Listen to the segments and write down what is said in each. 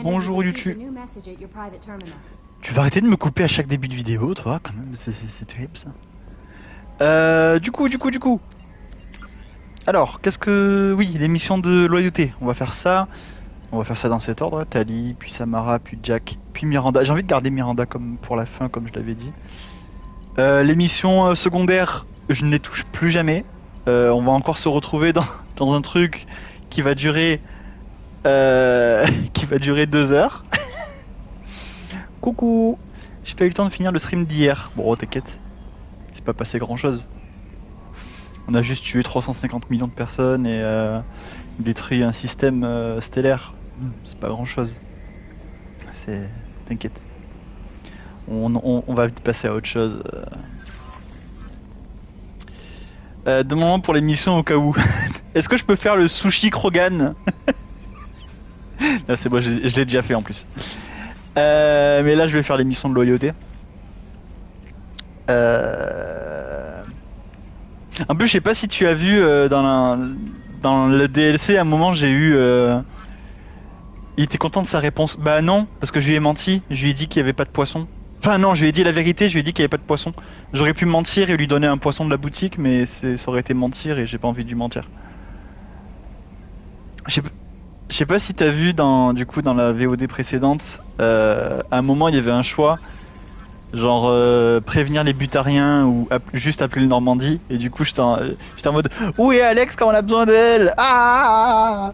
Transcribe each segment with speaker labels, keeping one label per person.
Speaker 1: Bonjour YouTube. Tu vas arrêter de me couper à chaque début de vidéo, toi, quand même, c'est terrible ça. Du coup. Alors, qu'est-ce que... Oui, l'émission de loyauté. On va faire ça. On va faire ça dans cet ordre. Tali, puis Samara, puis Jack, puis Miranda. J'ai envie de garder Miranda comme pour la fin, comme je l'avais dit. L'émission secondaire, je ne les touche plus jamais. On va encore se retrouver dans un truc qui va durer... qui va durer 2 heures. Coucou. J'ai pas eu le temps de finir le stream d'hier. Bon, t'inquiète. C'est pas passé grand chose. On a juste tué 350 millions de personnes et détruit un système stellaire. C'est pas grand chose. C'est... T'inquiète. On va vite passer à autre chose. Demande pour l'émission au cas où. Est-ce que je peux faire le sushi Krogan? Là c'est bon, je l'ai déjà fait en plus. Mais là je vais faire l'émission de loyauté. En plus je sais pas si tu as vu dans le DLC à un moment j'ai eu... Il était content de sa réponse. Bah non, parce que je lui ai menti, je lui ai dit qu'il n'y avait pas de poisson. Enfin non, je lui ai dit la vérité, je lui ai dit qu'il n'y avait pas de poisson. J'aurais pu mentir et lui donner un poisson de la boutique, mais ça aurait été mentir et j'ai pas envie de lui mentir. Je sais pas si t'as vu dans la VOD précédente, à un moment il y avait un choix, genre prévenir les butariens ou juste appeler le Normandie, et du coup j'étais en mode où est Alex quand on a besoin d'elle? Ah.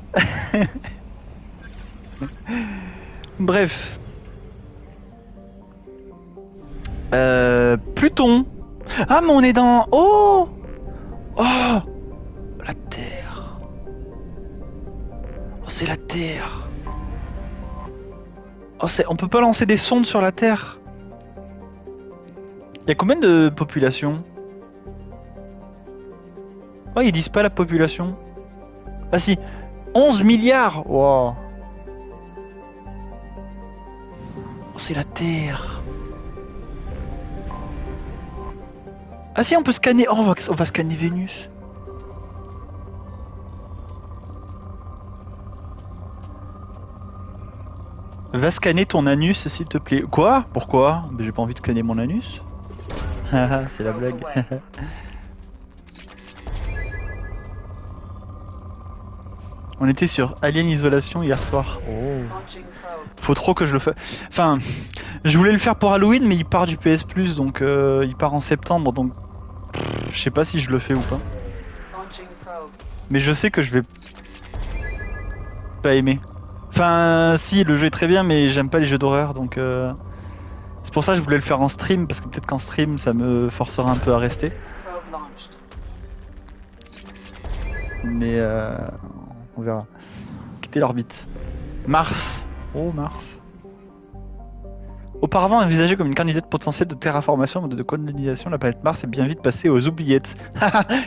Speaker 1: Bref. Pluton. Ah mais on est dans... Oh. La Terre. Oh c'est la Terre. Oh on peut pas lancer des sondes sur la Terre. Il y a combien de population? Oh ils disent pas la population. Ah si, 11 milliards. Wow. Oh c'est la Terre. Ah si on peut scanner. Oh on va scanner Vénus. Va scanner ton anus s'il te plaît. Quoi? Pourquoi? J'ai pas envie de scanner mon anus. Haha, c'est la blague. On était sur Alien Isolation hier soir. Oh. Faut trop que je le fasse. Enfin, je voulais le faire pour Halloween, mais il part du PS Plus, donc il part en septembre, donc je sais pas si je le fais ou pas. Mais je sais que je vais pas aimer. Enfin, si, le jeu est très bien, mais j'aime pas les jeux d'horreur, donc c'est pour ça que je voulais le faire en stream, parce que peut-être qu'en stream, ça me forcera un peu à rester. Mais on verra. Quitter l'orbite. Mars. Oh, Mars. Auparavant envisagée comme une candidate potentielle de terraformation ou de colonisation, la planète Mars est bien vite passée aux oubliettes.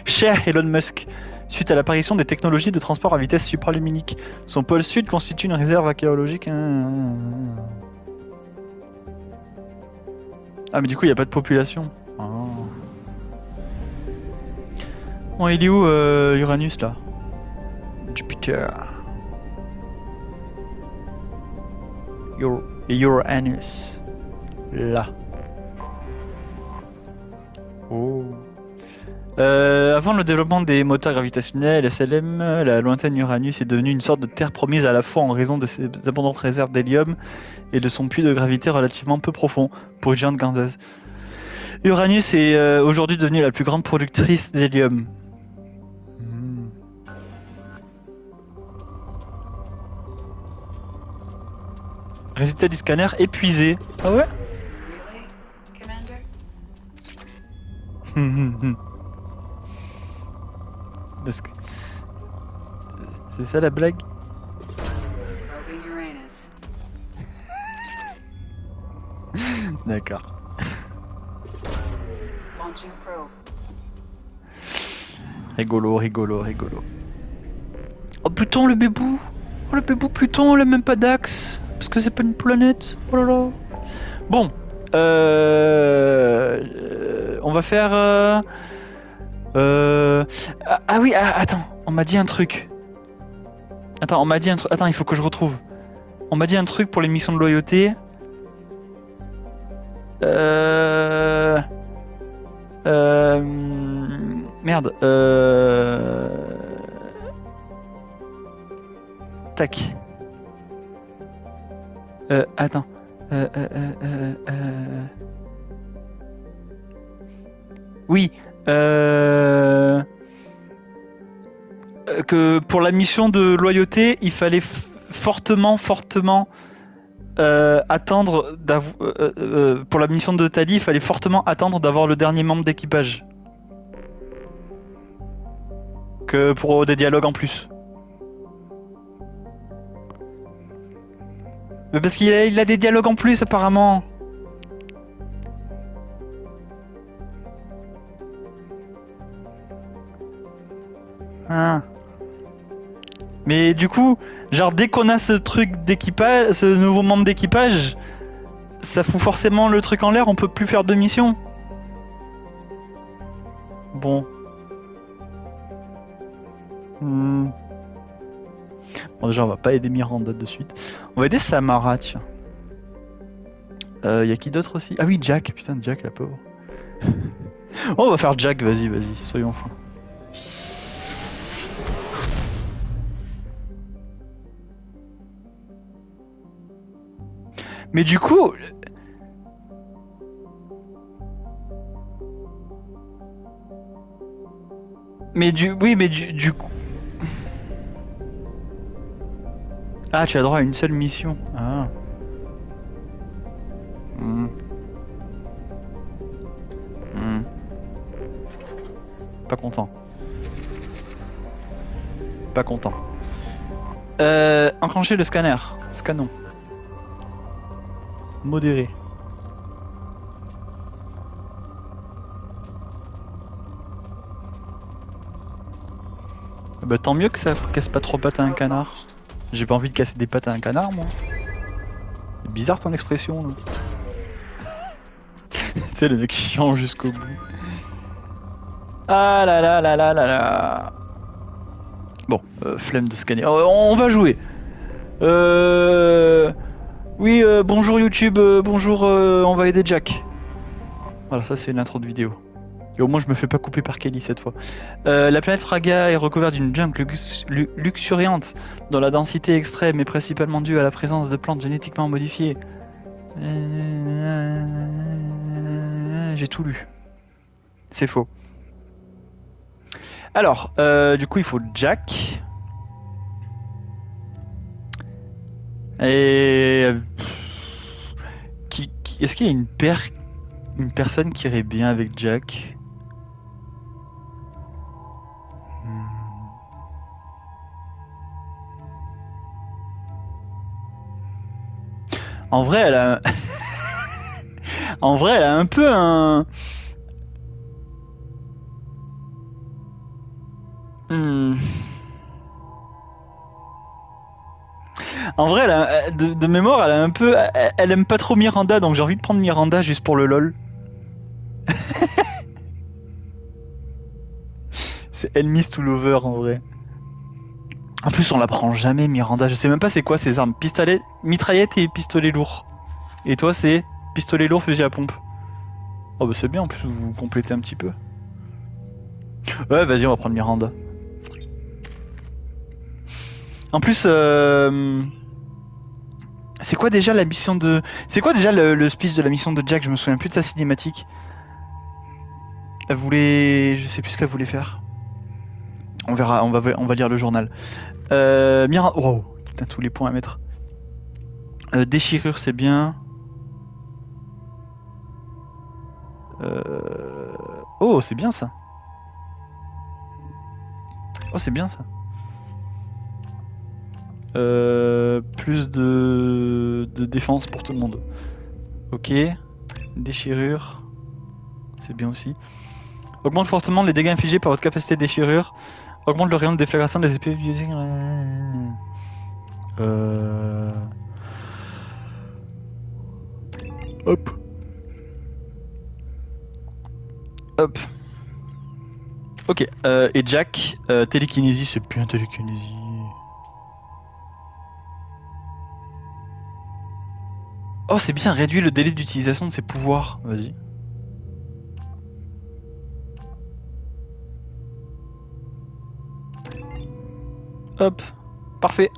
Speaker 1: Cher Elon Musk. Suite à l'apparition des technologies de transport à vitesse supraluminique, son pôle sud constitue une réserve archéologique. Ah mais du coup il n'y a pas de population. Oh. Bon il est où Uranus là? Jupiter. Uranus. Là. Oh. Avant le développement des moteurs gravitationnels SLM, la lointaine Uranus est devenue une sorte de terre promise à la fois en raison de ses abondantes réserves d'hélium et de son puits de gravité relativement peu profond pour une géante gazeuse. Uranus est aujourd'hui devenue la plus grande productrice d'hélium. Résultat du scanner épuisé. Ah ouais? Parce que... C'est ça la blague? D'accord. Rigolo. Oh Pluton le bébou! Oh le bébou Pluton, il a même pas d'axe! Parce que c'est pas une planète. Oh là là. Bon. On va faire... Ah oui, attends. On m'a dit un truc. Attends, il faut que je retrouve. On m'a dit un truc pour les missions de loyauté. Merde. Tac. Attends. Oui. Que pour la mission de loyauté, il fallait fortement attendre pour la mission de Tali, il fallait fortement attendre d'avoir le dernier membre d'équipage. Que pour des dialogues en plus. Mais parce qu'il a des dialogues en plus apparemment. Ah. Mais du coup, genre dès qu'on a ce truc d'équipage, ce nouveau membre d'équipage, ça fout forcément le truc en l'air, on peut plus faire de mission. Bon. Bon déjà on va pas aider Miranda de suite. On va aider Samara, tiens. Y a qui d'autre aussi? Ah oui, Jack, putain Jack la pauvre. Oh, on va faire Jack, vas-y, soyons fous. Mais du coup... Oui, mais du coup... Ah, tu as droit à une seule mission. Ah. Pas content. Pas content. Enclencher le scanner. Scannon. Modéré. Bah tant mieux que ça casse pas trop pattes à un canard. J'ai pas envie de casser des pattes à un canard moi. C'est bizarre ton expression là. Tu sais le mec chiant jusqu'au bout. Ah là là là là là là. Bon, flemme de scanner. On va jouer. Oui, bonjour YouTube, bonjour, on va aider Jack. Voilà, ça c'est une intro de vidéo. Et au moins je me fais pas couper par Kelly cette fois. La planète Fraga est recouverte d'une jungle luxuriante dont la densité extrême est principalement due à la présence de plantes génétiquement modifiées. J'ai tout lu. C'est faux. Alors, du coup il faut Jack. Et... Est-ce qu'il y a une personne qui irait bien avec Jack? En vrai, elle a... En vrai, elle a un peu un... En vrai, de mémoire, elle a un peu... Elle aime pas trop Miranda, donc j'ai envie de prendre Miranda juste pour le lol. C'est enemies to lover en vrai. En plus, on la prend jamais Miranda. Je sais même pas c'est quoi ses armes. Pistolet, mitraillette et pistolet lourd. Et toi, c'est pistolet lourd, fusil à pompe. Oh bah c'est bien, en plus vous complétez un petit peu. Ouais, vas-y, on va prendre Miranda. En plus, c'est quoi déjà la mission de... C'est quoi déjà le speech de la mission de Jack? Je me souviens plus de sa cinématique. Elle voulait... Je sais plus ce qu'elle voulait faire. On verra, on va lire le journal. Miranda... Oh, putain, tous les points à mettre. Déchirure, c'est bien. Oh, c'est bien ça. Oh, c'est bien ça. Plus de défense pour tout le monde. Ok. Déchirure. C'est bien aussi. Augmente fortement les dégâts infligés par votre capacité de déchirure. Augmente le rayon de déflagration des épées. Hop. Hop. Ok. Et Jack, télékinésie, c'est bien télékinésie. Oh, c'est bien, réduit le délai d'utilisation de ses pouvoirs. Vas-y. Hop, parfait.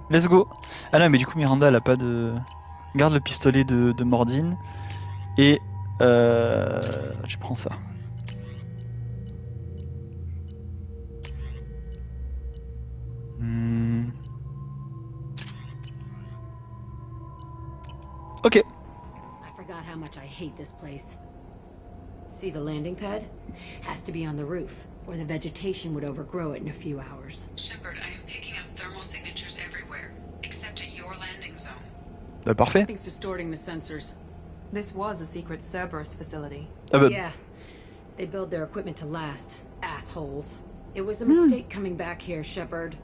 Speaker 1: Let's go. Ah non, mais du coup, Miranda, elle a pas de... Garde le pistolet de Mordine. Et... je prends ça. Ok.
Speaker 2: I forgot how much I hate this place. See the landing pad? Has to be on the roof, or the vegetation would overgrow it in a few hours.
Speaker 3: Shepard, I am picking up thermal signatures everywhere, except at your landing zone.
Speaker 1: Bah parfait.
Speaker 3: Something's distorting the sensors.
Speaker 4: This was a secret Cerberus facility.
Speaker 1: Ah bah...
Speaker 2: Yeah. They build their equipment to last. Assholes. It was a mistake coming back here, Shepard.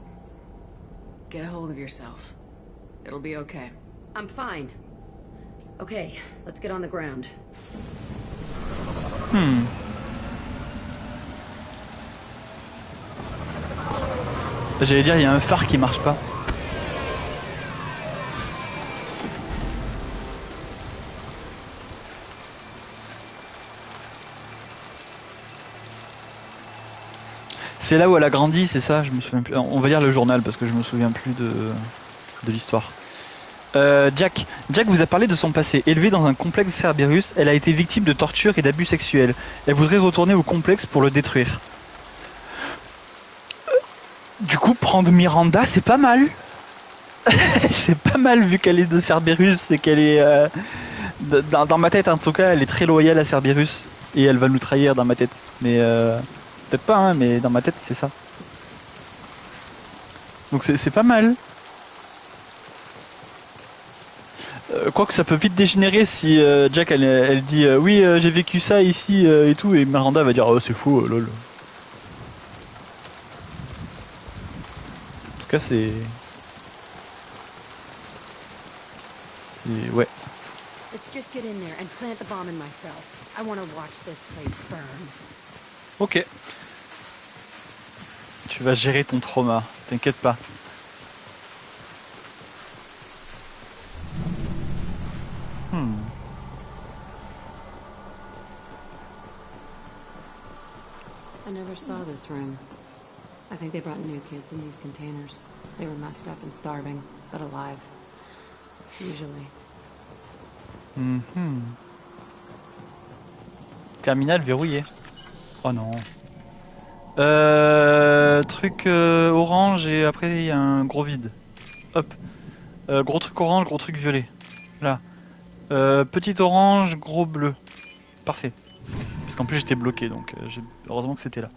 Speaker 3: Get a hold of yourself. It'll be okay.
Speaker 2: I'm fine. Okay, let's get on the ground.
Speaker 1: J'allais dire, il y a un phare qui marche pas. C'est là où elle a grandi, c'est ça? Je me souviens plus. On va lire le journal parce que je me souviens plus de l'histoire. Jack vous a parlé de son passé. Élevée dans un complexe Cerberus, elle a été victime de torture et d'abus sexuels. Elle voudrait retourner au complexe pour le détruire. Du coup, prendre Miranda, c'est pas mal. C'est pas mal vu qu'elle est de Cerberus et qu'elle est... dans ma tête, en tout cas, elle est très loyale à Cerberus. Et elle va nous trahir dans ma tête. Mais peut-être pas, hein, mais dans ma tête, c'est ça. Donc c'est pas mal. Quoique ça peut vite dégénérer si Jack elle dit oui j'ai vécu ça ici et tout, et Miranda va dire oh c'est faux lol. En tout cas c'est... Ouais.
Speaker 2: Let's just get in there and plant the bomb in myself. I want to watch this place burn.
Speaker 1: Ok. Tu vas gérer ton trauma, t'inquiète pas.
Speaker 2: I never saw this room. I think they brought new kids in these containers. They were messed up and starving, but alive. Usually.
Speaker 1: Terminal verrouillé. Oh non. Truc orange et après il y a un gros vide. Hop. Gros truc orange, gros truc violet. Là. Petit orange, gros bleu. Parfait. Parce qu'en plus j'étais bloqué, donc heureusement que c'était là.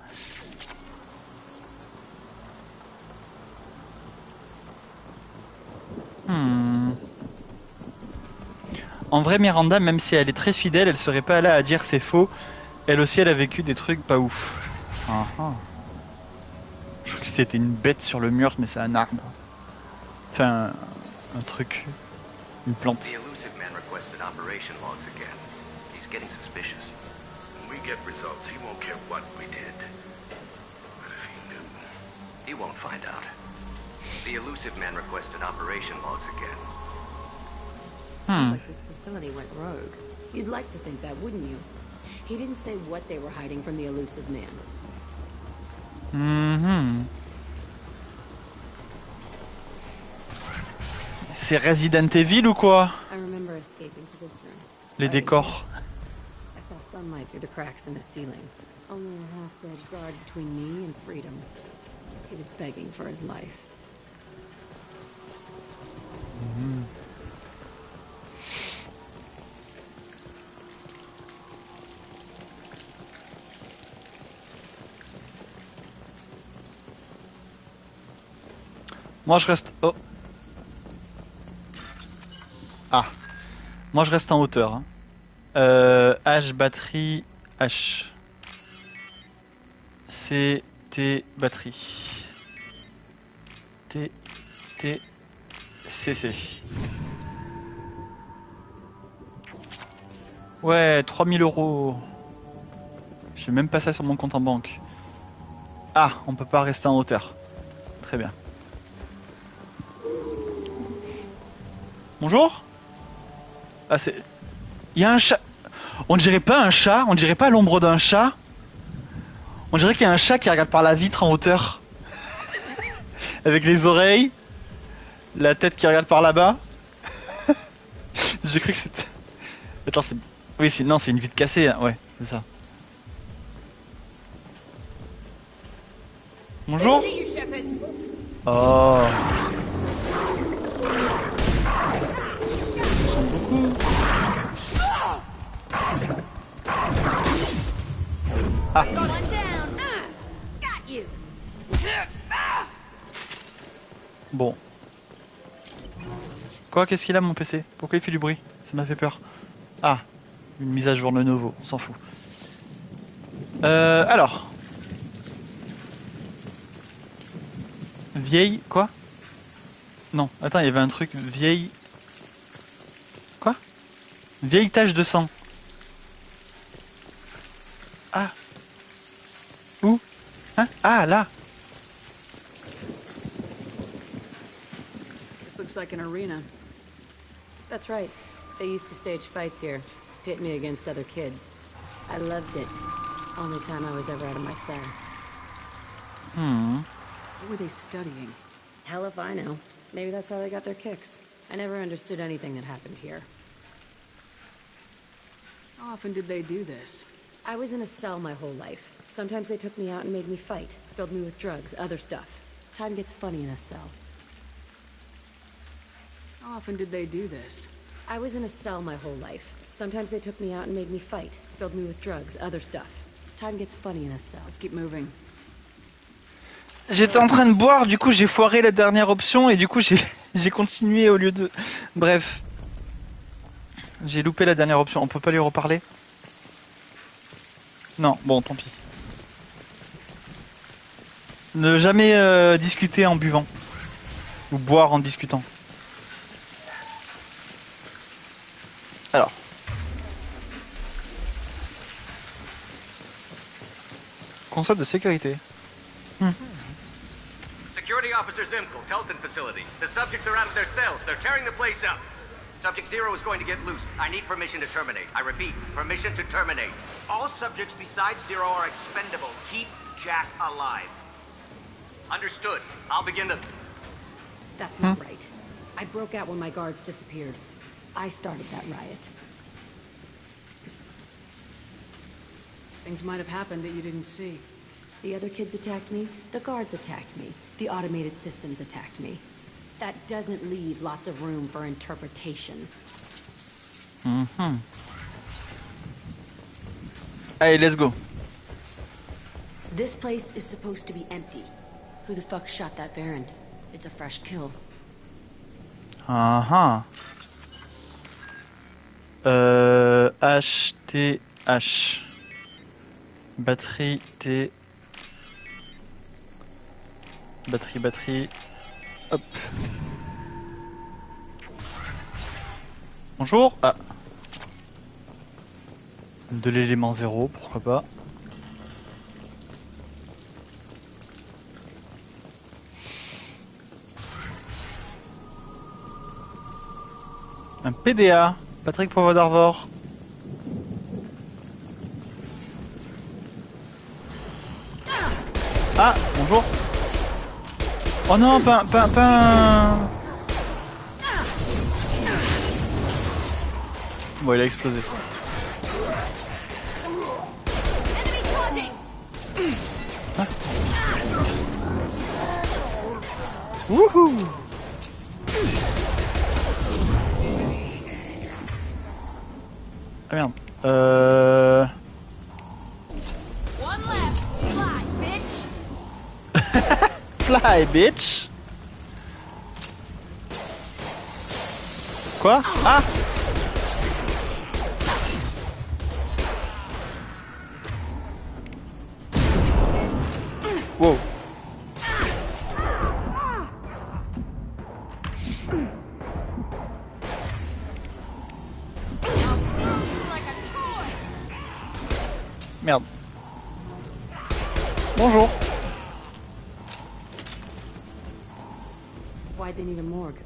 Speaker 1: En vrai, Miranda, même si elle est très fidèle, elle serait pas là à dire c'est faux. Elle aussi, elle a vécu des trucs pas ouf. Je crois que c'était une bête sur le mur, mais c'est un arbre. Enfin, un truc. Une plante.
Speaker 5: Get results, he won't care what we did. But if he knew, he won't find out. The elusive man requested operation logs again.
Speaker 2: Sounds like this facility went rogue. You'd like to think that, wouldn't you? He didn't say what they were hiding from the elusive man.
Speaker 1: C'est Resident Evil ou quoi?
Speaker 2: I remember escaping to this room.
Speaker 1: Les décors.
Speaker 2: Sunlight through the cracks in the ceiling. Only a half-dead guard between me and freedom. He was begging for his life.
Speaker 1: Moi je reste... Oh. Ah. Moi je reste en hauteur. Hein. H batterie H. C T batterie. T T C C. Ouais, 3000 €. J'ai même pas ça sur mon compte en banque. Ah, on peut pas rester en hauteur. Très bien. Bonjour. Ah c'est... Il y a un chat. On dirait pas un chat, on dirait pas l'ombre d'un chat. On dirait qu'il y a un chat qui regarde par la vitre en hauteur. Avec les oreilles. La tête qui regarde par là-bas. J'ai cru que c'était... Attends, c'est... Oui, non, c'est une vitre cassée, hein. Ouais, c'est ça. Bonjour. Oh. Ah. Bon. Quoi, qu'est-ce qu'il a mon PC? Pourquoi il fait du bruit? Ça m'a fait peur. Ah, une mise à jour de nouveau, on s'en fout. Alors. Vieille, quoi? Non, attends, il y avait un truc, vieille... Quoi? Vieille tache de sang. Ah. Où? Hein? Ah, là.
Speaker 2: This looks like an arena. That's right. They used to stage fights here, pit me against other kids. I loved it. Only time I was ever out of my cell.
Speaker 4: What were they studying?
Speaker 2: Hell if I know. Maybe that's how they got their kicks. I never understood anything that happened here.
Speaker 4: How often did they do this?
Speaker 2: I was in a cell my whole life. Sometimes they took me out and made me fight, filled me with drugs, other stuff. Time gets funny in a cell.
Speaker 4: How often did they do this?
Speaker 2: I was in a cell my whole life. Sometimes they took me out and made me fight, filled me with drugs, other stuff. Time gets funny in a cell.
Speaker 4: Let's keep moving.
Speaker 1: J'étais en train de boire, du coup j'ai foiré la dernière option et du coup j'ai continué au lieu de... Bref. J'ai loupé la dernière option, on peut pas lui reparler? Non, bon tant pis. Ne jamais discuter en buvant. Ou boire en discutant. Alors. Console de sécurité.
Speaker 5: Security Officer Zimkel, Telton facility. The subjects are out of their cells. They're tearing the place up. Subject 0 is going to get loose. I need permission to terminate. I repeat, permission to terminate. All subjects besides 0 are expendable. Keep Jack alive. Understood. I'll begin the...
Speaker 2: That's not right. I broke out when my guards disappeared. I started that riot.
Speaker 4: Things might have happened that you didn't see.
Speaker 2: The other kids attacked me, the guards attacked me, the automated systems attacked me. That doesn't leave lots of room for interpretation.
Speaker 1: Allez, let's go.
Speaker 2: This place is supposed to be empty. Who the fuck shot that Baron? It's a fresh kill.
Speaker 1: HTH. Batterie T. Batterie. Hop. Bonjour. Ah. De l'élément 0, pourquoi pas. Un PDA. Patrick Poivre d'Arvor. Ah, bonjour. Oh non, pas un... Bon, il a explosé. Ah. Wouhou. Ah merde. Fly, bitch. Quoi? Ah. Wow. Merde. Bonjour.
Speaker 2: Why'd they need a morgue?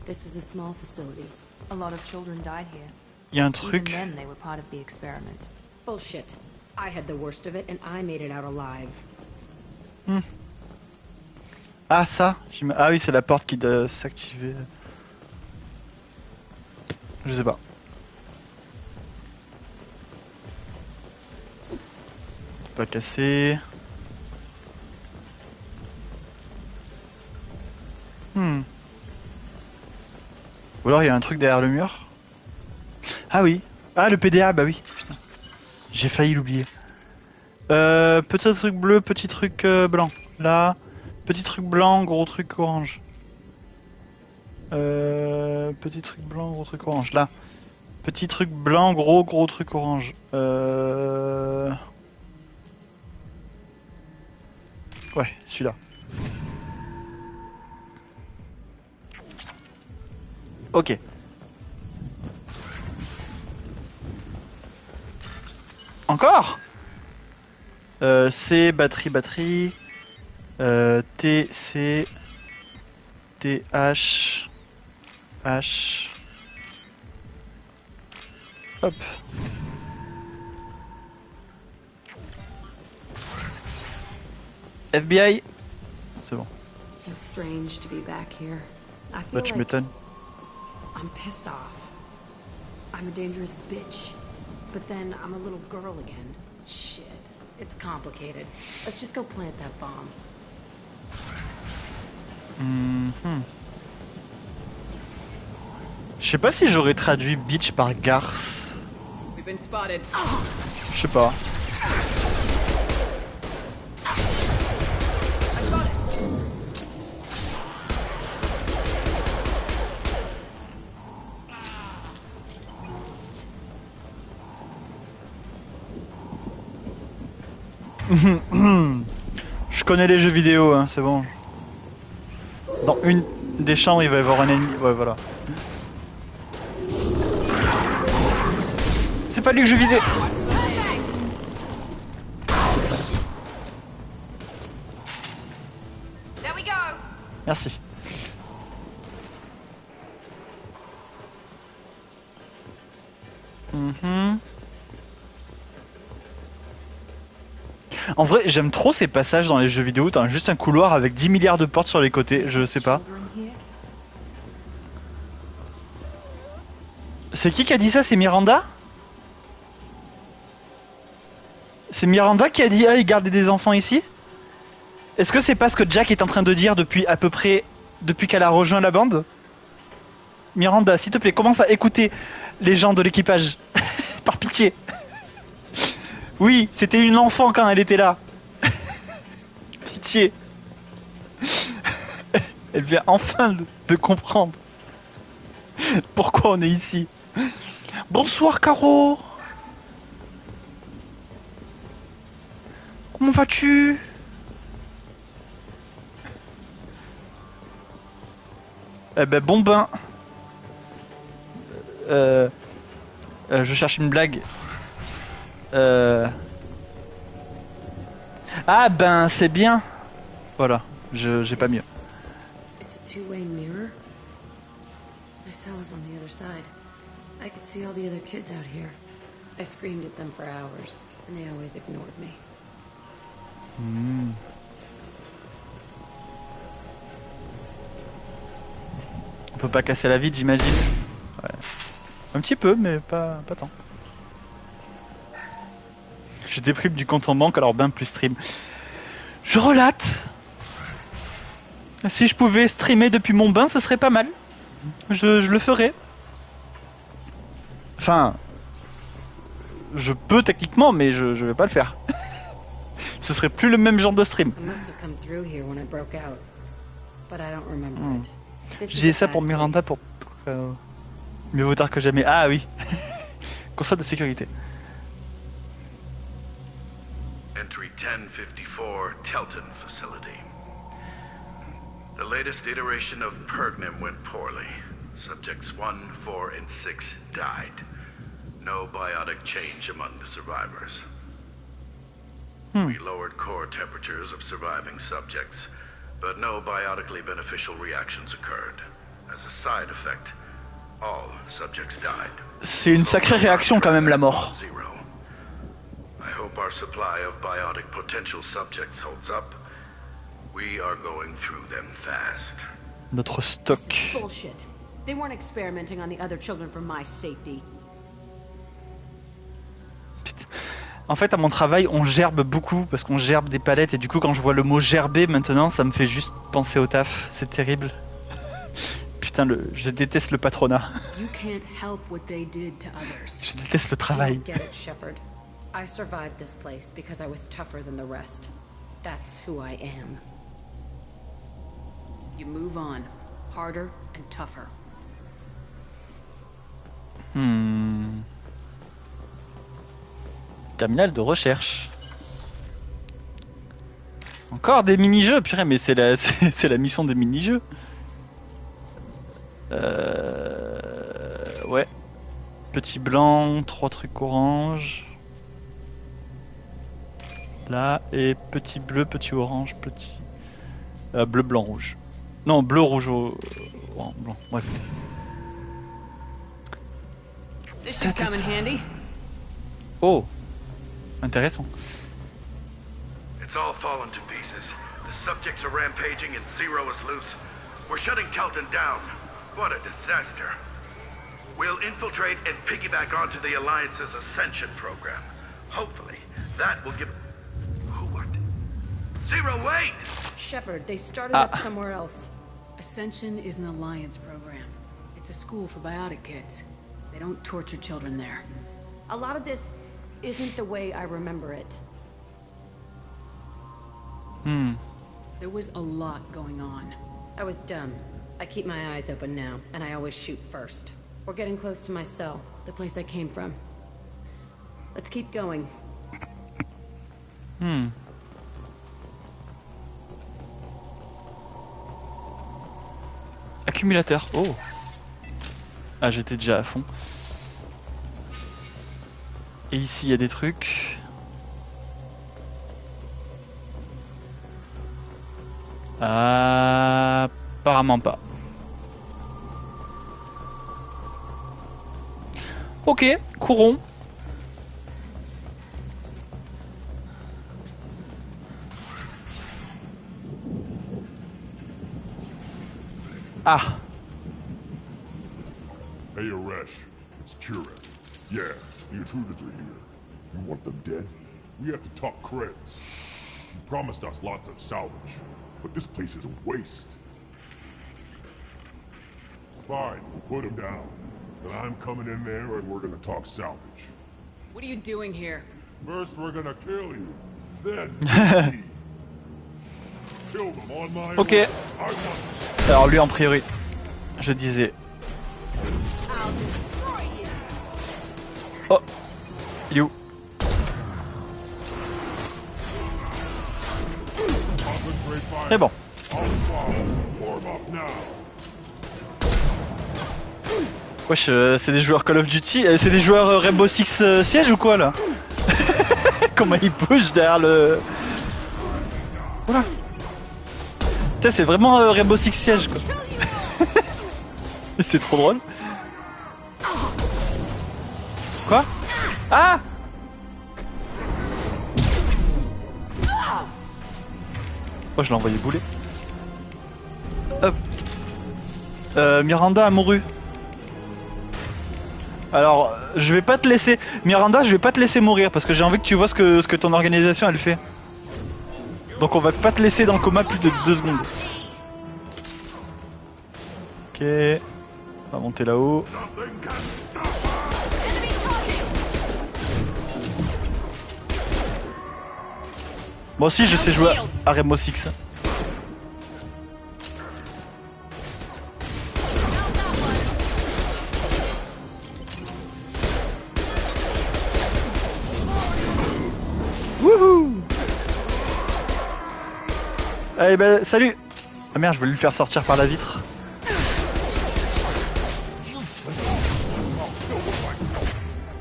Speaker 2: This was a small facility.
Speaker 4: A lot of children died here.
Speaker 1: Il y a un
Speaker 2: Even
Speaker 1: truc.
Speaker 2: then, they were part of the experiment.
Speaker 6: Bullshit. I had the worst of it and I made it out alive.
Speaker 1: Ah ça. Ah oui, c'est la porte qui doit s'activer. Je sais pas. Pas cassé. Ou alors il y a un truc derrière le mur. Ah oui. Ah le PDA, bah oui. Putain. J'ai failli l'oublier. Petit truc bleu, petit truc blanc. Là. Petit truc blanc, gros truc orange. Petit truc blanc, gros truc orange. Là. Petit truc blanc, gros truc orange. Ouais, celui-là. Ok. Encore C, batterie. T, C. T, H. H. Hop. FBI. C'est bon.
Speaker 2: So strange to be back here. I
Speaker 1: Bah
Speaker 2: feel
Speaker 1: tu
Speaker 2: like
Speaker 1: m'étonnes.
Speaker 2: I'm pissed off. I'm a dangerous bitch. But then I'm a little girl again. Shit. It's complicated. Let's just go plant that bomb.
Speaker 1: Je sais pas si j'aurais traduit bitch par garce.
Speaker 4: We've been spotted.
Speaker 1: Je sais pas. Je connais les jeux vidéo, hein, c'est bon. Dans une des chambres, il va y avoir un ennemi. Ouais, voilà. C'est pas lui que je visais. Merci. En vrai, j'aime trop ces passages dans les jeux vidéo. T'as juste un couloir avec 10 milliards de portes sur les côtés. Je sais pas. C'est qui a dit ça? C'est Miranda? C'est Miranda qui a dit ah, il gardait des enfants ici? Est-ce que c'est pas ce que Jack est en train de dire depuis à peu près depuis qu'elle a rejoint la bande? Miranda, s'il te plaît, commence à écouter les gens de l'équipage. Par pitié. Oui, c'était une enfant quand elle était là. Pitié. Elle vient enfin de comprendre pourquoi on est ici. Bonsoir Caro. Comment vas-tu? Eh ben bon bain. Je cherche une blague. Ah ben c'est bien. Voilà, j'ai pas mieux.
Speaker 2: It's a two-way mirror. My cell is on the other side. I could see all the other kids out here. I screamed at them for hours, and they always ignored me.
Speaker 1: On peut pas casser la vitre, j'imagine. Ouais. Un petit peu, mais pas tant. Je déprime du compte en banque, alors ben plus stream. Je relate. Si je pouvais streamer depuis mon bain, ce serait pas mal. Je le ferais. Enfin, je peux techniquement, mais je vais pas le faire. Ce serait plus le même genre de stream. Je disais ça pour Miranda pour mieux vaut tard que jamais. Ah oui. Console de sécurité.
Speaker 7: Entry 1054, Telton facility. The latest iteration of Pergnum went poorly. Subjects 1, 4, and 6 died. No biotic change among the survivors. We lowered core temperatures of surviving subjects, but no biotically beneficial reactions occurred. As a side effect, All subjects died.
Speaker 1: C'est une sacrée réaction quand même la mort.
Speaker 7: I hope our supply of biotic potential subjects holds up. We are going through them fast.
Speaker 1: Notre stock.
Speaker 6: Bullshit. They weren't experimenting on the other children for my safety.
Speaker 1: Putain. En fait, à mon travail, on gerbe beaucoup parce qu'on gerbe des palettes et du coup, quand je vois le mot gerber maintenant, ça me fait juste penser au taf. C'est terrible. Putain, je déteste le patronat.
Speaker 4: You can't help what they did to others.
Speaker 1: Je déteste le travail.
Speaker 6: You don't get it, Shepard. I survived this place because I was tougher than the rest. That's who I am.
Speaker 4: You move on, harder and tougher.
Speaker 1: Terminal de recherche. Encore des mini-jeux, purée, mais c'est la mission des mini-jeux. Ouais. Petit blanc, 3 trucs orange. Là, et petit bleu, petit orange, petit... bleu, blanc, rouge. Non, bleu, rouge, blanc, bref.
Speaker 4: This should come in handy.
Speaker 1: Oh, intéressant.
Speaker 7: It's all fallen to pieces. The subjects are rampaging and Zero is loose. We're shutting Telton down. What a disaster. We'll infiltrate and piggyback onto the Alliance's Ascension program. Hopefully, that will give... Who what? Zero, wait!
Speaker 6: Shepard, they started up somewhere else.
Speaker 4: Ascension is an Alliance program. It's a school for biotic kids. They don't torture children there.
Speaker 6: A lot of this isn't the way I remember it.
Speaker 4: There was a lot going on.
Speaker 6: I was dumb. I keep my eyes open now, and I always shoot first. We're getting close to my cell, the place I came from. Let's keep going.
Speaker 1: Accumulateur. Oh. Ah, j'étais déjà à fond. Et ici, il y a des trucs. Apparemment pas. Ok, courons. Ah.
Speaker 8: Hey, Aresh, it's Kira. Yeah, the intruders are here. You want them dead? We have to talk creds. You promised us lots of salvage, but this place is a waste. Fine, put him down. Then I'm coming in there and we're gonna talk salvage.
Speaker 4: What are you doing here?
Speaker 8: First we're gonna kill you, then we'll see. Kill them on my
Speaker 1: Ok.
Speaker 8: order. I want...
Speaker 1: Alors lui en priorité. Je disais. Oh. Il est où? C'est bon. Wesh, c'est des joueurs Call of Duty, c'est des joueurs Rainbow Six Siege ou quoi là? Comment ils push derrière le... Oula. Putain, c'est vraiment Rainbow Six Siege quoi. C'est trop drôle. Quoi? Ah! Oh, je l'ai envoyé bouler. Hop. Miranda a mouru. Alors, je vais pas te laisser... Miranda, je vais pas te laisser mourir parce que j'ai envie que tu vois ce que ton organisation elle fait. Donc on va pas te laisser dans le coma plus de 2 secondes. Ok. On va monter là-haut. Moi aussi je sais jouer à Rainbow Six. Wouhou! Allez bah salut! Ah merde, je voulais le faire sortir par la vitre.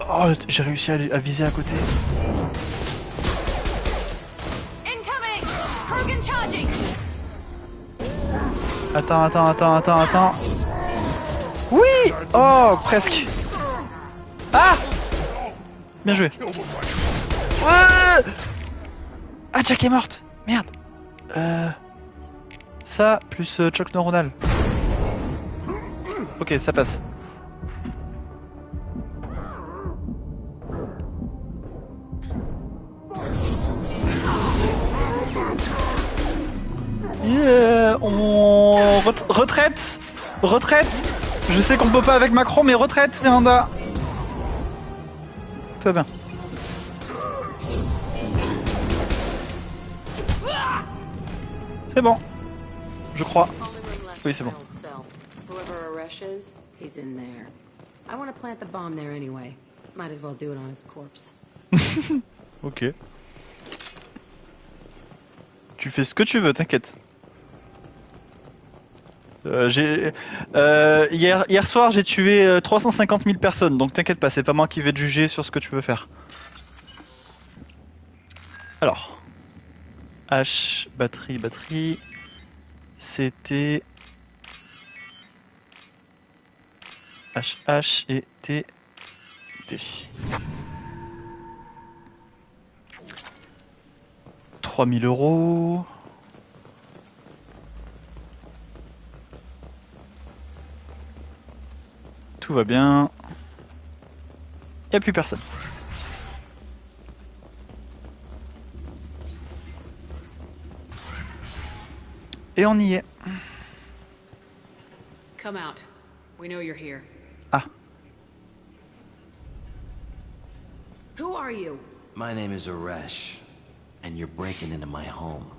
Speaker 1: Oh, j'ai réussi à viser à côté. Attends. Oui! Oh, presque. Ah! Bien joué. Ouais! Ah, Jack est morte. Merde. Ça, plus choc neuronal. Ok, ça passe. Yeah, on retraite. Retraite. Je sais qu'on peut pas avec Macron, mais retraite, Miranda. Tout va bien. C'est bon. Je crois. Oui, c'est bon.
Speaker 6: Whoever Aresh is, he's in there. I want to plant the bomb there anyway. Might as well do it on his corpse.
Speaker 1: Ok. Tu fais ce que tu veux, t'inquiète. Hier soir, j'ai tué 350 000 personnes, donc t'inquiète pas, c'est pas moi qui vais te juger sur ce que tu veux faire. Alors. H, batterie. C'était... HH et T. 3000 €. Tout va bien. Y a plus personne. Et on y est.
Speaker 4: Come out. We know you're here.
Speaker 1: Ah.
Speaker 6: Who are you?
Speaker 5: My name is Aresh, and you're breaking into my home.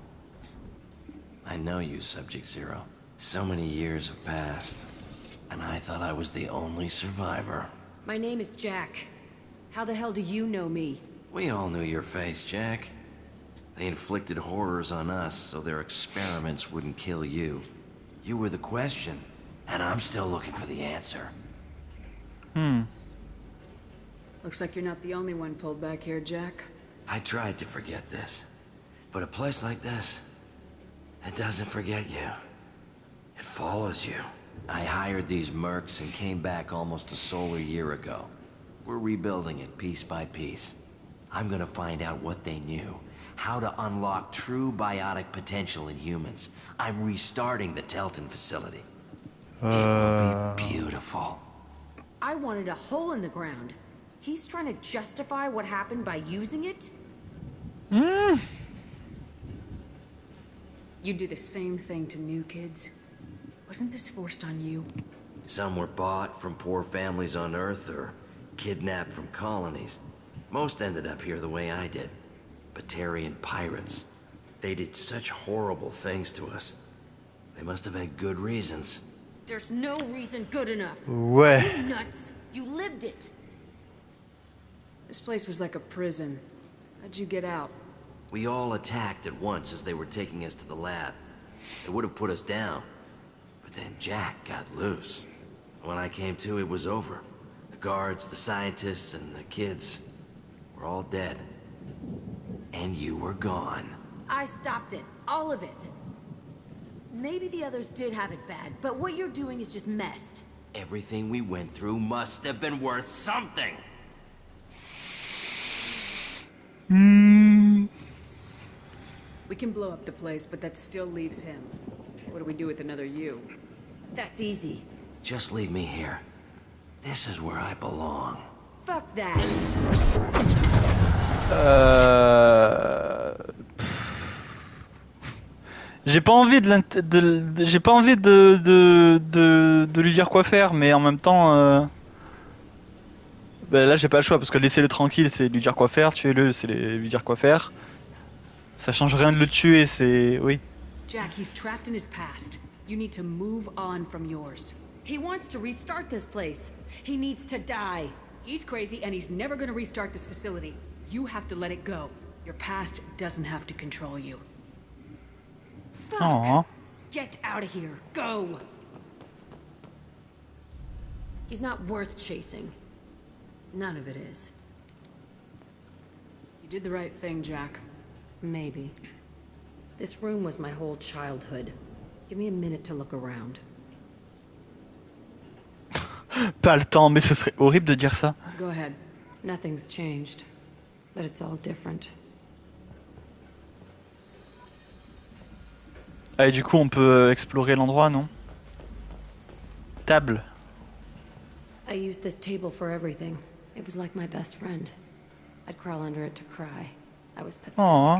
Speaker 5: I know you, Subject Zero. So many years have passed, and I thought I was the only survivor.
Speaker 6: My name is Jack. How the hell do you know me?
Speaker 5: We all knew your face, Jack. They inflicted horrors on us so their experiments wouldn't kill you. You were the question, and I'm still looking for the answer.
Speaker 4: Looks like you're not the only one pulled back here, Jack.
Speaker 5: I tried to forget this, but a place like this, it doesn't forget you. It follows you. I hired these mercs and came back almost a solar year ago. We're rebuilding it piece by piece. I'm gonna find out what they knew, how to unlock true biotic potential in humans. I'm restarting the Telton facility. It will be beautiful.
Speaker 6: I wanted a hole in the ground. He's trying to justify what happened by using it?
Speaker 4: You do the same thing to new kids. Wasn't this forced on you?
Speaker 5: Some were bought from poor families on Earth or kidnapped from colonies. Most ended up here the way I did. Batarian pirates. They did such horrible things to us. They must have had good reasons.
Speaker 6: There's no reason good enough.
Speaker 1: Ouais.
Speaker 6: You nuts. You lived it.
Speaker 4: This place was like a prison. How'd you get out?
Speaker 5: We all attacked at once as they were taking us to the lab. They would have put us down. But then Jack got loose. When I came to, it was over. The guards, the scientists, and the kids were all dead. And you were gone.
Speaker 6: I stopped it. All of it. Maybe the others did have it bad, but what you're doing is just messed.
Speaker 5: Everything we went through must have been worth something.
Speaker 4: We can blow up the place, but that still leaves him. What do we do with another you?
Speaker 6: That's easy.
Speaker 5: Just leave me here. This is where I belong.
Speaker 6: Fuck that.
Speaker 1: J'ai pas envie j'ai pas envie de lui dire quoi faire, mais en même temps, là j'ai pas le choix parce que laisser-le tranquille, c'est lui dire quoi faire, tuer-le, c'est lui dire quoi faire. Ça change rien de le tuer, c'est oui.
Speaker 4: Jack, he's trapped in his past. You need to move on from yours.
Speaker 6: He wants to restart this place. He needs to die.
Speaker 4: He's crazy and he's never gonna restart this facility. You have to let it go. Your past doesn't have to control you.
Speaker 6: Fuck.
Speaker 1: Aww.
Speaker 6: Get out of here. Go. He's not worth chasing. None of it is.
Speaker 4: You did the right thing, Jack.
Speaker 6: Maybe. This room was my whole childhood. Give me a minute to look around.
Speaker 1: Pas le temps, mais ce serait horrible de dire ça.
Speaker 4: Go ahead.
Speaker 2: Nothing's changed, but it's all different.
Speaker 1: Ah, et du coup, on peut explorer l'endroit, non? Table.
Speaker 2: I used this table for everything. It was like my best friend. I'd crawl under it to cry. I was pathetic.
Speaker 1: Oh.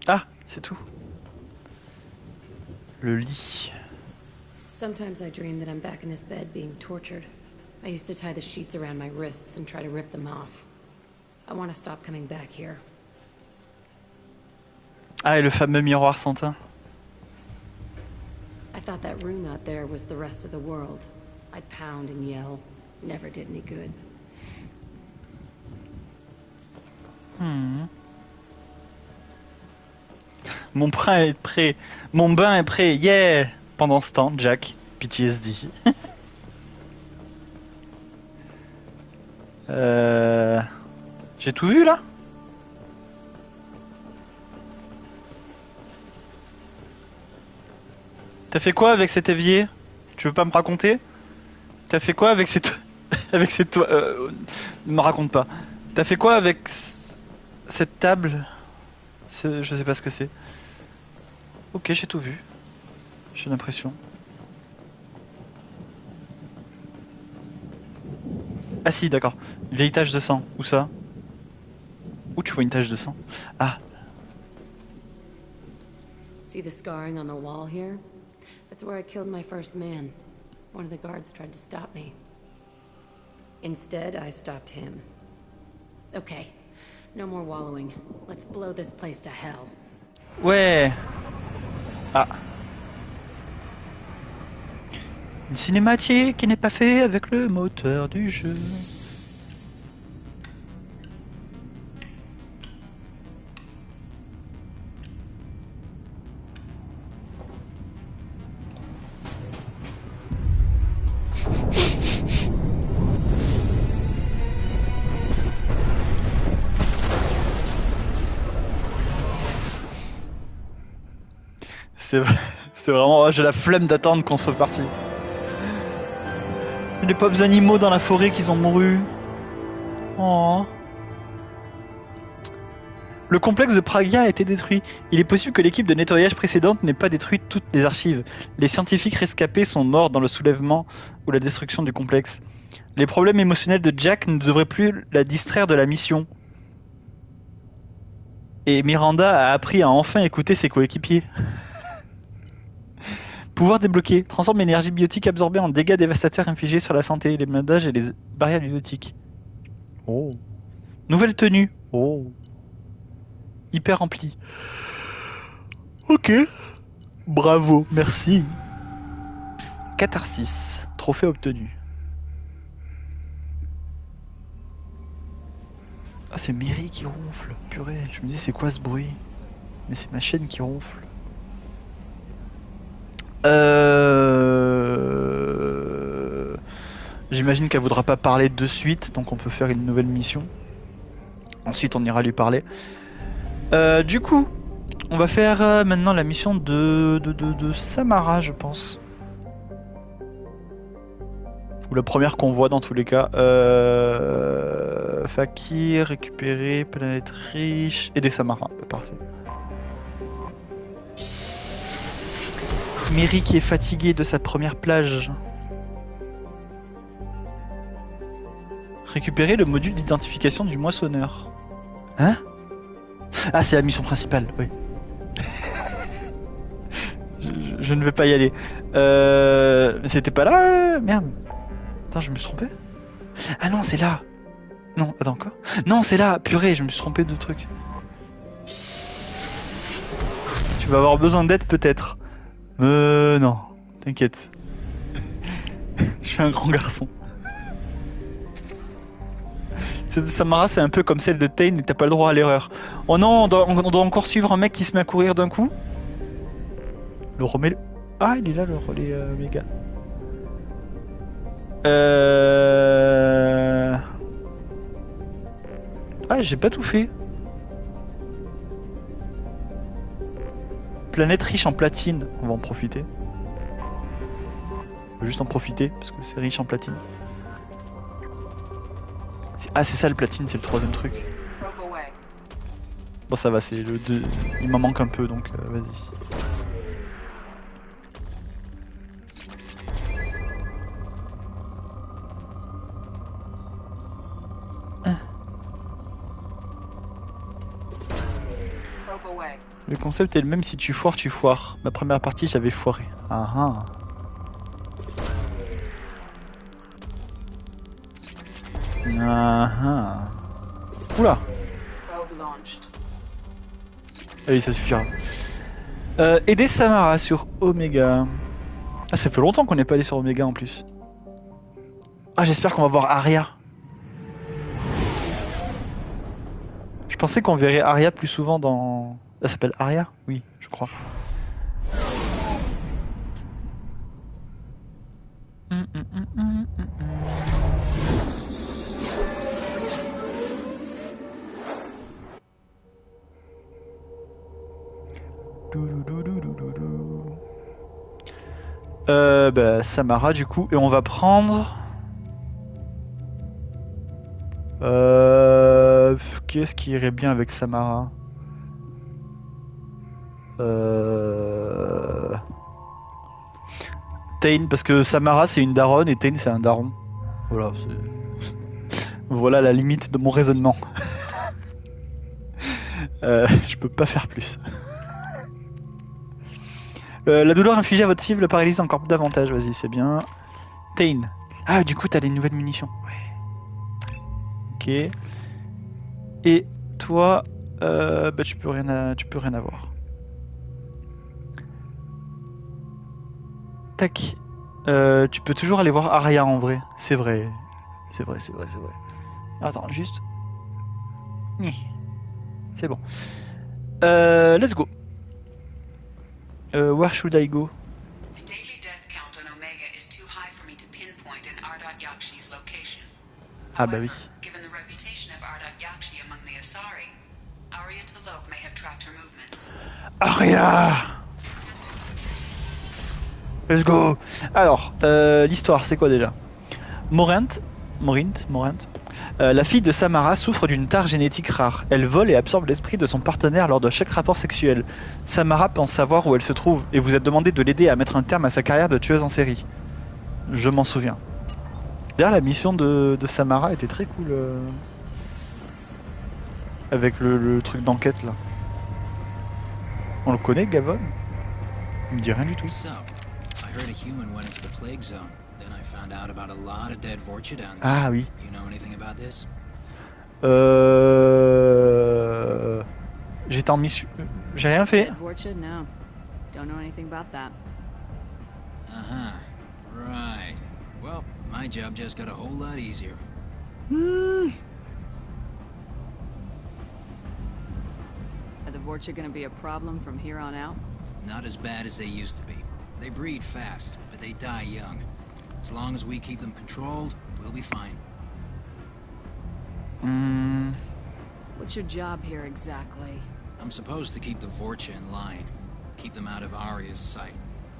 Speaker 1: Ah, c'est tout. Le lit.
Speaker 2: Sometimes I dream that I'm back in this bed being tortured. I used to tie the sheets around my wrists and try to rip them off. I want to stop coming back here.
Speaker 1: Ah, et le fameux miroir sans teint.
Speaker 2: I thought that room out there was the rest of the world. I'd pound and yell. Never did any good.
Speaker 1: Mon bain est prêt. Mon bain est prêt. Yeah. Pendant ce temps, Jack, PTSD. J'ai tout vu là? T'as fait quoi avec cet évier? Tu veux pas me raconter? T'as fait quoi avec cette... avec cette... Ne me raconte pas. T'as fait quoi avec cette table? Je sais pas ce que c'est. Ok, j'ai tout vu. J'ai l'impression. Ah si, d'accord. Une vieille tache de sang. Où ça? Où tu vois une tache de sang? Ah.
Speaker 2: See the scarring on the wall here? That's where I killed my first man. One of the guards tried to stop me. Instead, I stopped him. Okay, no more wallowing. Let's blow this place to hell.
Speaker 1: Ouais. Ah. Une cinématique qui n'est pas faite avec le moteur du jeu. C'est vraiment... j'ai la flemme d'attendre qu'on soit parti. Les pauvres animaux dans la forêt qui ont mouru. Oh. Le complexe de Praga a été détruit. Il est possible que l'équipe de nettoyage précédente n'ait pas détruit toutes les archives. Les scientifiques rescapés sont morts dans le soulèvement ou la destruction du complexe. Les problèmes émotionnels de Jack ne devraient plus la distraire de la mission. Et Miranda a appris à enfin écouter ses coéquipiers. Pouvoir débloqué. Transforme l'énergie biotique absorbée en dégâts dévastateurs infligés sur la santé, les bandages et les barrières biotiques. Oh. Nouvelle tenue. Oh. Hyper remplie. Ok. Bravo, merci. Catharsis. Trophée obtenu. Ah, c'est Mary qui ronfle. Purée, je me dis c'est quoi ce bruit? Mais c'est ma chaîne qui ronfle. J'imagine qu'elle voudra pas parler de suite, donc on peut faire une nouvelle mission. Ensuite, on ira lui parler. Du coup, on va faire maintenant la mission de Samara, je pense. Ou la première qu'on voit dans tous les cas. Fakir, récupérer, planète riche, aider Samara. Parfait. Mary qui est fatiguée de sa première plage. Récupérer le module d'identification du moissonneur. Hein? Ah, c'est la mission principale, oui. je ne vais pas y aller. Mais c'était pas là, merde. Attends, je me suis trompé? Ah non, c'est là. Non, attends, quoi? Non, c'est là, purée, je me suis trompé de truc. Tu vas avoir besoin d'aide peut-être. Non, t'inquiète. Je suis un grand garçon. Samara, c'est un peu comme celle de Tain et t'as pas le droit à l'erreur. Oh non, on doit encore suivre un mec qui se met à courir d'un coup. Le remets. Ah, il est là, le relais méga. Ah, j'ai pas tout fait. Planète riche en platine, on va en profiter. faut juste en profiter parce que c'est riche en platine. Ah c'est ça le platine, c'est le troisième truc. Bon ça va, c'est le 2. Il m'en manque un peu donc vas-y. Le concept est le même, si tu foires, tu foires. Ma première partie, j'avais foiré. Ah ah. Ah ah. Oula. Ah oui, ça suffira. Aider Samara sur Omega. Ah, ça fait longtemps qu'on n'est pas allé sur Omega en plus. Ah, j'espère qu'on va voir Aria. Je pensais qu'on verrait Aria plus souvent dans... Elle s'appelle Aria? Oui, je crois. Bah, Samara du coup, et on va prendre... Qu'est-ce qui irait bien avec Samara? Tain, parce que Samara c'est une daronne et Tain c'est un daron. Voilà, voilà la limite de mon raisonnement. Je peux pas faire plus. La douleur infligée à votre cible paralyse encore davantage, vas-y c'est bien. Tain. Ah du coup t'as des nouvelles munitions. Ouais. Ok. Et toi, bah tu peux rien avoir. Tac. Tu peux toujours aller voir Aria en vrai. C'est vrai. C'est vrai. Attends, juste. C'est bon. Let's go. Where should I go?
Speaker 3: The daily death count on Omega is too high for me to pinpoint in Ardat Yakshi's location.
Speaker 1: Ah bah oui.
Speaker 3: Given the reputation of Ardat Yakshi among the Asari, Arya T'Loak may have tracked her movements.
Speaker 1: Aria! Let's go. Alors, l'histoire, c'est quoi déjà? Morint, la fille de Samara souffre d'une tare génétique rare. Elle vole et absorbe l'esprit de son partenaire lors de chaque rapport sexuel. Samara pense savoir où elle se trouve et vous a demandé de l'aider à mettre un terme à sa carrière de tueuse en série. Je m'en souviens. D'ailleurs, la mission de Samara était très cool. Avec le truc d'enquête là. On le connaît, Gavon? Il me dit rien du tout. Ah oui. J'étais en mission. J'ai rien fait.
Speaker 9: Right. Well, my job just got a whole lot easier.
Speaker 4: Are the Vorcha gonna be a problem from here on out?
Speaker 9: Not as bad as they used to be. They breed fast, but they die young. As long as we keep them controlled, we'll be fine.
Speaker 4: What's your job here exactly?
Speaker 9: I'm supposed to keep the Vorcha in line. Keep them out of Arya's sight.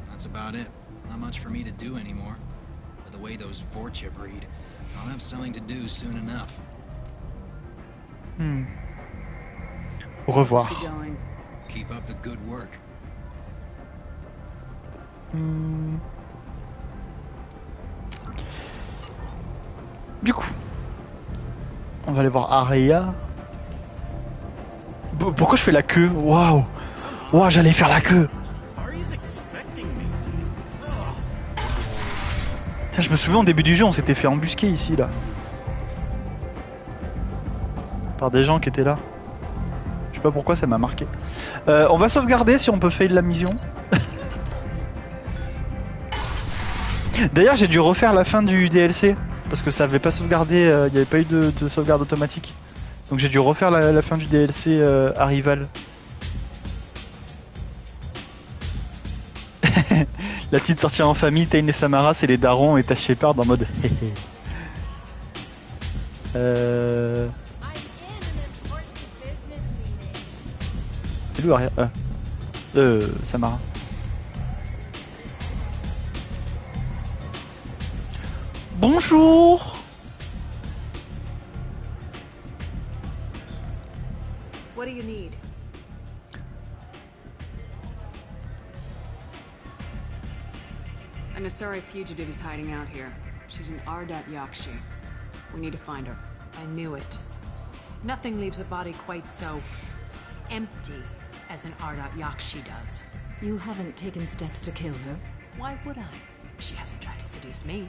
Speaker 9: That's about it. Not much for me to do anymore. But the way those Vorcha breed, I'll have something to do soon enough.
Speaker 1: Au revoir.
Speaker 9: Keep up the good work.
Speaker 1: Du coup, on va aller voir Aria. Pourquoi je fais la queue? Waouh! Waouh, j'allais faire la queue! Putain, je me souviens au début du jeu, on s'était fait embusquer ici, là. Par des gens qui étaient là. Je sais pas pourquoi, ça m'a marqué. On va sauvegarder si on peut fail la mission. D'ailleurs, j'ai dû refaire la fin du DLC. Parce que ça avait pas sauvegardé, il n'y avait pas eu de sauvegarde automatique. Donc j'ai dû refaire la fin du DLC Arrival. La petite sortie en famille, Tain et Samara, c'est les darons et Tash Shepard en mode C'est où Aria? Samara. Bonjour.
Speaker 4: What do you need? An Asari fugitive is hiding out here. She's an Ardat Yakshi. We need to find her. I knew it. Nothing leaves a body quite so empty as an Ardat Yakshi does.
Speaker 2: You haven't taken steps to kill her?
Speaker 4: Why would I? She hasn't tried to seduce me.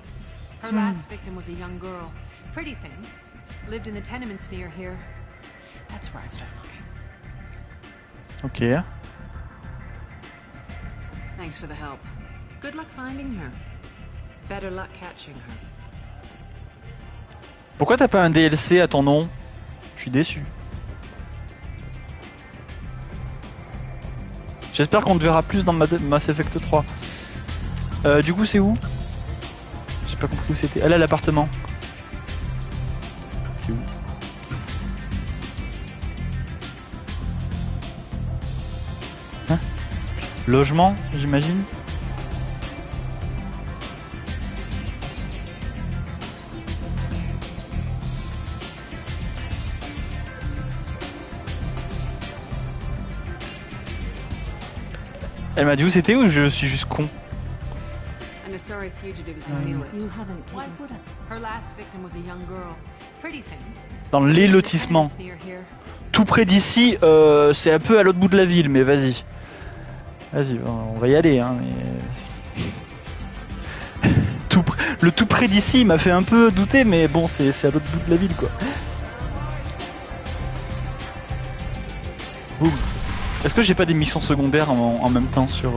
Speaker 4: Her last victim was a young girl. Pretty thing. Lived in the tenements near here. That's where I started looking.
Speaker 1: Ok.
Speaker 4: Thanks for the help. Good luck finding her. Better luck catching her.
Speaker 1: Pourquoi t'as pas un DLC à ton nom? Je suis déçu. J'espère qu'on te verra plus dans Mass Effect 3. Du coup, c'est où? J'ai pas compris où c'était. Ah là, l'appartement. C'est où? Hein? Logement, j'imagine. Elle m'a dit où c'était ou je suis juste con?
Speaker 4: An Asari fugitive is
Speaker 2: You
Speaker 4: new.
Speaker 2: haven't
Speaker 4: Why
Speaker 2: taken
Speaker 4: would I?
Speaker 2: steps.
Speaker 4: Her last victim was a young girl. Pretty thing.
Speaker 1: Dans les lotissements.
Speaker 4: Near here.
Speaker 1: Tout près d'ici, c'est un peu à l'autre bout de la ville, mais vas-y. Vas-y, on va y aller, hein, mais... Le tout près d'ici m'a fait un peu douter, mais bon, c'est à l'autre bout de la ville, quoi. Boum. Est-ce que j'ai pas des missions secondaires en même temps sur...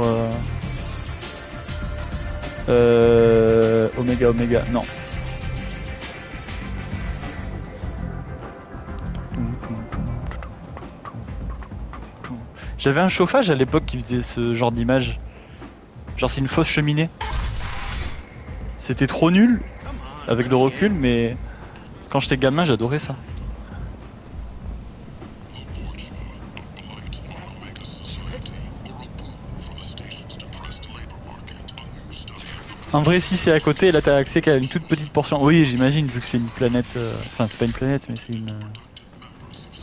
Speaker 1: Oméga, non. J'avais un chauffage à l'époque qui faisait ce genre d'image. Genre c'est une fausse cheminée. C'était trop nul avec le recul, mais quand j'étais gamin j'adorais ça. En vrai, si c'est à côté, là t'as accès qu'à une toute petite portion. Oui, j'imagine, vu que c'est une planète. Enfin, c'est pas une planète, mais c'est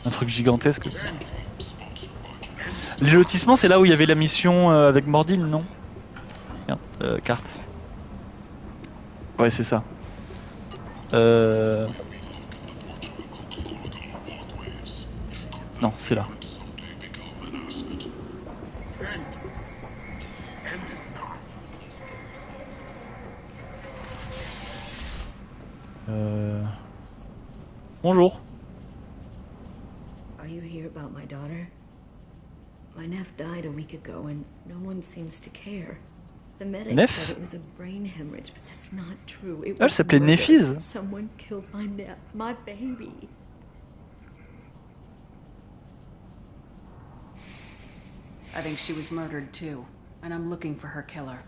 Speaker 1: un truc gigantesque. Les lotissements, c'est là où il y avait la mission avec Mordine, non? Merde, carte. Ouais, c'est ça. Non, c'est là. Bonjour.
Speaker 6: Are you here about my daughter? My nephew died a week ago and no one seems to care. The medics said it was a brain hemorrhage, but that's not true. It
Speaker 1: Elle
Speaker 6: was
Speaker 1: s'appelait
Speaker 6: murder.
Speaker 1: Nephiz.
Speaker 6: Someone killed my nephew, my baby.
Speaker 4: I think she was murdered too, and I'm looking for her killer.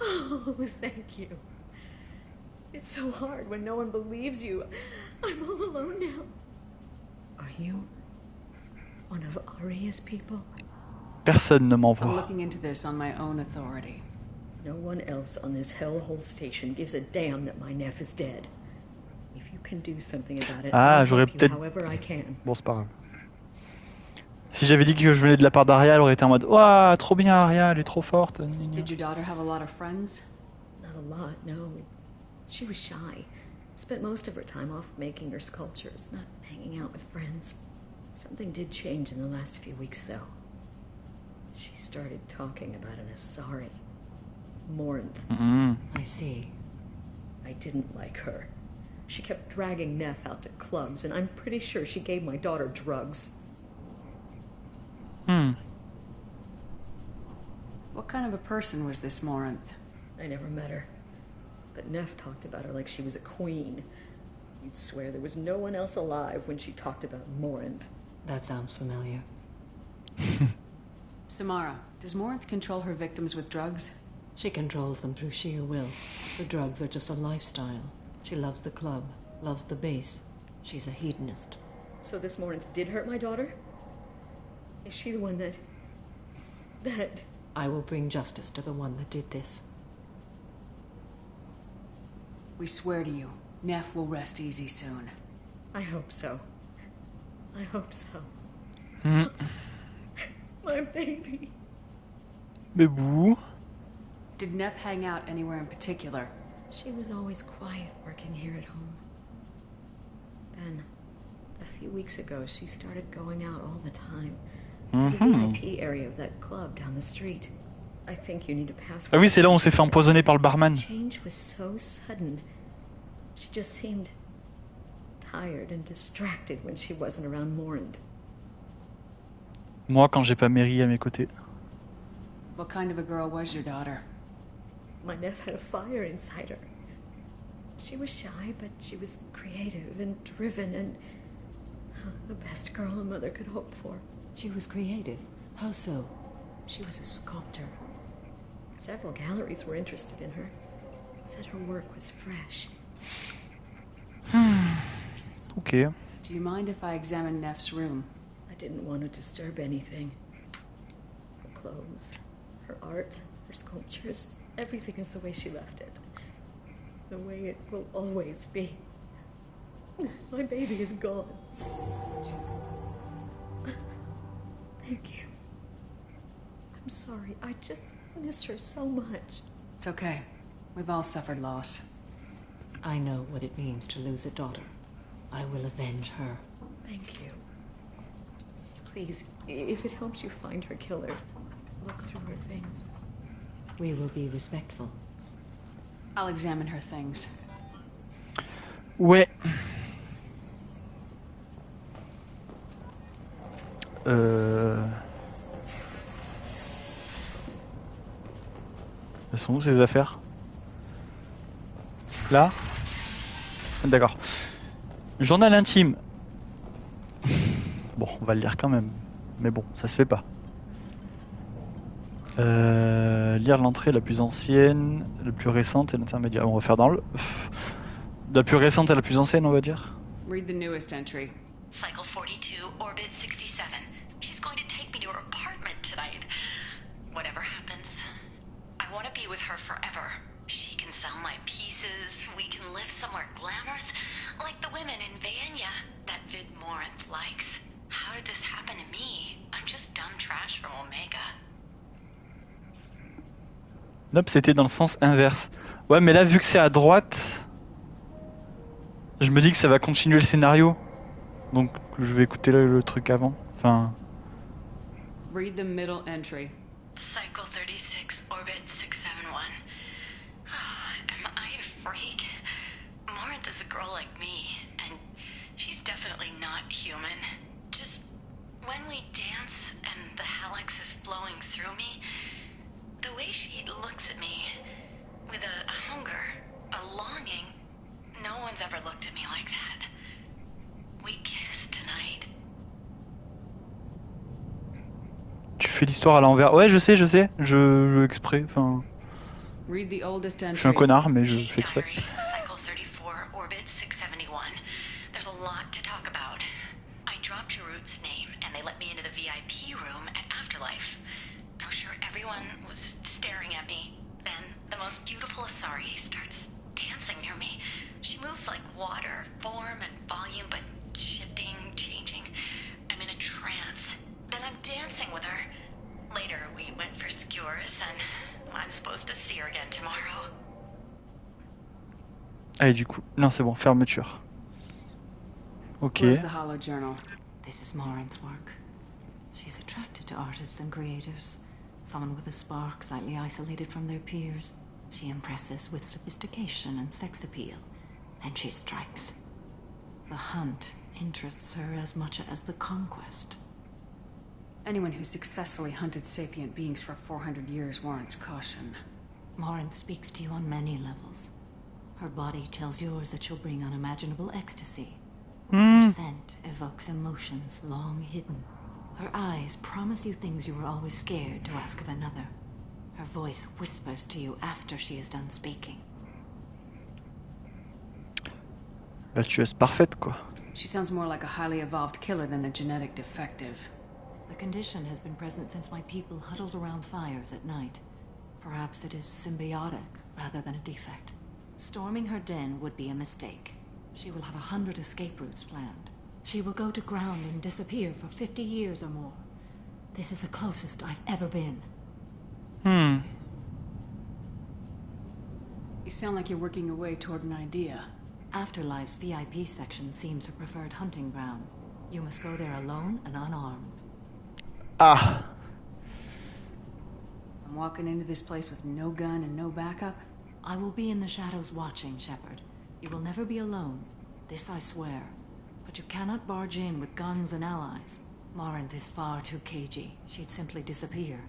Speaker 6: Oh, thank you. It's so hard when no one believes you. I'm all alone now. Are you one of Aria's people?
Speaker 1: Personne ne
Speaker 4: I'm
Speaker 1: m'envoie.
Speaker 4: looking into this on my own authority.
Speaker 6: No one else on this hellhole station gives a damn that my nephew is dead. If you can do something about it,
Speaker 1: Ah,
Speaker 6: I'll
Speaker 1: j'aurais
Speaker 6: help you
Speaker 1: peut-être...
Speaker 6: however I can.
Speaker 1: Bon, c'est pas grave. Si j'avais dit que je venais de la part d'Aria, elle aurait été en mode ouah, trop bien Aria, elle est trop forte.
Speaker 4: Did your daughter have a lot of friends?
Speaker 6: Not a lot, no. She was shy. Spent most of her time off making her sculptures, not hanging out with friends. Something did change in the last few weeks, though. She started talking about an Asari. Morinth.
Speaker 2: I see.
Speaker 6: I didn't like her. She kept dragging Neff out to clubs, and I'm pretty sure she gave my daughter drugs.
Speaker 4: What kind of a person was this Morinth?
Speaker 6: I never met her. But Neff talked about her like she was a queen. You'd swear there was no one else alive when she talked about Morinth.
Speaker 2: That sounds familiar.
Speaker 4: Samara, does Morinth control her victims with drugs?
Speaker 2: She controls them through sheer will. The drugs are just a lifestyle. She loves the club, loves the base. She's a hedonist.
Speaker 6: So this Morinth did hurt my daughter? Is she the one that...
Speaker 2: I will bring justice to the one that did this.
Speaker 4: We swear to you, Neff will rest easy soon.
Speaker 6: I hope so. I hope so.
Speaker 1: Hmm.
Speaker 6: My baby.
Speaker 1: Bébou.
Speaker 4: Did Neff hang out anywhere in particular?
Speaker 6: She was always quiet working here at home. Then, a few weeks ago, she started going out all the time. To the VIP area of that club down the street. I think you need a passport.
Speaker 1: Ah oui, c'est là où on s'est fait empoisonner par le barman.
Speaker 6: Change was so sudden. She just seemed tired and distracted when she wasn't around Morinth.
Speaker 1: Moi, quand j'ai pas Mary à mes côtés.
Speaker 4: What kind of a girl was your daughter?
Speaker 6: My Neff had a fire inside her. She was shy, but she was creative and driven and the best girl a mother could hope for.
Speaker 10: She was creative. How so?
Speaker 6: She was a sculptor. Several galleries were interested in her. Said her work was fresh.
Speaker 1: Okay.
Speaker 4: Do you mind if I examine Neff's room?
Speaker 6: I didn't want to disturb anything. Her clothes, her art, her sculptures, everything is the way she left it. The way it will always be. My baby is gone. She's... Thank you. I'm sorry. I just miss her so much.
Speaker 4: It's okay. We've all suffered loss.
Speaker 10: I know what it means to lose a daughter. I will avenge her.
Speaker 6: Thank you. Please, if it helps you find her killer, look through her things.
Speaker 10: We will be respectful.
Speaker 4: I'll examine her things.
Speaker 1: Ouais. Elles sont où ces affaires? Là? D'accord. Journal intime. Bon, on va le lire quand même. Mais bon, ça se fait pas. Lire l'entrée la plus ancienne, la plus récente et l'intermédiaire. On va faire dans le... De la plus récente à la plus ancienne, on va dire.
Speaker 4: Read the newest entry.
Speaker 3: Cycle 42, orbit 67. She's going to take me to her apartment tonight. Whatever happens, I want to be with her forever. She can sell my pieces. We can live somewhere glamorous, like the women in Vanya that Vid Morinth likes. How did this happen to me? I'm just dumb trash from Omega.
Speaker 1: Nope, c'était dans le sens inverse. Ouais, mais là, vu que c'est à droite, je me dis que ça va continuer le scénario. Donc, je vais écouter le truc avant. Enfin...
Speaker 4: Read the middle entry.
Speaker 3: Cycle 36, orbit 671. Am I a freak? Morinth is a girl like me, and she's definitely not human. Just when we dance and the helix is flowing through me, the way she looks at me, with a hunger, a longing, no one's ever looked at me like that. We kiss tonight.
Speaker 1: Tu fais l'histoire à l'envers. Ouais, je sais. Je exprès. Enfin.
Speaker 4: Read the oldest entry.
Speaker 1: Je suis un connard, mais je fais exprès.
Speaker 3: Cycle 34, orbit 671. There's a lot to talk about. I dropped Jarut's name, and they let me into the VIP room at Afterlife. I'm sure everyone was staring at me. Then the most beautiful Asari starts dancing near me. She moves like water, form and volume, but shifting, changing. I'm in a trance. Then I'm dancing with her. Later, we went for skewers, and I'm supposed to see her again tomorrow.
Speaker 1: Allez, du coup, non, c'est bon, fermeture. Ok.
Speaker 4: Where's the hollow journal?
Speaker 10: This is Morinth's work. She's attracted to artists and creators. Someone with a spark, slightly isolated from their peers. She impresses with sophistication and sex appeal. Then she strikes. The hunt interests her as much as the conquest.
Speaker 4: Anyone who successfully hunted sapient beings for 400 years warrants caution.
Speaker 10: Morinth speaks to you on many levels. Her body tells yours that she'll bring unimaginable ecstasy. Her scent evokes emotions long hidden. Her eyes promise you things you were always scared to ask of another. Her voice whispers to you after she is done speaking.
Speaker 1: La tueuse parfaite, quoi.
Speaker 4: She sounds more like a highly evolved killer than a genetic defective.
Speaker 10: The condition has been present since my people huddled around fires at night. Perhaps it is symbiotic rather than a defect. Storming her den would be a mistake. She will have 100 escape routes planned. She will go to ground and disappear for 50 years or more. This is the closest I've ever been.
Speaker 4: You sound like you're working your way toward an idea.
Speaker 10: Afterlife's VIP section seems her preferred hunting ground. You must go there alone and unarmed.
Speaker 1: Ah.
Speaker 4: I'm walking into this place with no gun and no backup.
Speaker 10: I will be in the shadows watching, Shepard. You will never be alone. This I swear. But you cannot barge in with guns and allies. Morinth is far too cagey. She'd simply disappear.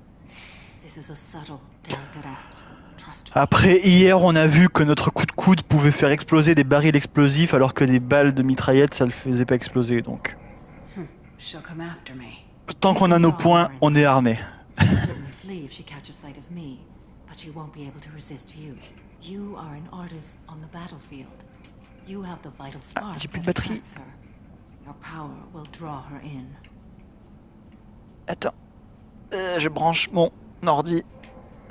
Speaker 10: This is a subtle, delicate act. Trust me.
Speaker 1: Après, hier, on a vu que notre coup de coude pouvait faire exploser des barils explosifs alors que des balles de mitraillette, ça le faisait pas exploser, donc...
Speaker 4: She'll come after me.
Speaker 1: Tant qu'on a nos points, on est armé.
Speaker 10: She'll certainly flee if she catches sight of me, but she won't be able to resist you. You are an artist on the battlefield. You have the vital spark
Speaker 1: j'ai plus de
Speaker 10: that
Speaker 1: batterie.
Speaker 10: attracts her. Your power will draw her in.
Speaker 1: Attends. Je branche mon ordi.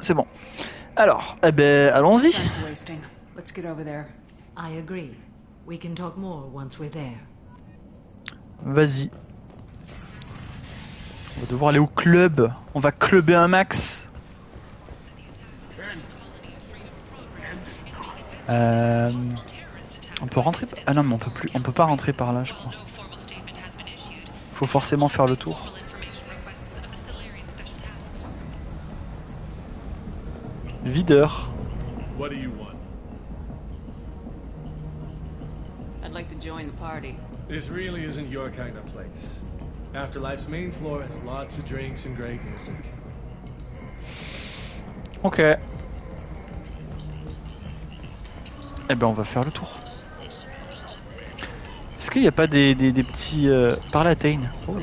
Speaker 1: C'est bon. Alors, eh ben, allons-y.
Speaker 4: Time's wasting. Let's get over there.
Speaker 10: I agree. We can talk more once we're there.
Speaker 1: Vas-y. On va devoir aller au club. On va clubber un max. On peut rentrer. Ah non, mais on peut plus. On peut pas rentrer par là, je crois. Faut forcément faire le tour. Videur.
Speaker 11: What do you want?
Speaker 4: I'd like to join the party.
Speaker 11: This really isn't your kind of place. Afterlife's main floor has lots of drinks and great music.
Speaker 1: Ok. Eh ben on va faire le tour. Est-ce qu'il n'y a pas des petits... par la Tain. Oh.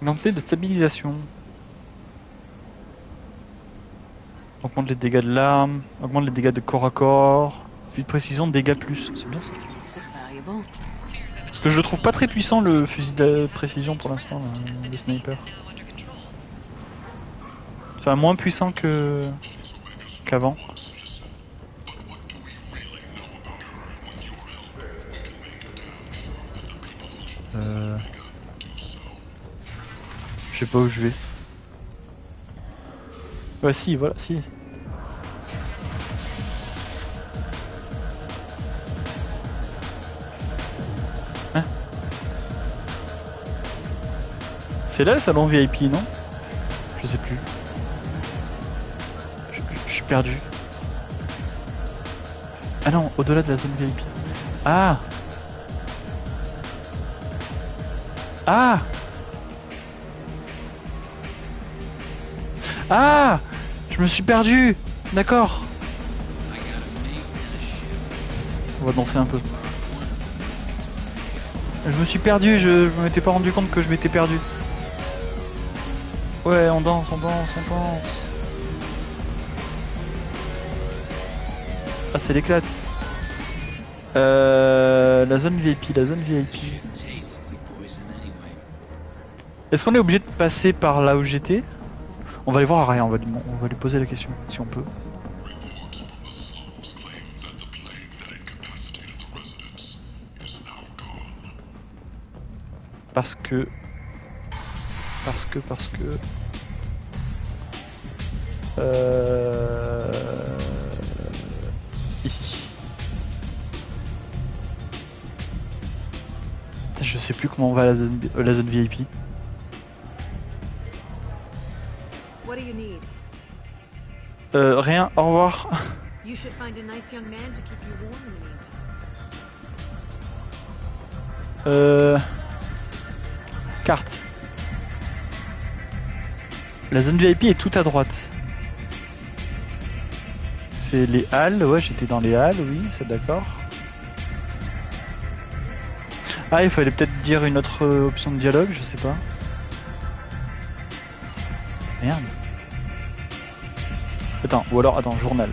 Speaker 1: Gantelet de stabilisation. Augmente les dégâts de l'arme, augmente les dégâts de corps à corps, fusil de précision, dégâts plus, c'est bien ça. Parce que je le trouve pas très puissant le fusil de précision pour l'instant, le sniper. Enfin moins puissant qu'avant. Je sais pas où je vais. Ouais si, voilà, si. Hein? C'est là le salon VIP, non? Je sais plus. Je suis perdu. Ah non, au-delà de la zone VIP. Ah! Ah! Ah! Je me suis perdu! D'accord. On va danser un peu. Je me suis perdu, je m'étais pas rendu compte que je m'étais perdu. Ouais, on danse, on danse, on danse. Ah, c'est l'éclate. La zone VIP, la zone VIP. Est-ce qu'on est obligé de passer par là où j'étais? On va aller voir Aria, on va lui poser la question, si on peut. Parce que... Ici. Je sais plus comment on va à la zone VIP.
Speaker 4: What do you need?
Speaker 1: Rien, au revoir.
Speaker 4: You should find a nice young man to keep you warm in the meantime.
Speaker 1: Carte. La zone VIP est tout à droite. C'est les halles, ouais, j'étais dans les halles, oui, c'est d'accord. Ah, il fallait peut-être dire une autre option de dialogue, je sais pas. Merde. Attends, ou alors, attends, journal.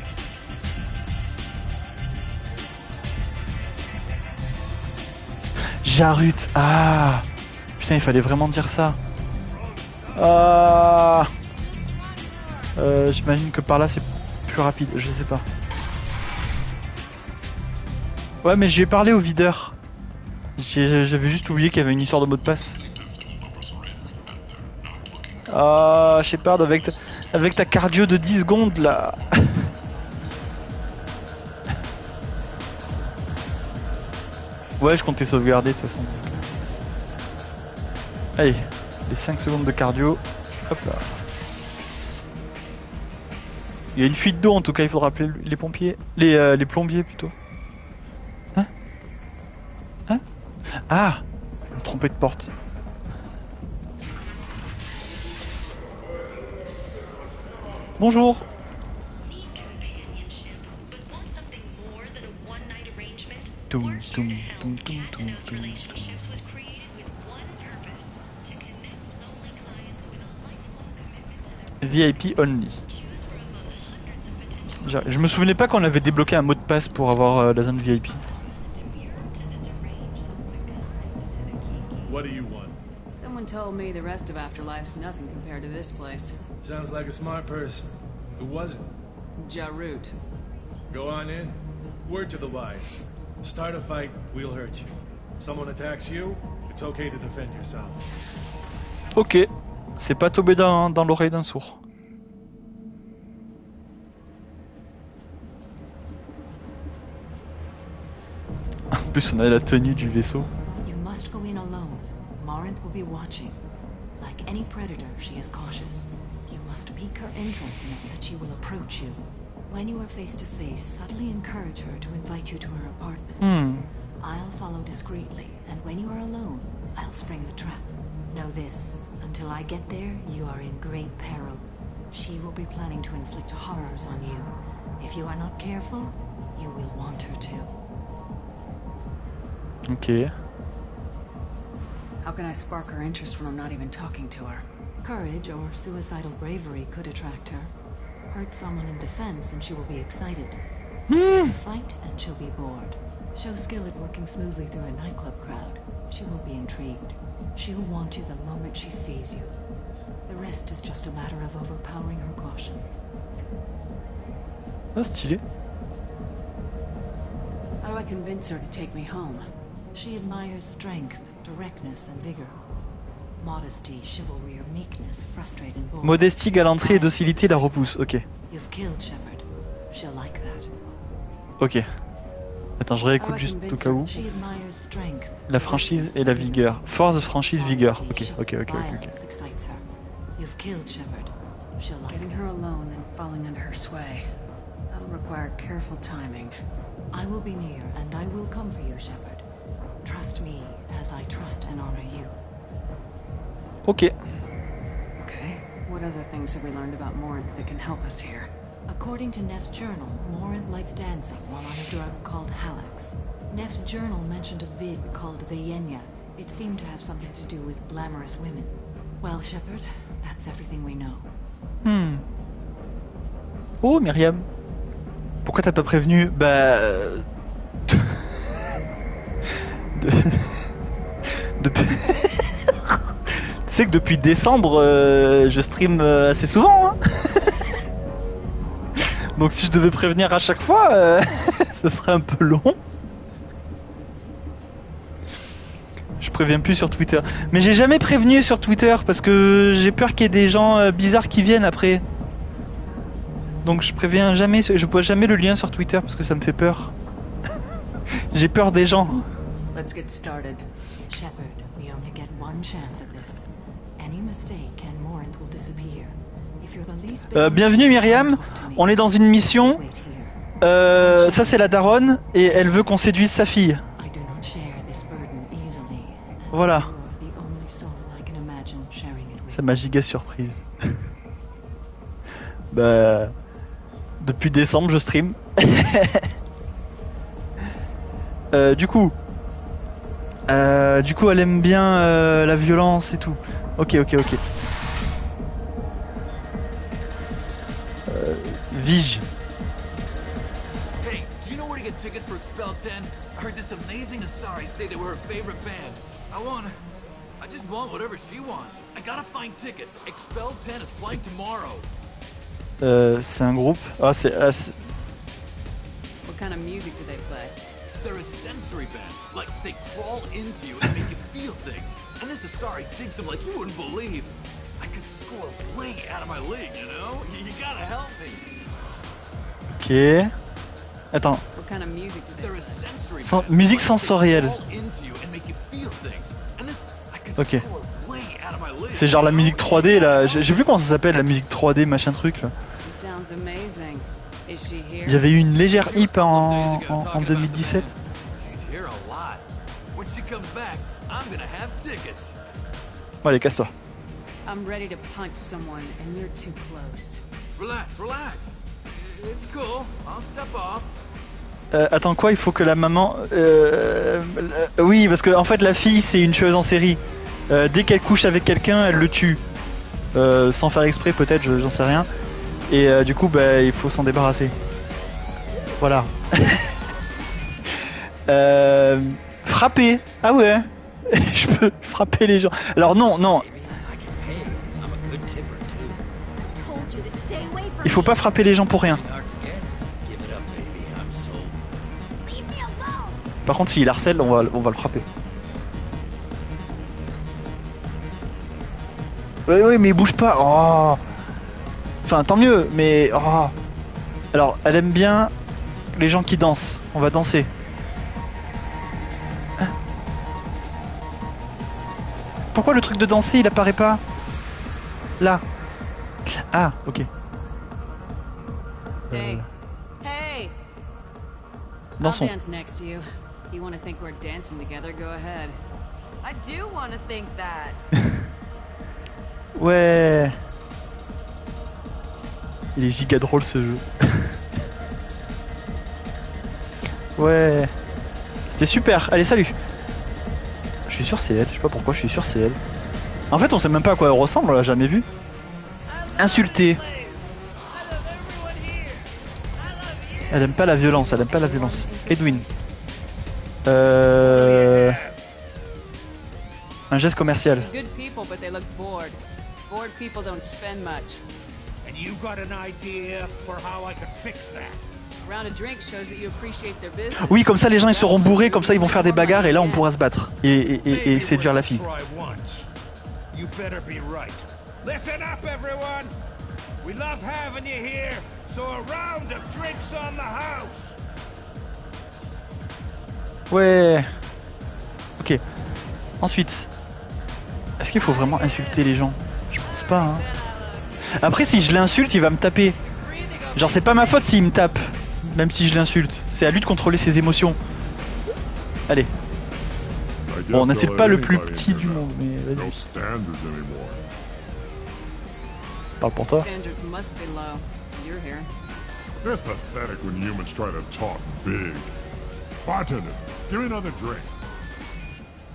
Speaker 1: Jarut. Ah. Putain, il fallait vraiment dire ça. Ah. J'imagine que par là c'est plus rapide, je sais pas. Ouais, mais j'ai parlé au videur. J'avais juste oublié qu'il y avait une histoire de mot de passe. Ah, Shepard, avec ta cardio de 10 secondes là. Ouais, je comptais sauvegarder de toute façon. Allez, les 5 secondes de cardio. Hop là. Il y a une fuite d'eau en tout cas, il faudra appeler les pompiers. Les plombiers plutôt. Hein? Hein? Ah! Je me trompais de porte. Bonjour! Toum, toum, toum, toum, toum, toum, toum. VIP only. Je me souvenais pas qu'on avait débloqué un mot de passe pour avoir la zone VIP.
Speaker 11: What do you want?
Speaker 4: Someone told me the rest of Afterlife's nothing compared to this place.
Speaker 11: Sounds like a smart person. Who was it?
Speaker 4: Jarut.
Speaker 11: Go on in. Word to the wise. Start a fight, we'll hurt you. Someone attacks you, it's okay to defend yourself.
Speaker 1: Ok, c'est pas tombé dans l'oreille d'un sourd. En plus, on a la tenue du vaisseau.
Speaker 10: You must go in alone. Morinth will be watching. Like any predator, she is cautious. You must pique her interest enough that she will approach you. When you are face to face, subtly encourage her to invite you to her apartment. I'll follow discreetly, and when you are alone, I'll spring the trap. Know this, until I get there, you are in great peril. She will be planning to inflict horrors on you. If you are not careful, you will want her to.
Speaker 1: Ok.
Speaker 4: How can I spark her interest when I'm not even talking to her?
Speaker 10: Courage or suicidal bravery could attract her. Hurt someone in defense and she will be excited. Fight and she'll be bored. Show skill at working smoothly through a nightclub crowd. She will be intrigued. She'll want you the moment she sees you. The rest is just a matter of overpowering her caution.
Speaker 1: Ah, stylé.
Speaker 4: How do I convince her to take me home?
Speaker 10: She admires strength, directness, and vigor. Modesty, chivalry, or meekness frustrate and bore.
Speaker 1: Modestie, galanterie et docilité la repousse. Ok.
Speaker 10: You've killed Shepard. She'll like that.
Speaker 1: Ok. Attends, je réécoute juste au cas où. La franchise et la vigueur. Force, franchise, vigueur. Ok.
Speaker 10: You've killed Shepard. She'll like
Speaker 4: Getting her alone and falling under her sway. That'll require careful timing.
Speaker 10: I will be near, and I will come for you, Shepard. Trust me as I trust and honor you.
Speaker 1: Ok.
Speaker 4: Okay. What other things have we learned about Morinth that can help us here?
Speaker 10: According to Neff's journal, Morinth likes dancing while on a drug called Halax. Neff's journal mentioned a vid called Veyenya. It seemed to have something to do with glamorous women. Well, Shepard, that's everything we know.
Speaker 1: Oh, Myriam. Pourquoi t'as pas prévenu? Bah... Depuis... Tu sais que depuis décembre, je stream assez souvent, hein. Donc si je devais prévenir à chaque fois, ça serait un peu long. Je préviens plus sur Twitter. Mais j'ai jamais prévenu sur Twitter parce que j'ai peur qu'il y ait des gens bizarres qui viennent après. Donc je préviens jamais, je pose jamais le lien sur Twitter parce que ça me fait peur. J'ai peur des gens.
Speaker 4: Let's get started.
Speaker 10: Shepard, we only get one chance at this. Any mistake and Morinth will disappear. If you're the least bit
Speaker 1: Bienvenue Myriam, on est dans une mission. Ça c'est la daronne et elle veut qu'on séduise sa fille. Voilà. Ça m'a giga surprise. Bah... Depuis décembre je stream. Du coup elle aime bien la violence et tout. Ok. Vige.
Speaker 12: Hey, do you know where to get tickets for Expel 10? I heard this amazing Asari say they were her favorite band. I just want whatever she wants. I gotta find tickets. Expel 10 is playing tomorrow.
Speaker 1: C'est un groupe. Ah, c'est.
Speaker 4: What kind of music do they play?
Speaker 12: They're a sensory band. Like, they crawl into you and make you feel things. And this Asari digs them like you wouldn't believe. I could score way out of my league, you know? You gotta help me.
Speaker 1: Ok. Attends.
Speaker 4: What kind of music do they
Speaker 1: play? Musique sensorielle. Ok. C'est genre la musique 3D là. J'ai vu comment ça s'appelle la musique 3D machin truc là. Il y avait eu une légère hype en 2017. Bon allez, casse-toi.
Speaker 4: I'm ready to punch someone and you're too close.
Speaker 12: Relax, relax. It's cool. I'll step off.
Speaker 1: Attends quoi, il faut que la maman... oui, parce que en fait la fille c'est une tueuse en série. Dès qu'elle couche avec quelqu'un, elle le tue. Sans faire exprès peut-être, j'en sais rien. Et du coup, bah, il faut s'en débarrasser. Voilà. Frapper. Ah ouais. Je peux frapper les gens. Alors non, non. Il faut pas frapper les gens pour rien. Par contre, s'il harcèle, on va le frapper. Oui, mais il bouge pas. Oh. Enfin, tant mieux, mais... Oh. Alors, elle aime bien les gens qui dansent. On va danser. Hein? Pourquoi le truc de danser, il apparaît pas? Là. Ah, ok.
Speaker 4: Hey. Hey.
Speaker 1: Dansons.
Speaker 4: I'll dance next to you. If you want to think we're dancing together, go ahead.
Speaker 13: I do want to think that.
Speaker 1: Ouais. Il est giga drôle ce jeu. Ouais. C'était super. Allez, salut. Je suis sûr c'est elle. Je sais pas pourquoi je suis sûr c'est elle. En fait, on sait même pas à quoi elle ressemble. On l'a jamais vue. Insulter. Elle aime pas la violence. Elle aime pas la violence. Edwin. Un geste commercial.
Speaker 4: Good people, but they look bored. Bored people don't spend much.
Speaker 14: And you got an idea for how I could fix that?
Speaker 4: A round of drinks shows that you appreciate their business.
Speaker 1: Oui, comme ça les gens ils seront bourrés, comme ça ils vont faire des bagarres et là on pourra se battre et séduire la fille.
Speaker 14: You better be right. Listen up, everyone. We love having you here, so a round of drinks on the house.
Speaker 1: Ouais. Ok. Ensuite, est-ce qu'il faut vraiment insulter les gens? Je pense pas. Hein. Après, si je l'insulte, il va me taper. Genre, c'est pas ma faute s'il me tape, même si je l'insulte. C'est à lui de contrôler ses émotions. Allez. Bon, on n'insulte pas le plus petit du monde, mais vas-y. Parle pour toi.
Speaker 8: It's pathetic when humans try to talk big. Bartender, give me another drink.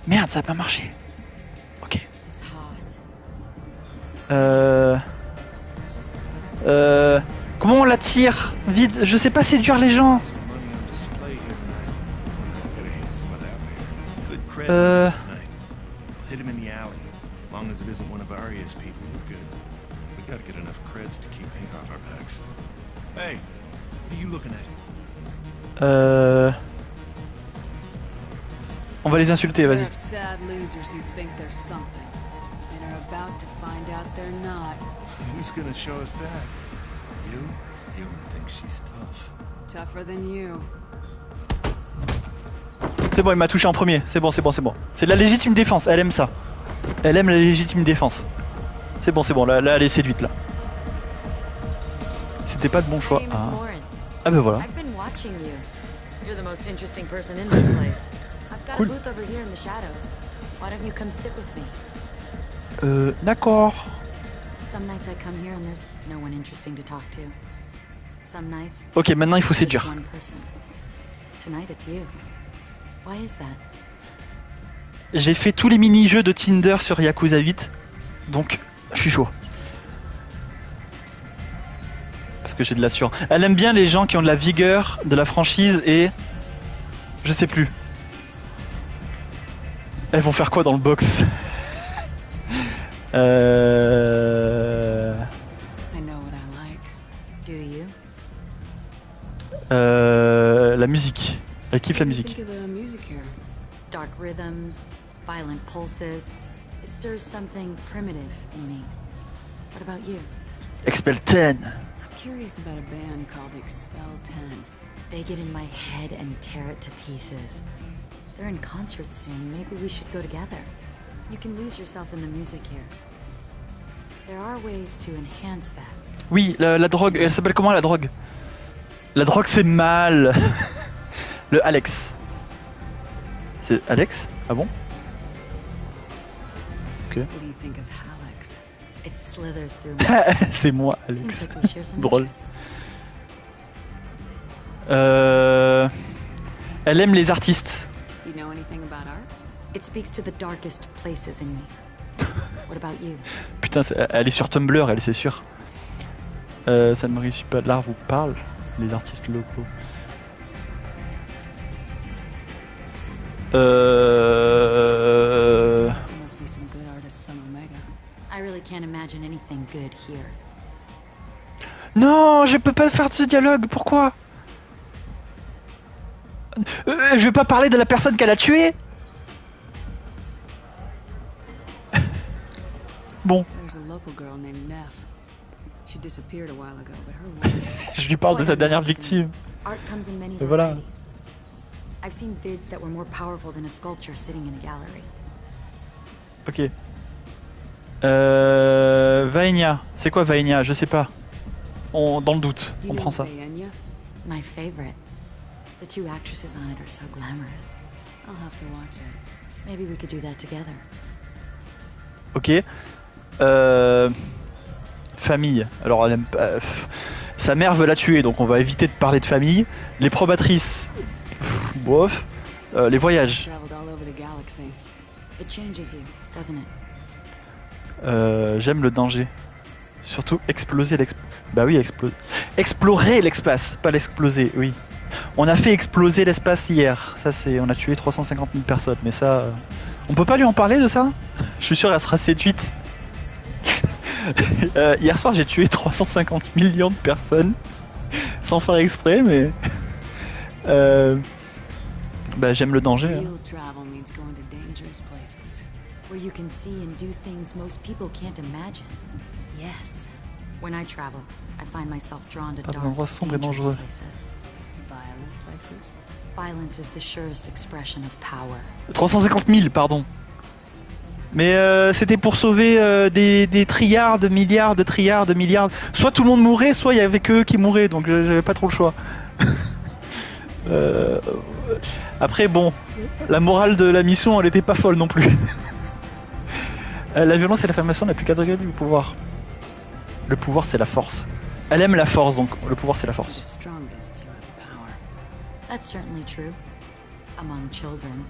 Speaker 1: Merde, ça a pas marché. Ok. Comment on la tire? Vite, je sais pas séduire les gens.
Speaker 11: Hit him in the alley. As long as it isn't one of Arya's people, we're good. We gotta get enough creds to keep ink off our backs. Hey, what are you looking at?
Speaker 1: On va les insulter, vas-y.
Speaker 11: Who's gonna show us that? You? You think she's tough.
Speaker 4: Tougher than you.
Speaker 1: C'est bon, il m'a touché en premier. C'est bon, c'est bon, c'est bon. C'est de la légitime défense. Elle aime ça. Elle aime la légitime défense. C'est bon, c'est bon. Là, elle est séduite là. C'était pas le bon choix. Ah ben voilà. Cool. D'accord. Ok, maintenant il faut séduire. J'ai fait tous les mini-jeux de Tinder sur Yakuza 8, donc je suis chaud. Parce que j'ai de l'assurance. Elle aime bien les gens qui ont de la vigueur, de la franchise et... Je sais plus. Elles vont faire quoi dans le box?
Speaker 4: I know what I like.
Speaker 10: Do you?
Speaker 1: La musique. Elle kiffe la musique.
Speaker 4: Think of the music here.
Speaker 10: Dark rhythms, violent pulses. It stirs something primitive in me. What about you?
Speaker 1: Expel 10.
Speaker 4: I'm curious about a band called Expel 10.
Speaker 10: They get in my head and tear it to pieces. They're in concert soon. Maybe we should go together. You can lose yourself in the music here. There are ways to enhance that.
Speaker 1: Oui, la drogue. Elle s'appelle comment la drogue? La drogue c'est mal. Le Alex. C'est Alex? Ah bon? Ok.
Speaker 4: What do you think of Alex?
Speaker 10: It slithers through my
Speaker 1: C'est moi,
Speaker 10: Seems
Speaker 1: Alex.
Speaker 10: like we share some
Speaker 1: Drôle.
Speaker 10: interests.
Speaker 1: Elle aime les artistes.
Speaker 4: Do you know anything about art?
Speaker 10: It speaks to the darkest places in me. What about you?
Speaker 1: Putain, elle est sur Tumblr, elle, c'est sûr. Ça ne me réussit pas. L'art vous parle? Les artistes locaux.
Speaker 4: There must be some good artists on Omega.
Speaker 10: I really can't imagine anything good here.
Speaker 1: Non, je peux pas faire ce dialogue, pourquoi? Je vais pas parler de la personne qu'elle a tuée. Bon.
Speaker 4: There's a local girl named Neff. She disappeared a while ago, but her work is
Speaker 1: Je lui parle de sa dernière victime.
Speaker 10: Art comes in many
Speaker 1: Et voilà.
Speaker 10: varieties. I've seen vids that were more powerful than a sculpture sitting in a gallery.
Speaker 1: Ok. Vaenia. C'est quoi Vaenia? Je sais pas. Dans le doute,
Speaker 4: Do
Speaker 1: on
Speaker 4: you
Speaker 1: prend
Speaker 4: know
Speaker 1: ça.
Speaker 4: Vaenia?
Speaker 10: My favorite. The two actresses on it are so glamorous.
Speaker 4: I'll have to watch it.
Speaker 10: Maybe we could do that together.
Speaker 1: Ok. Famille. Alors, elle aime pas... Sa mère veut la tuer, donc on va éviter de parler de famille. Les probatrices. Bof. Les voyages.
Speaker 4: Traveled all over the galaxy.
Speaker 10: It changes you, doesn't it?
Speaker 1: J'aime le danger. Surtout exploser l'exploser. Bah oui, explorer l'espace, pas l'exploser, oui. On a fait exploser l'espace hier. Ça, c'est... On a tué 350 000 personnes, mais ça... On peut pas lui en parler de ça? Je suis sûr, elle sera séduite. Hier soir, j'ai tué 350 millions de personnes. Sans faire exprès, mais... Bah, j'aime le danger. Hein.
Speaker 4: Real travel means going to dangerous places.
Speaker 10: Where you can see and do things most people can't imagine. Yes. When I travel, I find myself drawn to
Speaker 1: Pas
Speaker 10: dark,
Speaker 1: d'endroits sombres et
Speaker 10: dangerous
Speaker 1: dangereux.
Speaker 10: places.
Speaker 4: Violent places.
Speaker 10: Violence is the surest expression of power.
Speaker 1: 350 000, pardon. Mais c'était pour sauver des trilliards, de milliards, de trilliards, de milliards. Soit tout le monde mourait, soit il y avait que eux qui mouraient, donc j'avais pas trop le choix. Après, bon, la morale de la mission, elle était pas folle non plus. La violence est l'affirmation la plus quadrillée du pouvoir. Le pouvoir, c'est la force. Elle aime la force, donc le pouvoir, c'est la
Speaker 4: The
Speaker 1: force.
Speaker 4: strongest who have the power.
Speaker 10: That's certainly true. Among children.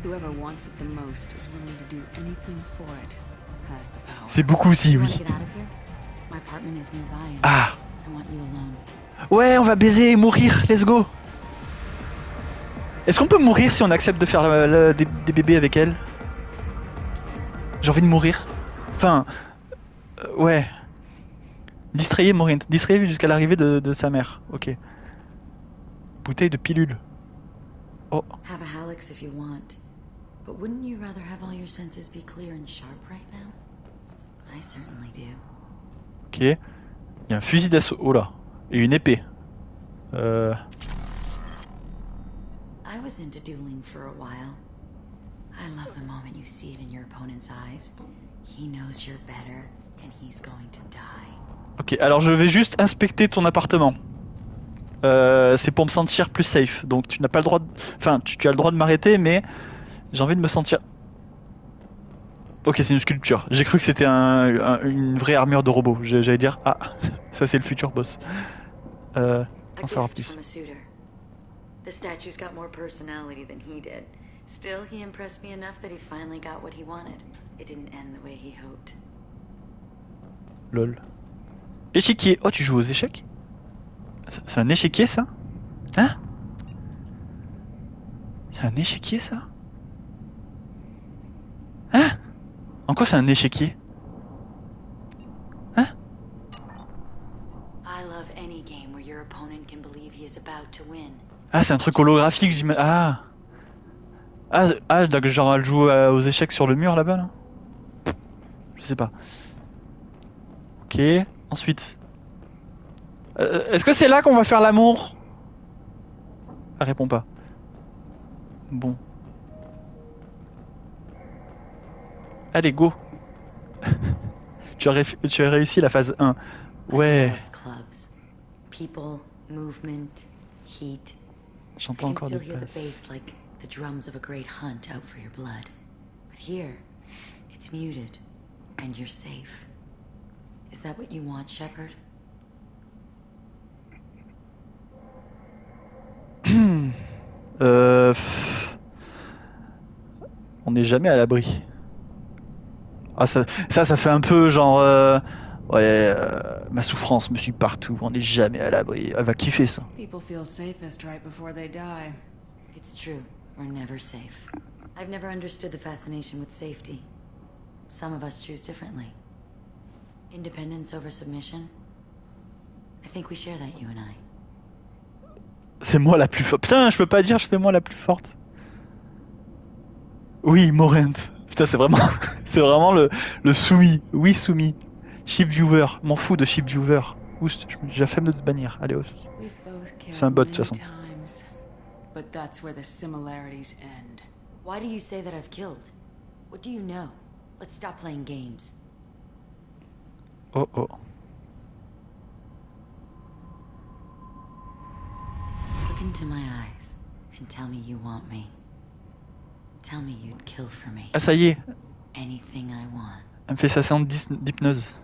Speaker 4: Whoever wants it the most is willing to do anything for it. Has the power.
Speaker 1: C'est beaucoup aussi,
Speaker 10: You wanna
Speaker 1: oui.
Speaker 10: get out of here? My apartment is nearby.
Speaker 1: Ah,
Speaker 10: I want you alone.
Speaker 1: ouais, on va baiser et mourir, let's go. Est-ce qu'on peut mourir si on accepte de faire des bébés avec elle? J'ai envie de mourir. Enfin, ouais. Distrayé, mourir. Distrayé jusqu'à l'arrivée de sa mère. Ok. Bouteille de pilule. Oh.
Speaker 10: Have a Hallex if you want. But wouldn't you rather have all your senses be clear and sharp right now? I certainly do.
Speaker 1: Ok. Il y a un fusil d'assaut. Oh là. Et une épée.
Speaker 10: I was into dueling for a while. I love the moment you see it in your opponent's eyes. He knows you're better, and he's going to die.
Speaker 1: Ok, alors je vais juste inspecter ton appartement. C'est pour me sentir plus safe. Donc tu n'as pas le droit de... Enfin, tu as le droit de m'arrêter, mais j'ai envie de me sentir... Ok, c'est une sculpture. J'ai cru que c'était une vraie armure de robot. J'allais dire, ah, ça c'est le futur boss. On saura plus.
Speaker 10: The statue's got more personality than he did. Still, he impressed me enough that he finally got what he wanted. It didn't end the way he hoped.
Speaker 1: Lol. Échiquier. Oh, tu joues aux échecs? C'est un échiquier, ça? Hein? C'est un échiquier, ça? Hein? En quoi c'est un échiquier? Hein? Ah, c'est un truc holographique, j'imagine. Ah, genre elle joue aux échecs sur le mur là-bas, là? Je sais pas. Ok, ensuite. Est-ce que c'est là qu'on va faire l'amour? Elle répond pas. Bon. Allez, go. tu as réussi la phase 1. Ouais. J'entends encore des passes.
Speaker 3: The drums of a great hunt out for your blood. But here, it's muted, and you're safe. Is that what you want, Shepard?
Speaker 1: On n'est jamais à l'abri. Ah, ça fait un peu genre... ma souffrance me suit partout, on n'est jamais à l'abri. Elle va kiffer ça.
Speaker 4: People feel safest right before they die.
Speaker 3: It's true. We're never safe. I've never understood the fascination with safety. Some of us choose differently. Independence over submission. I think we share that, you and I.
Speaker 1: C'est moi la plus forte. Putain, je peux pas dire je fais moi la plus forte. Oui, Morent. Putain, c'est vraiment le soumis. Oui, soumis. Ship viewer. M'en fous de ship viewer. Oust, j'ai la flemme de te bannir. Allez, c'est un bot de toute façon.
Speaker 4: But that's where the similarities end.
Speaker 3: Why do you say that I've killed? What do you know? Let's stop playing games.
Speaker 1: Oh oh.
Speaker 3: Look into my eyes and tell me you want me. Tell me you'd kill for me.
Speaker 1: Ah, ça y est.
Speaker 3: Anything I want.
Speaker 1: Elle me fait sa séance d'hypnose.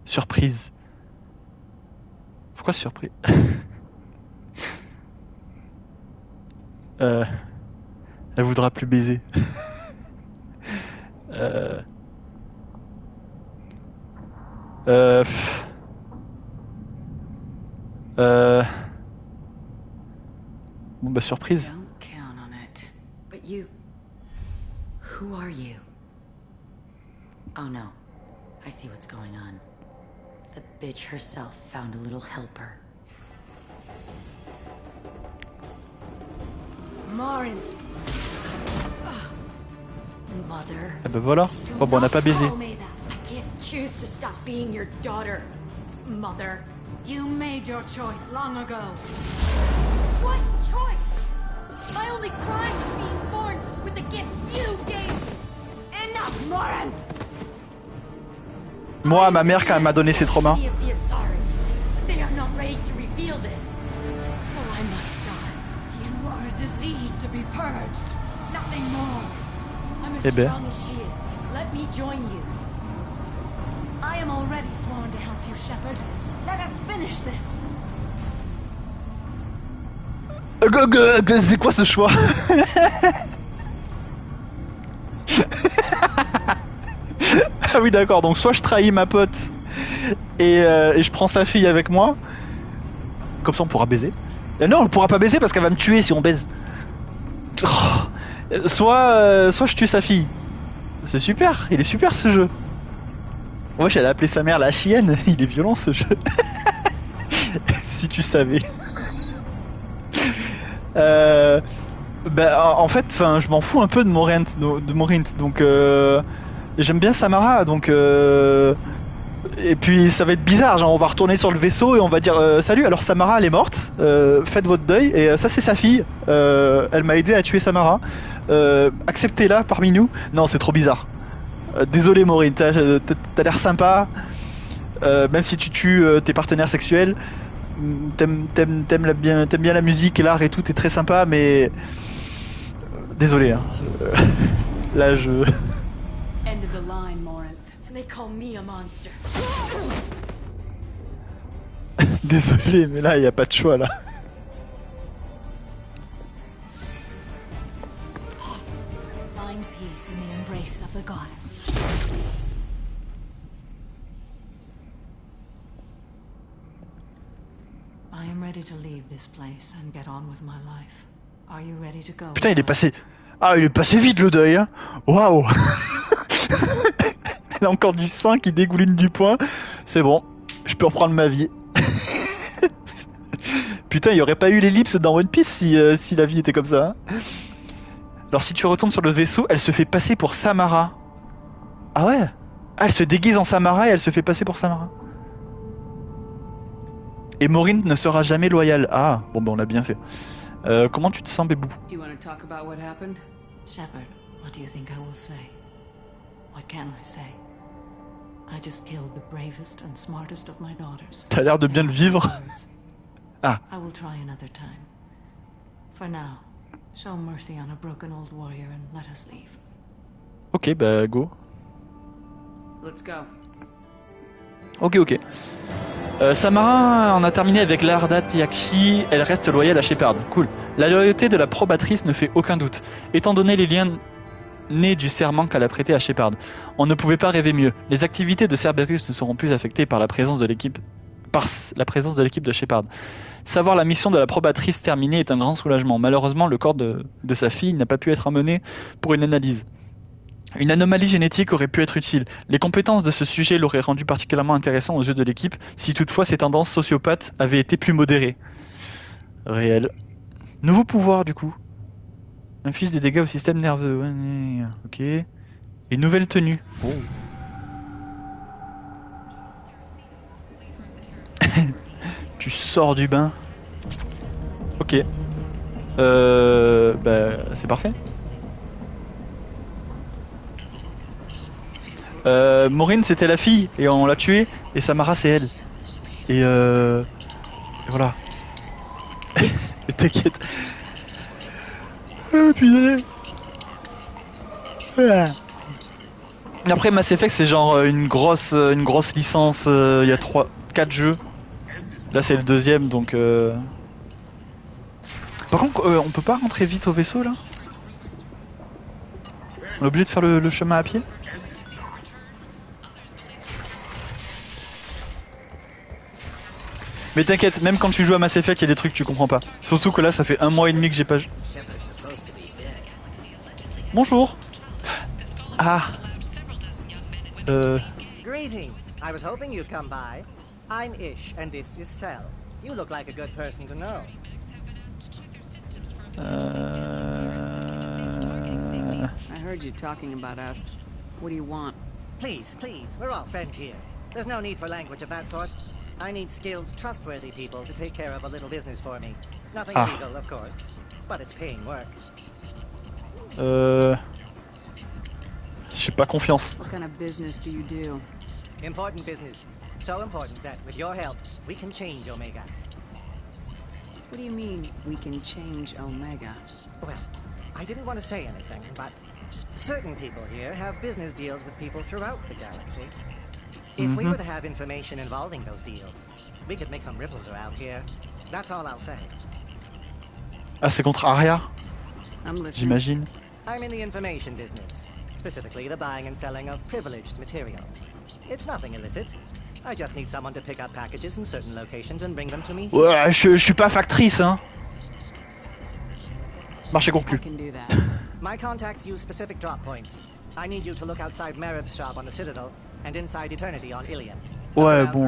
Speaker 1: Surprise. Pourquoi surprise? Elle voudra plus baiser. Bon bah surprise.
Speaker 4: Don't count on it.
Speaker 3: But you... Who are you? Oh no. I see what's going on. The bitch herself found a little helper. Marin. Mother.
Speaker 1: Ah bah voilà. Oh bah on n'a pas baisé.
Speaker 3: I can't choose to stop being your daughter. Mother. You made your choice long ago. What choice? My only crime was being born with the gifts you gave me. Enough, Marin.
Speaker 1: Moi, ma mère, quand elle m'a donné ses traumas.
Speaker 3: They are not ready to reveal this. So I must die. You are a disease to be purged. Nothing more. I'm as strong as she is. Let me join you. I am already sworn to help you, Shepard. Let us finish this.
Speaker 1: C'est quoi ce choix? Ah oui d'accord, donc soit je trahis ma pote et je prends sa fille avec moi, comme ça on pourra baiser. Non, on pourra pas baiser parce qu'elle va me tuer si on baise. Oh. Soit je tue sa fille. C'est super, il est super ce jeu. Moi j'allais appeler sa mère la chienne, il est violent ce jeu. Si tu savais. Bah, en fait, je m'en fous un peu de Morint, donc j'aime bien Samara, donc et puis ça va être bizarre, genre on va retourner sur le vaisseau et on va dire salut, alors Samara elle est morte, faites votre deuil, et ça c'est sa fille, elle m'a aidé à tuer Samara, acceptez-la parmi nous. Non, c'est trop bizarre. Désolé Maureen, t'as l'air sympa, même si tu tues tes partenaires sexuels, t'aimes bien la musique et l'art et tout, t'es très sympa, mais désolé hein. Là je...
Speaker 4: End of the line, Morinth.
Speaker 3: And they call me a monster.
Speaker 1: Désolé, mais là, il n'y a pas de choix, là.
Speaker 3: Find peace in the embrace of the goddess.
Speaker 1: Putain, il est passé... Ah, il est passé vite le deuil, hein. Waouh. Elle a encore du sang qui dégouline du poing. C'est bon, je peux reprendre ma vie. Putain, il n'y aurait pas eu l'ellipse dans One Piece si la vie était comme ça. Hein. Alors si tu retournes sur le vaisseau, elle se fait passer pour Samara. Ah ouais. Ah, elle se déguise en Samara et elle se fait passer pour Samara. Et Maureen ne sera jamais loyale. Ah, bon ben on l'a bien fait. Comment tu te sens, Bébou?
Speaker 4: Do you want to talk about what happened?
Speaker 10: Shepard, what do you think I will say? What can I say? I just killed the bravest and smartest of my daughters.
Speaker 1: T'as l'air de bien le vivre. Ah.
Speaker 10: I will try another time. For now, show mercy on a broken old warrior and let us leave.
Speaker 1: Ok, bah go.
Speaker 4: Let's go.
Speaker 1: Ok. Samara en a terminé avec l'Ardat Yakshi, elle reste loyale à Shepard. Cool. La loyauté de la probatrice ne fait aucun doute, étant donné les liens nés du serment qu'elle a prêté à Shepard. On ne pouvait pas rêver mieux. Les activités de Cerberus ne seront plus affectées par la présence de l'équipe de Shepard. Savoir la mission de la probatrice terminée est un grand soulagement. Malheureusement, le corps de sa fille n'a pas pu être amené pour une analyse. Une anomalie génétique aurait pu être utile. Les compétences de ce sujet l'auraient rendu particulièrement intéressant aux yeux de l'équipe, si toutefois ses tendances sociopathes avaient été plus modérées. Réel. Nouveau pouvoir du coup. Inflige des dégâts au système nerveux. Ouais, ok. Et nouvelle tenue. Oh. Tu sors du bain. Ok. Bah, c'est parfait. Maureen c'était la fille et on l'a tuée et Samara c'est elle. Et voilà. Et t'inquiète. Ah putain. Ah. Après Mass Effect c'est genre une grosse licence, il y a 4 jeux. Là c'est le deuxième donc Par contre on peut pas rentrer vite au vaisseau là? On est obligé de faire le chemin à pied? Mais t'inquiète, même quand tu joues à Mass Effect, il y a des trucs que tu comprends pas. Surtout que là, ça fait 1 mois et demi que j'ai pas... Bonjour. Ah.
Speaker 15: Greetings. I was hoping you'd come by. I'm Ish, and this is Cell. You look like a good person to know.
Speaker 4: I heard you talking about us. What do you want?
Speaker 15: Please, we're all friends here. There's no need for language of that sort. I need skilled, trustworthy people to take care of a little business for me. Nothing illegal, of course, but it's paying work.
Speaker 1: J'ai pas confiance.
Speaker 4: What kind of business do you do?
Speaker 15: Important business. So important that, with your help, we can change Omega.
Speaker 4: What do you mean, we can change Omega?
Speaker 15: Well, I didn't want to say anything, but certain people here have business deals with people throughout the galaxy. If we were to have information involving those deals, we could make some ripples around here. That's all I'll say.
Speaker 1: Ah, c'est contre Aria, j'imagine.
Speaker 15: I'm in the information business, specifically the buying and selling of privileged material. It's nothing illicit. I just need someone to pick up packages in certain locations and bring them to me.
Speaker 1: Ouais, je suis pas factrice, hein. Marché conclu.
Speaker 15: My contacts use specific drop points. I need you to look outside Marib's shop on the Citadel and inside Eternity on Ilion.
Speaker 1: Ouais, bon.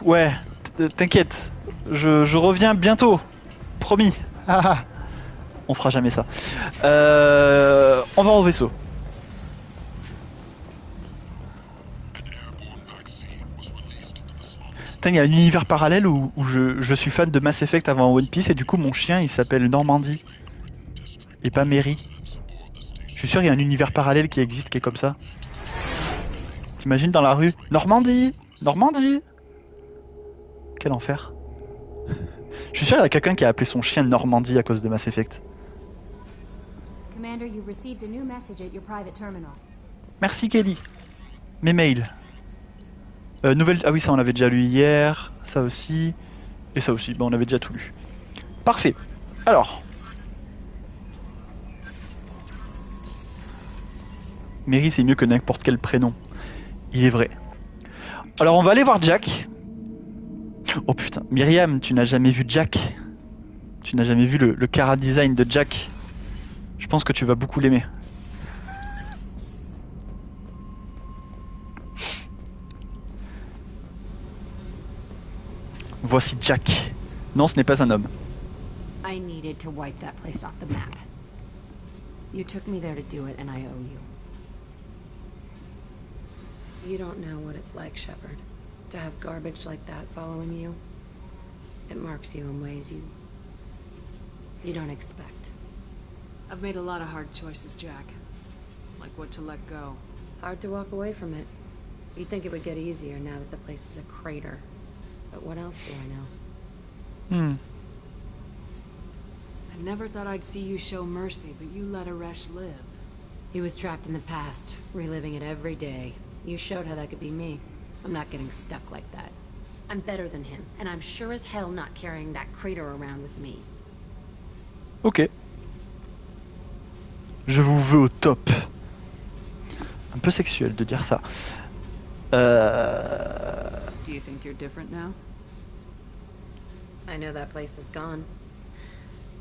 Speaker 1: Ouais, t'inquiète. Je reviens bientôt. Promis. On fera jamais ça. On va au vaisseau. Putain, il y a un univers parallèle où je suis fan de Mass Effect avant One Piece et du coup mon chien il s'appelle Normandie. Et pas Mary. Je suis sûr qu'il y a un univers parallèle qui existe qui est comme ça. T'imagines dans la rue Normandie, Normandie. Quel enfer. Je suis sûr qu'il y a quelqu'un qui a appelé son chien Normandie à cause de Mass Effect.
Speaker 2: Commander, you've received a new message at your private terminal.
Speaker 1: Merci Kelly. Mes mails. Nouvelle... Ah oui, ça on l'avait déjà lu hier. Ça aussi. Et ça aussi. Bon, on avait déjà tout lu. Parfait. Alors. Mary c'est mieux que n'importe quel prénom. Il est vrai. Alors on va aller voir Jack. Oh putain, Myriam, tu n'as jamais vu Jack? Tu n'as jamais vu le chara design de Jack? Je pense que tu vas beaucoup l'aimer. Voici Jack. Non, ce n'est pas un homme.
Speaker 2: I needed to wipe that place off the map. You took me there to do it, and I owe you. You don't know what it's like, Shepard, to have garbage like that following you. It marks you in ways you don't expect.
Speaker 4: I've made a lot of hard choices, Jack. Like what to let go.
Speaker 2: Hard to walk away from it. You'd think it would get easier now that the place is a crater. But what else do I know?
Speaker 4: I never thought I'd see you show mercy, but you let Aresh live.
Speaker 2: He was trapped in the past, reliving it every day. You showed how that could be me. I'm not getting stuck like that. I'm better than him, and I'm sure as hell not carrying that crater around with me.
Speaker 1: Ok. Je vous veux au top. Un peu sexuel de dire ça.
Speaker 4: Do you think you're different now?
Speaker 2: I know that place is gone.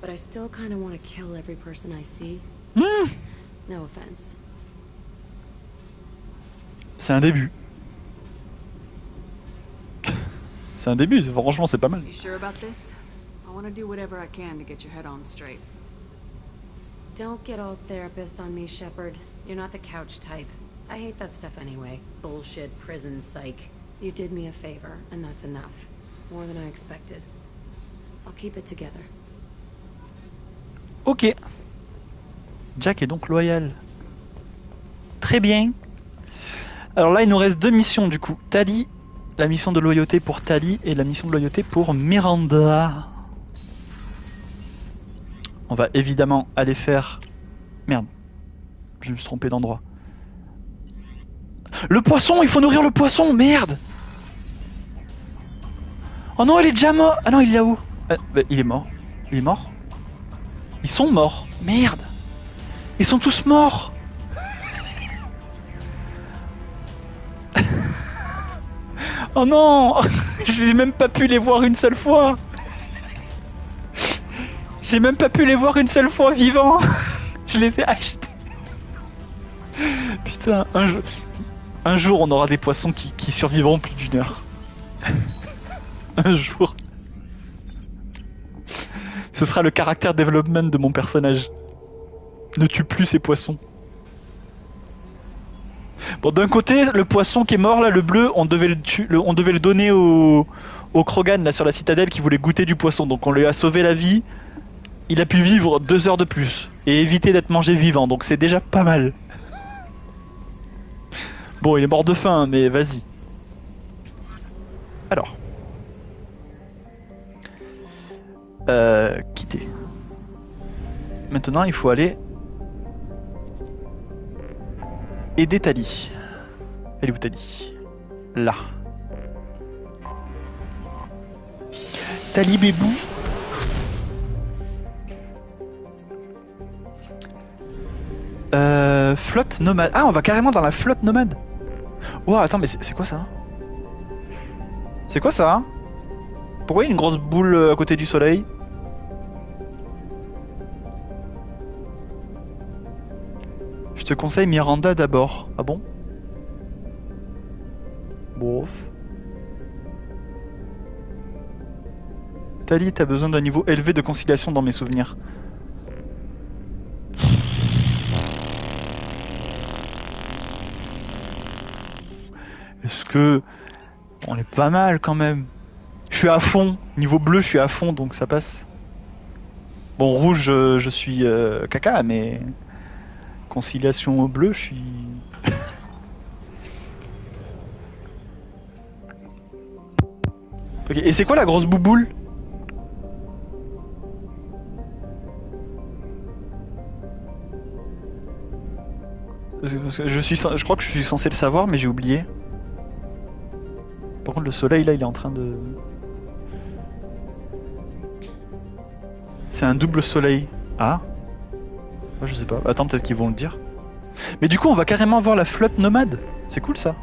Speaker 2: But I still kind of want to kill every person I see. No offense.
Speaker 1: C'est un début. C'est un début, franchement c'est pas mal.
Speaker 4: You sure about this? I want to do whatever I can to get your head on straight.
Speaker 2: Don't get all therapist on me, Shepard. You're not the couch type. I hate that stuff anyway. Bullshit, prison, psych. You did me a favor, and that's enough. More than I expected. I'll keep it together.
Speaker 1: Ok. Jack est donc loyal. Très bien. Alors là, il nous reste deux missions du coup. Tali, la mission de loyauté pour Tali et la mission de loyauté pour Miranda. On va évidemment aller faire... Merde. Je me suis trompé d'endroit. Le poisson, il faut nourrir le poisson, merde. Oh non, il est déjà mort. Ah non, il est là-haut. Bah, il est mort. Il est mort. Ils sont morts. Merde. Ils sont tous morts. Oh non. J'ai même pas pu les voir une seule fois. J'ai même pas pu les voir une seule fois vivants. Je les ai achetés. Putain, un jour on aura des poissons qui survivront plus d'une heure. Un jour. Ce sera le caractère development de mon personnage. Ne tue plus ces poissons. Bon, d'un côté, le poisson qui est mort là, le bleu, on devait le donner au Krogan là sur la citadelle qui voulait goûter du poisson. Donc on lui a sauvé la vie. Il a pu vivre 2 heures de plus et éviter d'être mangé vivant. Donc c'est déjà pas mal. Bon, il est mort de faim, mais vas-y. Alors. Quitter. Maintenant, il faut aller aider Tali. Elle est où Tali? Là. Tali bébou. Flotte nomade. Ah, on va carrément dans la flotte nomade. Wow, attends, mais c'est quoi ça? C'est quoi ça? Pourquoi il y a une grosse boule à côté du soleil? Je te conseille Miranda d'abord. Ah bon? Bof. Tali, t'as besoin d'un niveau élevé de conciliation dans mes souvenirs. Est-ce que... On est pas mal quand même. Je suis à fond. Niveau bleu, je suis à fond, donc ça passe. Bon, rouge, je suis caca, mais... Conciliation au bleu, je suis... Ok, et c'est quoi la grosse bouboule? Parce que je crois que je suis censé le savoir, mais j'ai oublié. Par contre, le soleil, là, il est en train de... C'est un double soleil. Ah? Je sais pas. Attends, peut-être qu'ils vont le dire. Mais du coup, on va carrément voir la flotte nomade. C'est cool, ça.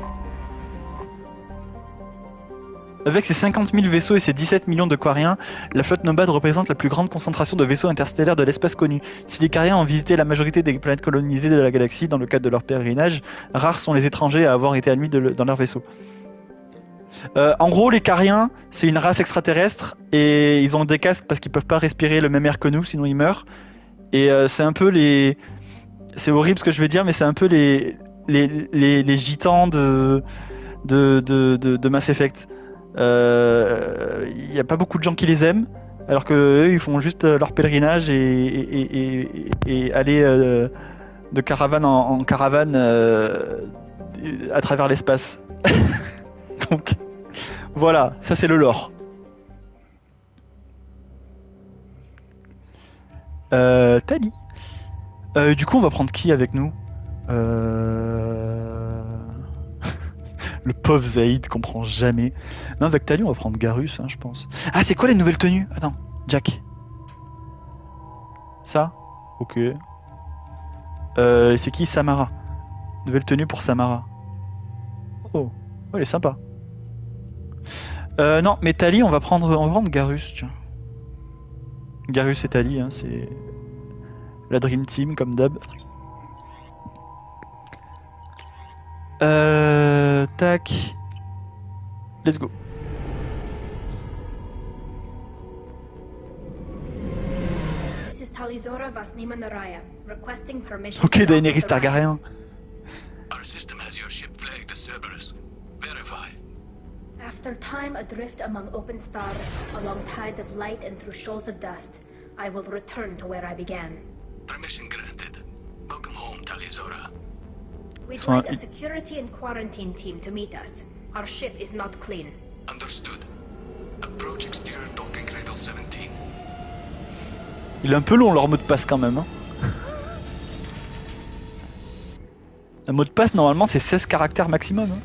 Speaker 1: Avec ses 50 000 vaisseaux et ses 17 millions de quariens, la flotte nomade représente la plus grande concentration de vaisseaux interstellaires de l'espace connu. Si les quariens ont visité la majorité des planètes colonisées de la galaxie dans le cadre de leur pèlerinage, rares sont les étrangers à avoir été admis dans leur vaisseau. En gros, les quariens, c'est une race extraterrestre et ils ont des casques parce qu'ils peuvent pas respirer le même air que nous, sinon ils meurent. Et c'est un peu les... C'est horrible ce que je vais dire, mais c'est un peu les gitans de Mass Effect. Y a pas beaucoup de gens qui les aiment, alors que eux, ils font juste leur pèlerinage et aller de caravane en caravane à travers l'espace. Donc voilà, ça c'est le lore. Tali. Du coup, on va prendre qui avec nous? Le pauvre Zaïd comprend jamais. Non, avec Tali, on va prendre Garus, hein, je pense. Ah, c'est quoi les nouvelles tenues? Attends, Jack. Ça? Ok. C'est qui Samara? Nouvelle tenue pour Samara. Oh, elle est sympa. Non, mais Tali, on va prendre Garus, tiens. Garus et Tali, hein, c'est la Dream Team, comme d'hab. Tac. Let's go. Ok, Daenerys Targaryen.
Speaker 16: Our system has your ship flagged as Cerberus. Verify.
Speaker 17: After time adrift among open stars, along tides of light and through shoals of dust, I will return to where I began.
Speaker 16: Permission granted. Welcome home, Talizora.
Speaker 17: We'd like a security and quarantine team to meet us. Our ship is not clean.
Speaker 16: Understood. Approach exterior docking cradle 17.
Speaker 1: Il est un peu long leur mot de passe quand même. Hein. Un mot de passe normalement c'est 16 caractères maximum. Hein.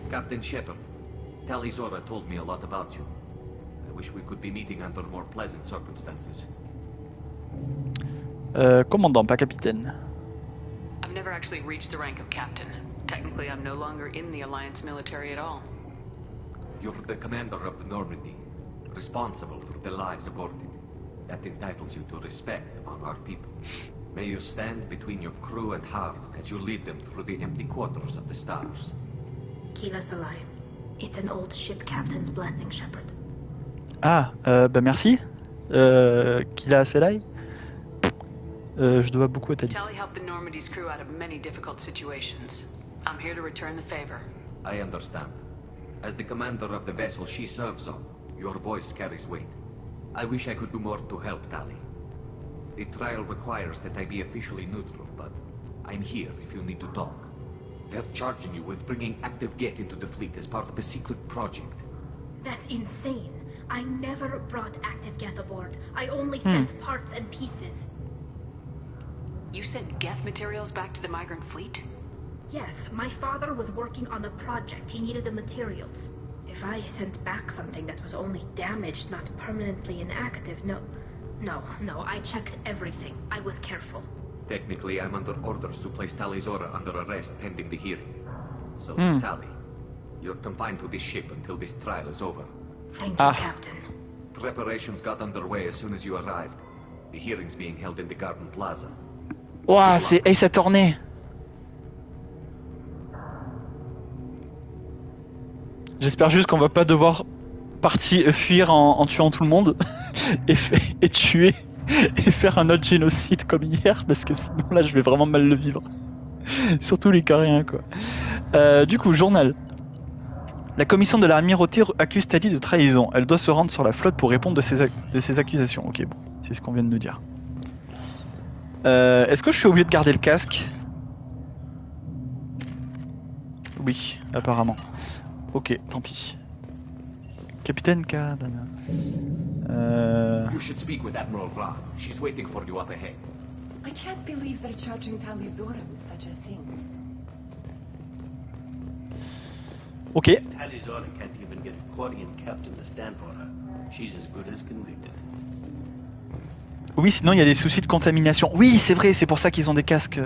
Speaker 5: Captain Shepard, Talizora told me a lot about you. I wish we could be meeting under more pleasant circumstances.
Speaker 1: Commandant, pas capitaine.
Speaker 4: I've never actually reached the rank of captain. Technically, I'm no longer in the Alliance military at all.
Speaker 5: You're the commander of the Normandy, responsible for the lives aborted. That entitles you to respect among our people. May you stand between your crew and harm as you lead them through the empty quarters of the stars.
Speaker 17: Kila Salai. It's an old ship captain's blessing, Shepard.
Speaker 1: Ah, bah merci. Kila Salai. Je dois beaucoup à Tali.
Speaker 4: Tali helped the Normandy's crew out of many difficult situations. I'm here to return the favor.
Speaker 5: I understand. As the commander of the vessel she serves on, your voice carries weight. I wish I could do more to help Tali. The trial requires that I be officially neutral, but I'm here if you need to talk. They're charging you with bringing active Geth into the fleet as part of a secret project.
Speaker 17: That's insane. I never brought active Geth aboard. I only sent parts and pieces.
Speaker 4: You sent Geth materials back to the migrant fleet?
Speaker 17: Yes, my father was working on a project. He needed the materials. If I sent back something that was only damaged, not permanently inactive, no, I checked everything. I was careful.
Speaker 5: Technically, I'm under orders to place Talizora under arrest pending the hearing. So, Tali, you're confined to this ship until this trial is over.
Speaker 17: Thank you, Captain.
Speaker 5: Preparations got underway as soon as you arrived. The hearing's being held in the Garden Plaza.
Speaker 1: Ouah, c'est Ace Attorney. J'espère juste qu'on va pas devoir fuir en tuant tout le monde et tuer et faire un autre génocide comme hier, parce que sinon là je vais vraiment mal le vivre. Surtout les Coréens quoi. Du coup, journal. La commission de l'amirauté accuse Tali de trahison. Elle doit se rendre sur la flotte pour répondre de ces accusations. Ok, bon, c'est ce qu'on vient de nous dire. Est-ce que je suis obligé de garder le casque? Oui, apparemment. Ok, tant pis. Capitaine Cabana.
Speaker 5: You should speak with Admiral Ra. She's waiting for you up ahead.
Speaker 18: I can't believe they're charging Talizora with such a thing.
Speaker 1: Ok.
Speaker 11: Talizora can't even get a Quarian captain to stand for her.
Speaker 1: Oui, sinon il y a des soucis de contamination. Oui, c'est vrai, c'est pour ça qu'ils ont des casques.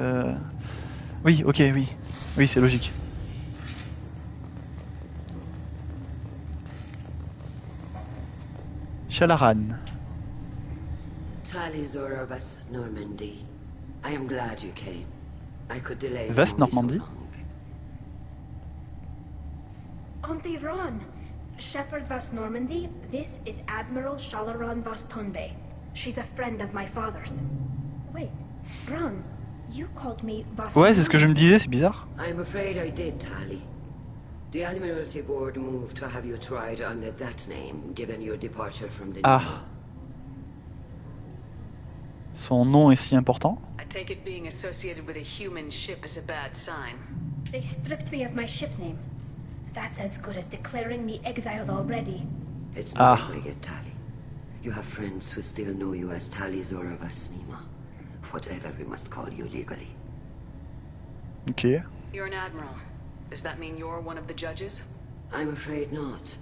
Speaker 1: Oui, ok, oui. Oui, c'est logique. Shalaran.
Speaker 19: Normandy. I am glad you came. I could delay
Speaker 1: West Normandie.
Speaker 17: Auntie Ron, Shepherd Vas Normandy, this is Admiral Shalaran Vas Tonbe. She's a friend of my father's. Wait, Ron, you called me Vas.
Speaker 1: Ouais, c'est ce que je me disais, c'est bizarre.
Speaker 19: I'm afraid I did, Tali. The Admiralty Board moved to have you tried under that name, given your departure from the
Speaker 1: Ah. Son nom est si important.
Speaker 4: I take it being associated with a human ship is a bad sign.
Speaker 17: They stripped me of my ship name. That's as good as declaring me exiled already.
Speaker 19: It's not over yet, Tali. You have friends who still know you as Tali Zora Vasnima. Whatever we must call you legally.
Speaker 1: Okay.
Speaker 4: You're an admiral. Does that mean you're one of the judges?
Speaker 19: I'm afraid not.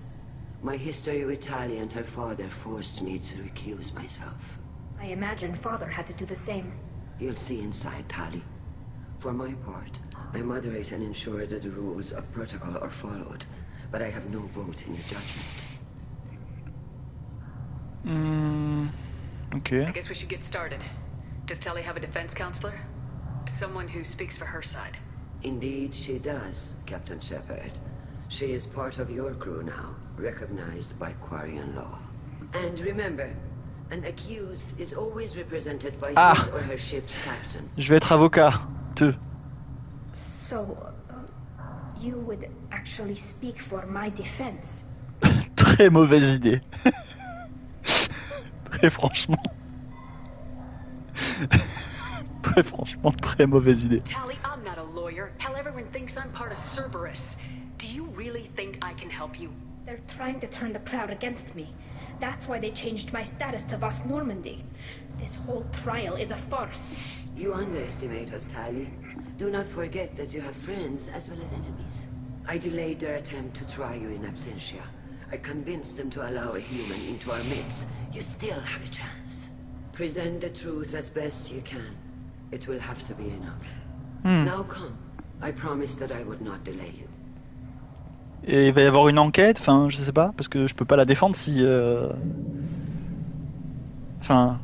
Speaker 19: My history with Tali and her father forced me to recuse myself.
Speaker 17: I imagine father had to do the same.
Speaker 19: You'll see inside, Tali. For my part, I moderate and ensure that the rules of protocol are followed, but I have no vote in your judgment.
Speaker 1: Okay.
Speaker 4: I guess we should get started. Does Tali have a defense counselor? Someone who speaks for her side?
Speaker 19: Indeed she does, Captain Shepard. She is part of your crew now, recognized by Quarian law. And remember, an accused is always represented by his or her ship's captain.
Speaker 1: Je vais être avocat.
Speaker 17: So, you would actually speak for my defense?
Speaker 1: Très mauvaise idée. Très franchement. Très franchement, très mauvaise idée.
Speaker 4: Tali, I'm not a lawyer. Hell, everyone thinks I'm part of Cerberus. Do you really think I can help you?
Speaker 17: They're trying to turn the crowd against me. That's why they changed my status to Vas Normandy. This whole trial is a farce.
Speaker 19: You underestimate us, Tali. Do not forget that you have friends as well as enemies. I delayed their attempt to try you in absentia. I convinced them to allow a human into our midst. You still have a chance. Present the truth as best you can. It will have to be enough. Now come. I promised that I would not delay you.
Speaker 1: Et il va y avoir une enquête, enfin, je sais pas, parce que je peux pas la défendre si... Enfin...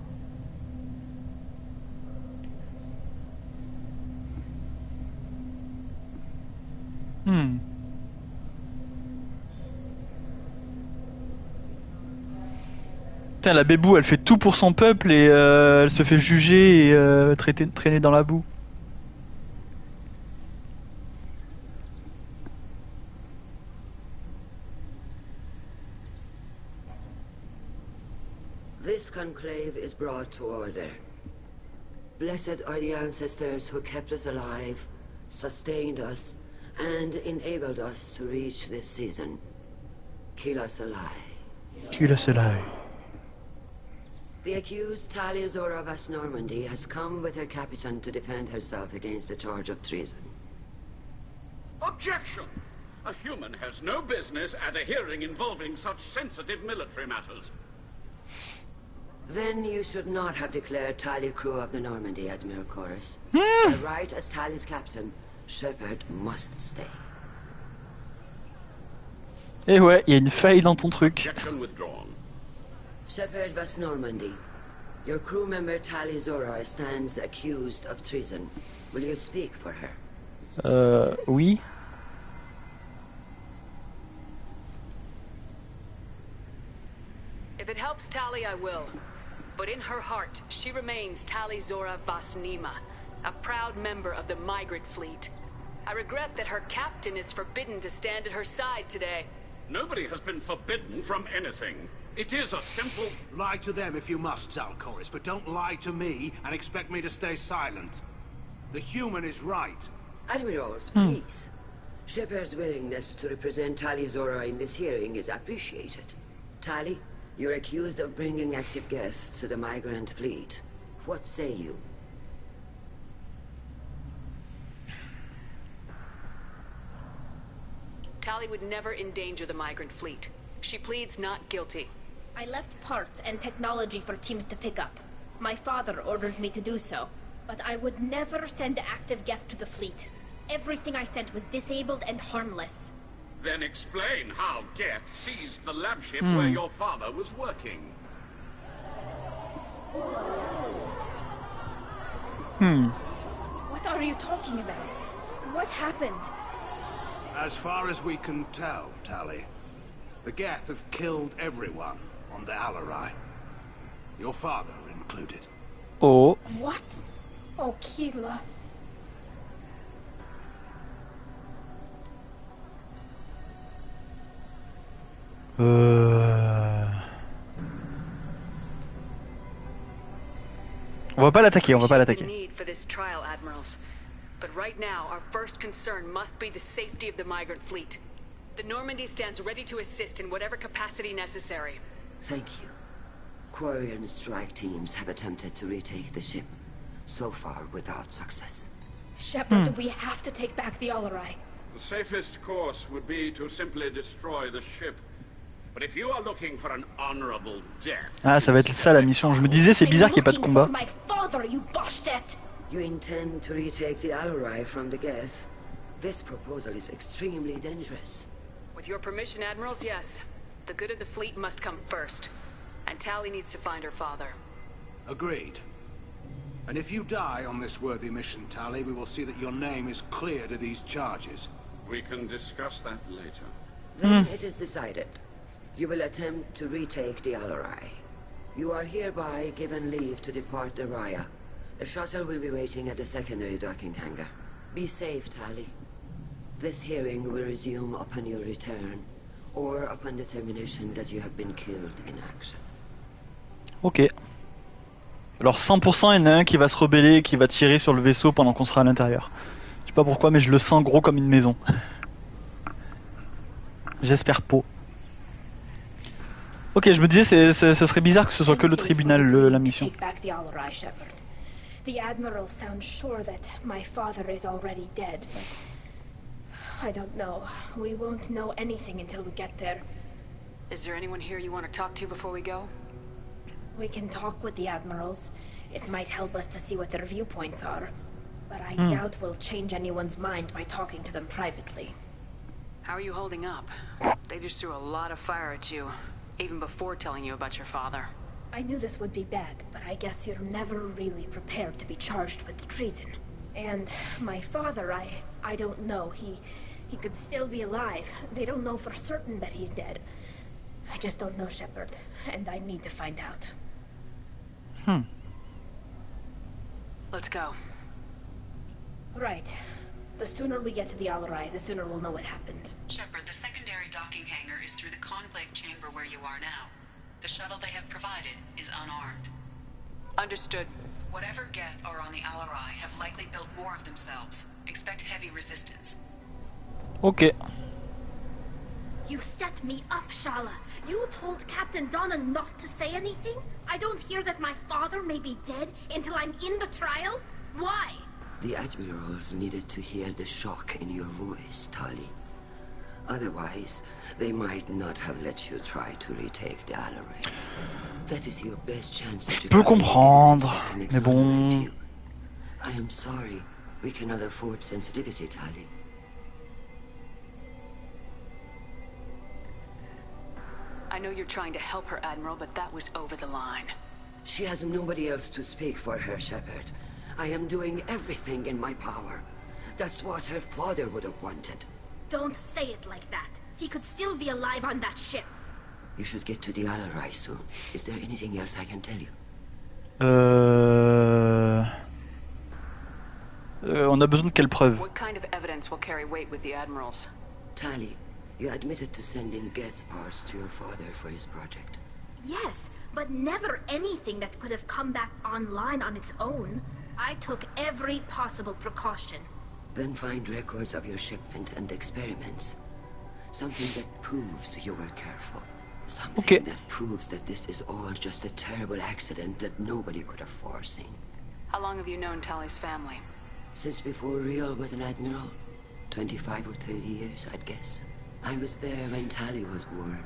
Speaker 1: Putain, la bébou, elle fait tout pour son peuple et elle se fait juger et traîner dans la boue.
Speaker 19: This conclave is brought to order. Blessed are the ancestors who kept us alive, sustained us, and enabled us to reach this season. Kila Salai.
Speaker 1: Kila Salai.
Speaker 19: The accused Tali Zora Vas Normandy has come with her captain to defend herself against a charge of treason.
Speaker 20: Objection! A human has no business at a hearing involving such sensitive military matters.
Speaker 19: Then you should not have declared Tali crew of the Normandy, Admiral Chorus. By right as Tali's captain, Shepard must stay.
Speaker 1: Eh ouais, il y a une faille dans ton truc.
Speaker 20: Objection withdrawn.
Speaker 19: Shepard Vas Normandy, your crew member Tali Zora stands accused of treason. Will you speak for her?
Speaker 1: Oui.
Speaker 4: If it helps Tali, I will. But in her heart, she remains Tali Zora Vasnima, a proud member of the migrant fleet. I regret that her captain is forbidden to stand at her side today.
Speaker 20: Nobody has been forbidden from anything. It is a simple...
Speaker 14: Lie to them if you must, Zalcoris, but don't lie to me and expect me to stay silent. The human is right.
Speaker 19: Admirals, please. Shepard's willingness to represent Tali Zora in this hearing is appreciated. Tali, you're accused of bringing active guests to the migrant fleet. What say you?
Speaker 4: Tali would never endanger the migrant fleet. She pleads not guilty.
Speaker 17: I left parts and technology for teams to pick up. My father ordered me to do so, but I would never send active Geth to the fleet. Everything I sent was disabled and harmless.
Speaker 20: Then explain how Geth seized the lab ship where your father was working.
Speaker 17: What are you talking about? What happened?
Speaker 14: As far as we can tell, Tali, the Geth have killed everyone on the Alarai. Your father included.
Speaker 1: Oh.
Speaker 17: What? Oh, Keela.
Speaker 1: On va pas l'attaquer, on va pas l'attaquer.
Speaker 4: Need for this trial, admirals. But right now, our first concern must be the safety of the migrant fleet. The Normandy stands ready to assist in whatever capacity necessary.
Speaker 19: Thank you. Quarry and strike teams have attempted to retake the ship, so far without success.
Speaker 17: Shepard, we have to take back the Alarai.
Speaker 20: The safest course would be to simply destroy the ship. But if you are looking for an honorable death,
Speaker 1: ah, ça va être ça la mission. Je me disais, c'est bizarre qu'il n'y ait pas de combat.
Speaker 17: My father, you Boshtet!
Speaker 19: You intend to retake the Alarai from the Geth? This proposal is extremely dangerous.
Speaker 4: With your permission, admirals, yes. The good of the fleet must come first. And Tali needs to find her father.
Speaker 14: Agreed. And if you die on this worthy mission, Tali, we will see that your name is cleared of these charges.
Speaker 20: We can discuss that later.
Speaker 19: Then it is decided. You will attempt to retake the Alarai. You are hereby given leave to depart the Raya. The shuttle will be waiting at the secondary docking hangar. Be safe, Tali. This hearing will resume upon your return, or upon determination that you have been killed in action.
Speaker 1: Ok. Alors 100% il y en a un qui va se rebeller, qui va tirer sur le vaisseau pendant qu'on sera à l'intérieur. Je sais pas pourquoi, mais je le sens gros comme une maison. J'espère pas. Ok, je me disais, ce serait bizarre que ce soit que le tribunal, la mission.
Speaker 17: The admiral sounds sure that my father is already dead, but I don't know. We won't know anything until we get there.
Speaker 4: Is there anyone here you want to talk to before we go?
Speaker 17: We can talk with the admirals. It might help us to see what their viewpoints are. But I doubt we'll change anyone's mind by talking to them privately.
Speaker 4: How are you holding up? They just threw a lot of fire at you, even before telling you about your father.
Speaker 17: I knew this would be bad, but I guess you're never really prepared to be charged with treason. And my father, I don't know. He could still be alive. They don't know for certain that he's dead. I just don't know, Shepard, and I need to find out.
Speaker 4: Let's go.
Speaker 17: Right. The sooner we get to the Alarai, the sooner we'll know what happened.
Speaker 3: Shepard, the secondary docking hangar is through the conclave chamber where you are now. The shuttle they have provided is unarmed.
Speaker 4: Understood.
Speaker 3: Whatever Geth are on the Alarai have likely built more of themselves. Expect heavy resistance.
Speaker 1: Ok.
Speaker 17: You set me up, Shala. You told Captain Donna not to say anything? I don't hear that my father may be dead until I'm in the trial? Why?
Speaker 19: The admirals needed to hear the shock in your voice, Tali. Otherwise, they might not have let you try to retake the Alarai. That is your best chance.
Speaker 1: Je peux comprendre, mais bon.
Speaker 19: I am sorry. We cannot afford sensitivity, Tali.
Speaker 4: I know you're trying to help her, Admiral, but that was over the line.
Speaker 19: She has nobody else to speak for her, Shepard. I am doing everything in my power. That's what her father would have wanted.
Speaker 17: Don't say it like that. He could still be alive on that ship.
Speaker 19: You should get to the Alarai soon. Is there anything else I can tell you?
Speaker 1: On a besoin de quelle preuve?
Speaker 4: What kind of evidence will carry weight with the admirals?
Speaker 19: Tali, you admitted to sending Geth parts to your father for his project.
Speaker 17: Yes, but never anything that could have come back online on its own. I took every possible precaution.
Speaker 19: Then find records of your shipment and experiments. Something that proves you were careful. Something that proves that this is all just a terrible accident that nobody could have foreseen.
Speaker 4: How long have you known Tali's family?
Speaker 19: Since before Riel was an admiral. 25 or 30 years, I'd guess. I was there when Tali was born.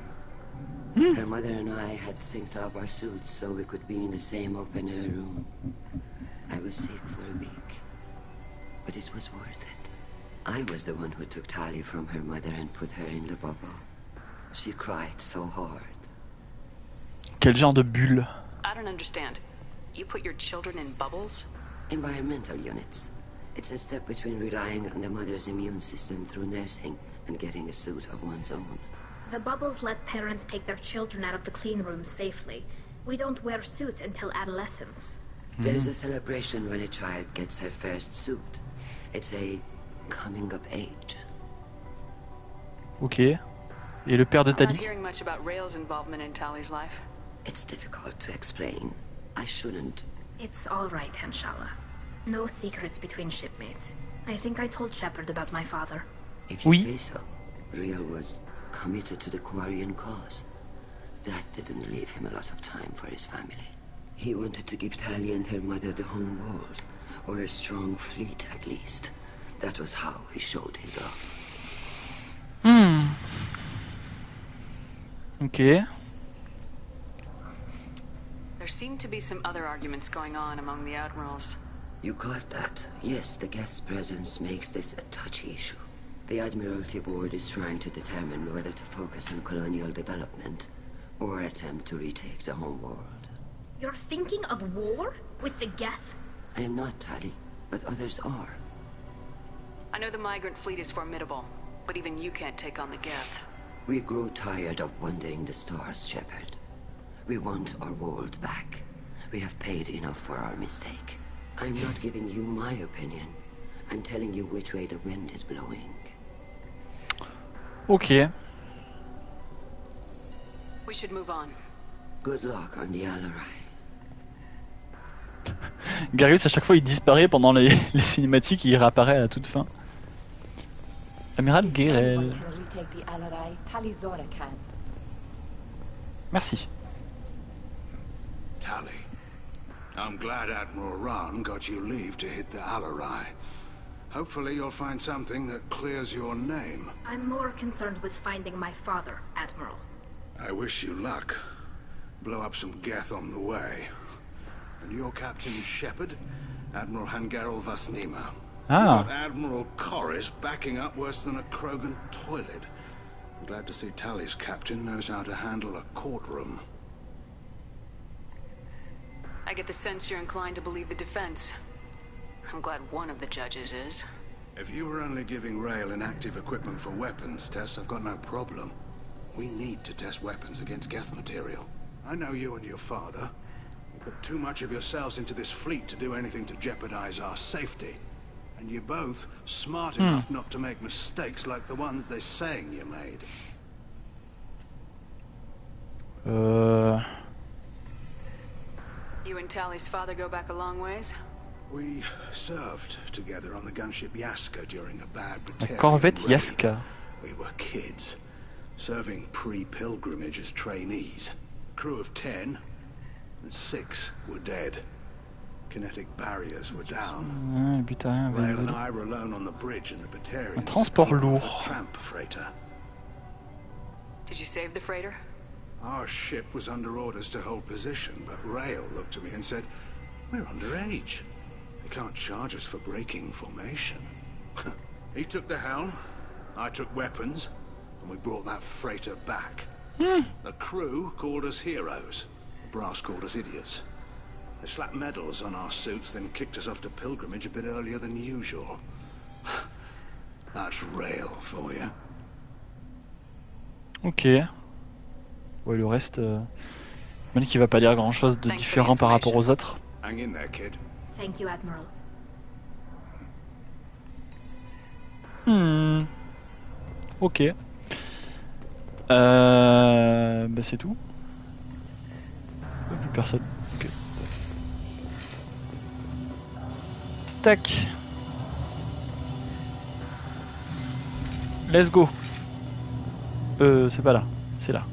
Speaker 19: Her mother and I had synced up our suits so we could be in the same open-air room. I was sick for a week, but it was worth it. I was the one who took Tali from her mother and put her in the bubble. She cried so hard.
Speaker 1: Quel genre de bulle?
Speaker 3: I don't understand. You put your children in bubbles?
Speaker 19: Environmental units. It's a step between relying on the mother's immune system through nursing and getting a suit of one's own.
Speaker 17: The bubbles let parents take their children out of the clean rooms safely. We don't wear suits until adolescence.
Speaker 19: There's a celebration when a child gets her first suit. It's a coming of age.
Speaker 1: Ok. Et le père de
Speaker 3: I'm not
Speaker 1: Tali?
Speaker 3: hearing much about Rail's involvement in Tali's life.
Speaker 19: It's difficult to explain. I shouldn't.
Speaker 17: It's all right, Henshala. No secrets between shipmates. I think I told Shepard about my father.
Speaker 19: If you say so. Rail was committed to the Quarian cause. That didn't leave him a lot of time for his family. He wanted to give Tali and her mother the home world, or a strong fleet at least. That was how he showed his love.
Speaker 1: Ok.
Speaker 3: There seem to be some other arguments going on among the admirals.
Speaker 19: You caught that? Yes, the guest presence makes this a touchy issue. The Admiralty Board is trying to determine whether to focus on colonial development or attempt to retake the home world.
Speaker 17: You're thinking of war? With the Geth?
Speaker 19: I am not, Tali, but others are.
Speaker 3: I know the migrant fleet is formidable, but even you can't take on the Geth.
Speaker 19: We grow tired of wandering the stars, Shepard. We want our world back. We have paid enough for our mistake. I'm not giving you my opinion. I'm telling you which way the wind is blowing.
Speaker 1: Ok.
Speaker 3: We should move on.
Speaker 19: Good luck on the Alarai.
Speaker 1: Garius, à chaque fois, il disparaît pendant les cinématiques et il réapparaît à la toute fin. Amiral Guérel. Merci.
Speaker 7: Tali, I'm glad Admiral Rahn got you leave to hit the Alarai. Hopefully you'll find something that clears your name.
Speaker 17: I'm more concerned with finding my father, Admiral.
Speaker 7: I wish you luck. Blow up some Geth on the way. And your Captain Shepard? Admiral Hangarel Vasnima.
Speaker 1: Ah.
Speaker 7: You've got Admiral Corris backing up worse than a Krogan toilet. I'm glad to see Tali's captain knows how to handle a courtroom.
Speaker 3: I get the sense you're inclined to believe the defense. I'm glad one of the judges is.
Speaker 7: If you were only giving Rail inactive equipment for weapons tests, I've got no problem. We need to test weapons against Geth material. I know you and your father. You put too much of yourselves into this fleet to do anything to jeopardize our safety. And you're both smart enough not to make mistakes like the ones they're saying you made.
Speaker 3: You and Tali's father go back a long ways?
Speaker 7: We served together on the gunship Yaska during a bad
Speaker 1: La
Speaker 7: Batarian
Speaker 1: corvette
Speaker 7: raid.
Speaker 1: Yaska.
Speaker 7: We were kids, serving pre-pilgrimage as trainees. Crew of 10, and 6 were dead. Kinetic barriers were down. Rail and I were alone on the bridge in the Batarian.
Speaker 1: Un transport lourd.
Speaker 7: Tramp freighter.
Speaker 3: Did you save the freighter?
Speaker 7: Our ship was under orders to hold position, but Rail looked at me and said, "We're underage. They can't charge us for breaking formation." He took the helm, I took weapons, and we brought that freighter back. The crew called us heroes. The brass called us idiots. They slapped medals on our suits, then kicked us off to pilgrimage a bit earlier than usual. That's Rail for you.
Speaker 1: Ok. Ouais, le reste, je me dis qu'il va pas dire grand chose de différent par rapport aux autres.
Speaker 7: Hang in there, kid.
Speaker 17: Thank you, Admiral.
Speaker 1: Ok. Bah c'est tout. Plus personne. Ok. Tac. Let's go. C'est pas là, c'est là.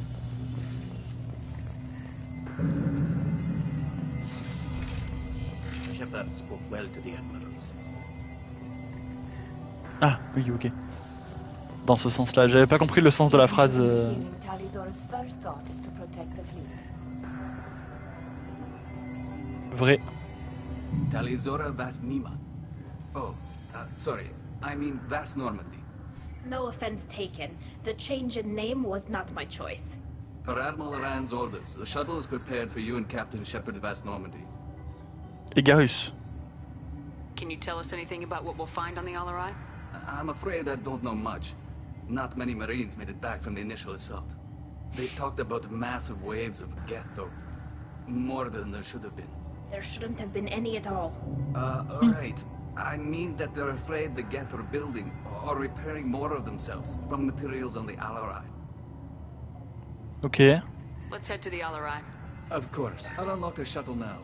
Speaker 14: Shepard spoke well to the admirals.
Speaker 1: Ah, oui, ok. dans ce sens-là. J'avais pas compris le sens de la phrase. Vrai.
Speaker 16: Talizora vas Nima. Oh, sorry. I mean Vas Normandy.
Speaker 17: No offense taken. The change in name was not my choice.
Speaker 16: Per Admiral Rand's orders, the shuttle is prepared for you and Captain Shepard Vas Normandy.
Speaker 1: Et Garus.
Speaker 4: Can you tell us anything about what we'll find on the Alarai?
Speaker 16: I'm afraid I don't know much. Not many Marines made it back from the initial assault. They talked about massive waves of Geth, though. More than there should have been.
Speaker 17: There shouldn't have been any at all.
Speaker 16: Right. I mean that they're afraid the Geth are building or repairing more of themselves from materials on the Alarai.
Speaker 1: Okay.
Speaker 4: Let's head to the Alarai.
Speaker 16: Of course. I'll unlock the shuttle now.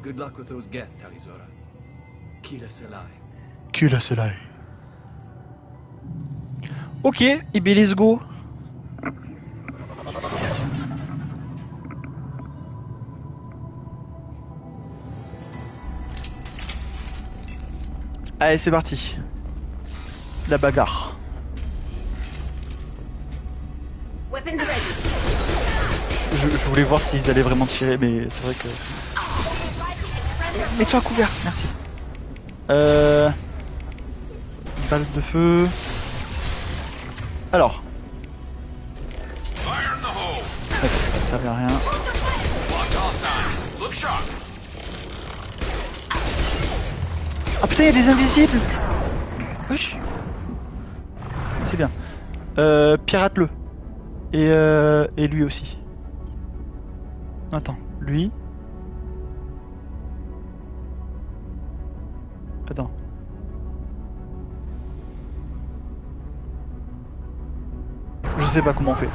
Speaker 16: Good luck with those Geth, Talizora. Kila Selai.
Speaker 1: Kila Selai. Ok, et bien let's go. Allez, c'est parti. La bagarre. Je voulais voir s'ils allaient vraiment tirer, mais c'est vrai que... Mets-toi à couvert, merci. Balle de feu. Alors. Ça servait à rien. Ah putain, il y a des invisibles. Wesh. C'est bien. Pirate-le. Et lui aussi. Attends, lui. Attends. Je sais pas comment on fait.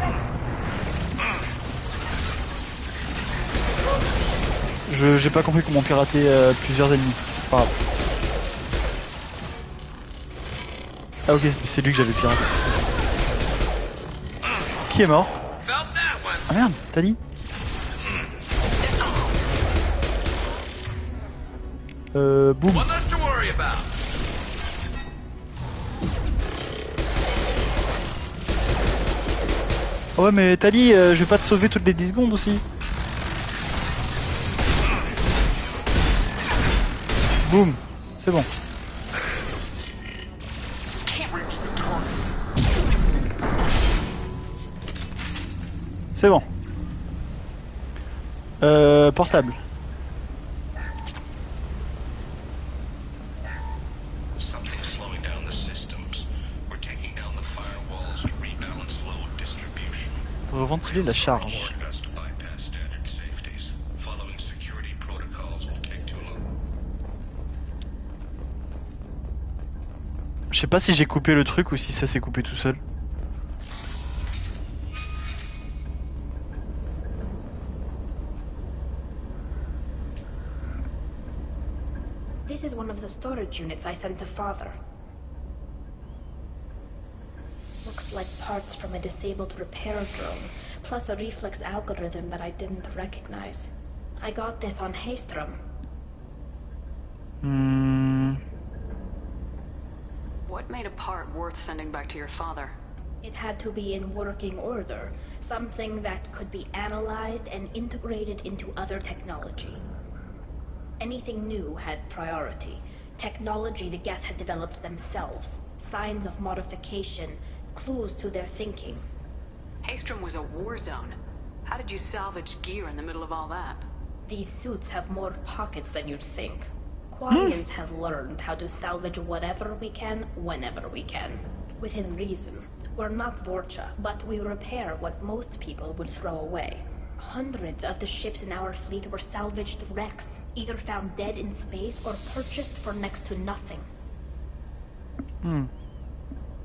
Speaker 1: J'ai pas compris comment pirater plusieurs ennemis. C'est pas grave. Ah ok, c'est lui que j'avais piraté. Qui est mort? Ah merde, t'as dit? Boum. Oh ouais mais Tali, je vais pas te sauver toutes les 10 secondes aussi. Boum, c'est bon. C'est bon. Portable. Reventiler la charge. Je sais pas si j'ai coupé le truc ou si ça s'est coupé tout seul.
Speaker 17: This is one of the storage units I sent to Father. Looks like parts from a disabled repair drone, plus a reflex algorithm that I didn't recognize. I got this on Haystrom.
Speaker 4: What made a part worth sending back to your father?
Speaker 17: It had to be in working order, something that could be analyzed and integrated into other technology. Anything new had priority. Technology the Geth had developed themselves, signs of modification, clues to their thinking.
Speaker 4: Haystrom was a war zone. How did you salvage gear in the middle of all that?
Speaker 17: These suits have more pockets than you'd think. Quarians have learned how to salvage whatever we can, whenever we can. Within reason. We're not Vorcha, but we repair what most people would throw away. Hundreds of the ships in our fleet were salvaged wrecks, either found dead in space or purchased for next to nothing.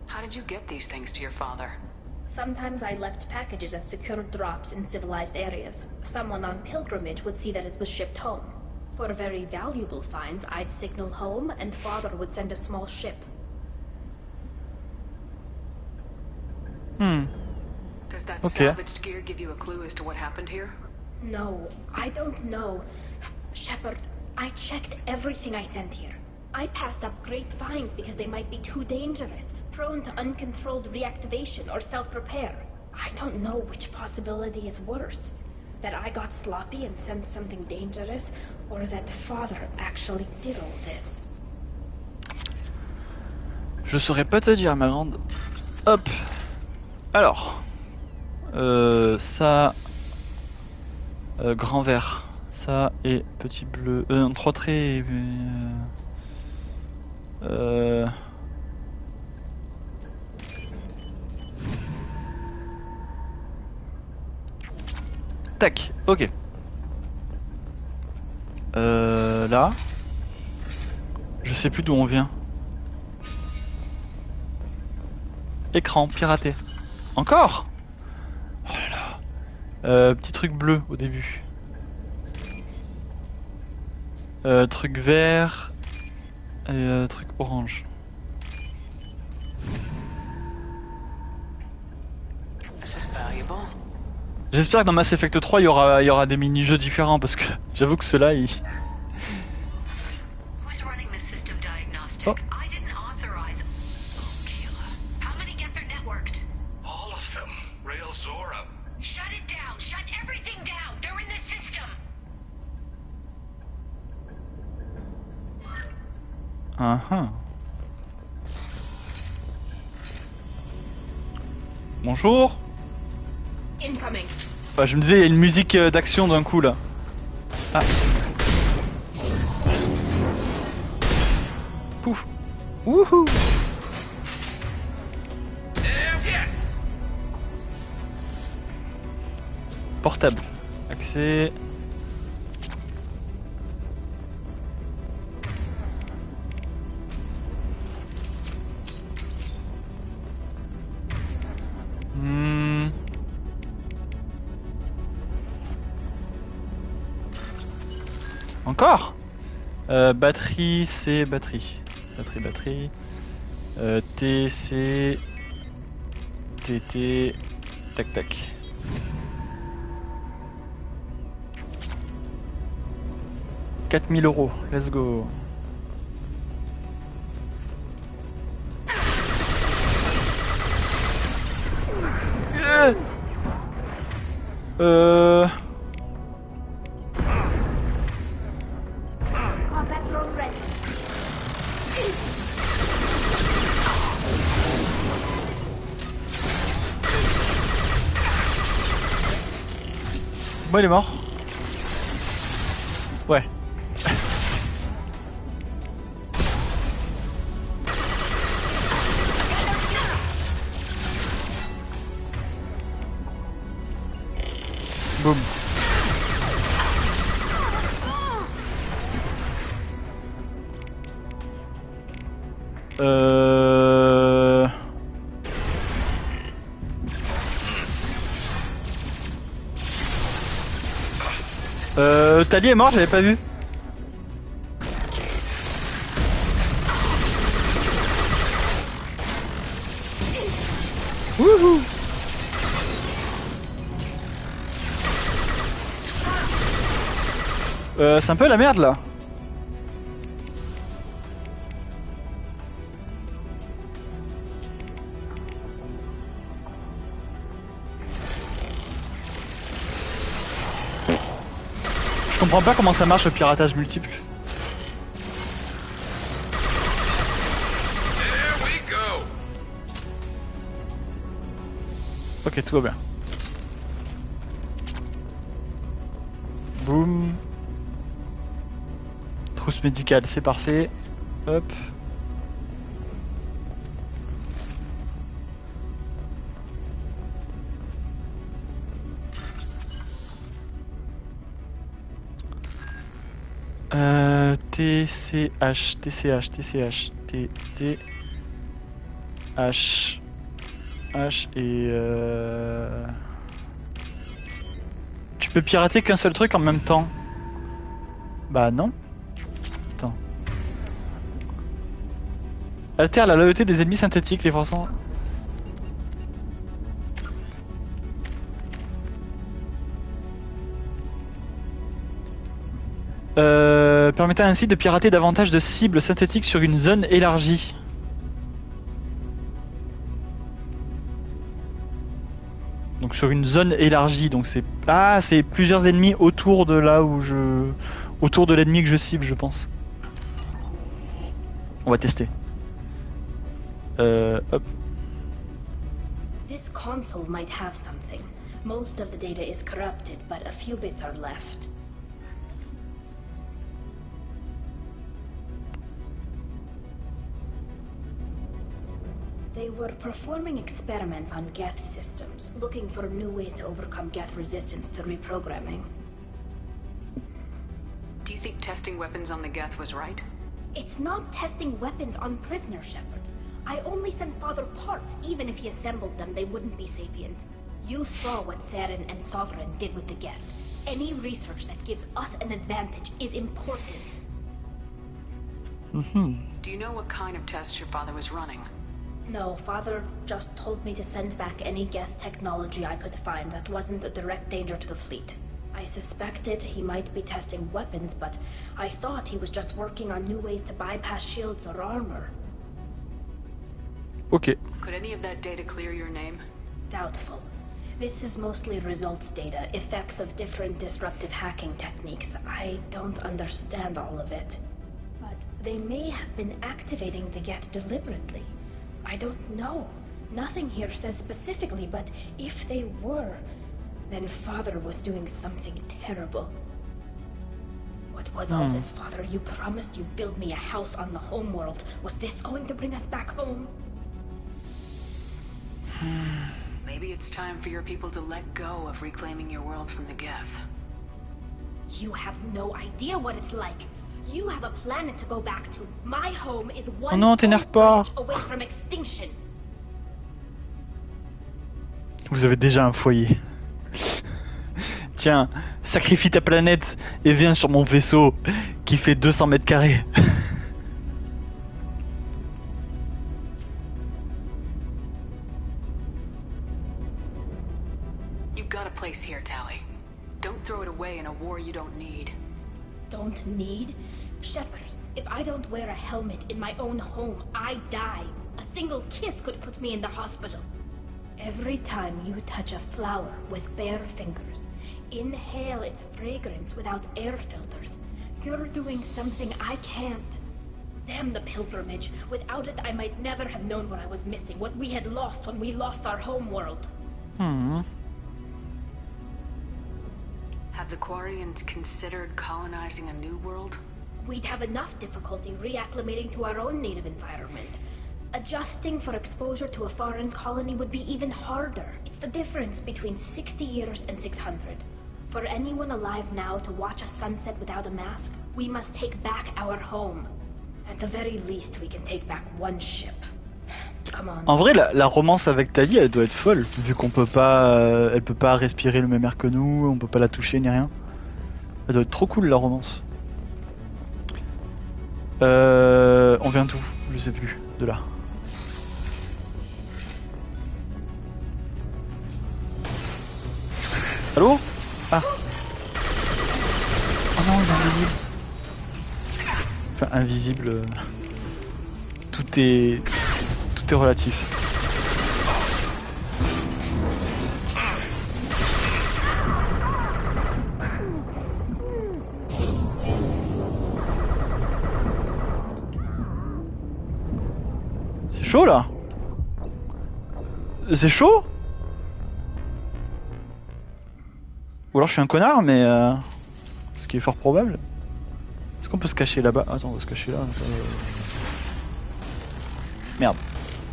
Speaker 4: How did you get these things to your father?
Speaker 17: Sometimes I left packages at secure drops in civilized areas. Someone on pilgrimage would see that it was shipped home. For very valuable finds, I'd signal home, and Father would send a small ship.
Speaker 4: Does that salvaged gear give you a clue as to what happened here?
Speaker 17: No, I don't know. Shepard, I checked everything I sent here. I passed up great finds because they might be too dangerous. prone to uncontrolled reactivation or self-repair. I don't know which possibility is worse. That I got sloppy and sent something dangerous, or that Father actually did all this.
Speaker 1: Je saurais pas te dire, ma grande. Hop. Alors. Ça. Grand vert. Ça et petit bleu. Non, 3 traits. Tac, ok. Là. Je sais plus d'où on vient. Écran piraté. Encore? Oh là là. Petit truc bleu au début. Truc vert. Et truc orange. J'espère que dans Mass Effect 3 il y aura des mini-jeux différents parce que j'avoue que ceux-là ils... Oh. Bonjour. Bah, je me disais, il y a une musique d'action d'un coup là. Ah. Pouf. Wouhou. Portable. Accès. Encore batterie, c'est batterie. Batterie. T, C. TT. Tac tac. €4000. Let's go. Bon, il est mort. Ouais. Boum. Tali est mort, j'avais pas vu. Wouhou. C'est un peu la merde là. Je comprends pas comment ça marche le piratage multiple. Ok, tout va bien. Boum. Trousse médicale, c'est parfait. Hop. TCH, TT, H et Tu peux pirater qu'un seul truc en même temps. Bah non. Attends. Altère la loyauté des ennemis synthétiques, les forçants. Permettant ainsi de pirater davantage de cibles synthétiques sur une zone élargie. donc sur une zone élargie, donc c'est c'est plusieurs ennemis autour de là où autour de l'ennemi que je cible, je pense. On va tester. Hop.
Speaker 17: This console might have something. Most of the data is corrupted, but a few bits are left. They were performing experiments on Geth systems, looking for new ways to overcome Geth resistance to reprogramming.
Speaker 4: Do you think testing weapons on the Geth was right?
Speaker 17: It's not testing weapons on prisoners, Shepard. I only sent Father parts. Even if he assembled them, they wouldn't be sapient. You saw what Saren and Sovereign did with the Geth. Any research that gives us an advantage is important.
Speaker 4: Do you know what kind of tests your father was running?
Speaker 17: No, Father just told me to send back any Geth technology I could find that wasn't a direct danger to the fleet. I suspected he might be testing weapons, but I thought he was just working on new ways to bypass shields or armor.
Speaker 1: Okay.
Speaker 4: Could any of that data clear your name?
Speaker 17: Doubtful. This is mostly results data, effects of different disruptive hacking techniques. I don't understand all of it. But they may have been activating the Geth deliberately. I don't know. Nothing here says specifically, but if they were, then Father was doing something terrible. What was all this, Father? You promised you'd build me a house on the homeworld. Was this going to bring us back home?
Speaker 4: Maybe it's time for your people to let go of reclaiming your world from the Geth.
Speaker 17: You have no idea what it's like. You have a planet to go back to. My home is one away from extinction.
Speaker 1: Vous avez déjà un foyer. Tiens, sacrifie ta planète et viens sur mon vaisseau qui fait 200 mètres carrés.
Speaker 4: You've got a place here, Tally. Don't throw it away in a war you don't need.
Speaker 17: Don't need? Shepard, if I don't wear a helmet in my own home, I die. A single kiss could put me in the hospital. Every time you touch a flower with bare fingers, inhale its fragrance without air filters, you're doing something I can't. Damn the pilgrimage. Without it, I might never have known what I was missing, what we had lost when we lost our home world.
Speaker 4: Have the Quarians considered colonizing a new world?
Speaker 17: We'd have enough difficulty reacclimating to our own native environment. Adjusting for exposure to a foreign colony would be even harder. It's the difference between 60 years and 600. For anyone alive now to watch a sunset without a mask, we must take back our home. At the very least, we can take back one ship. Come on.
Speaker 1: En vrai, la romance avec Tali, elle doit être folle, vu qu'on peut pas, elle peut pas respirer le même air que nous, on peut pas la toucher ni rien. Elle doit être trop cool la romance. On vient d'où? Je sais plus. De là. Allô? Ah. Oh non, il est invisible. Enfin, invisible. Tout est relatif. C'est chaud là. C'est chaud. Ou alors je suis un connard, mais ce qui est fort probable. Est-ce qu'on peut se cacher là-bas? Attends, on va se cacher là. Merde.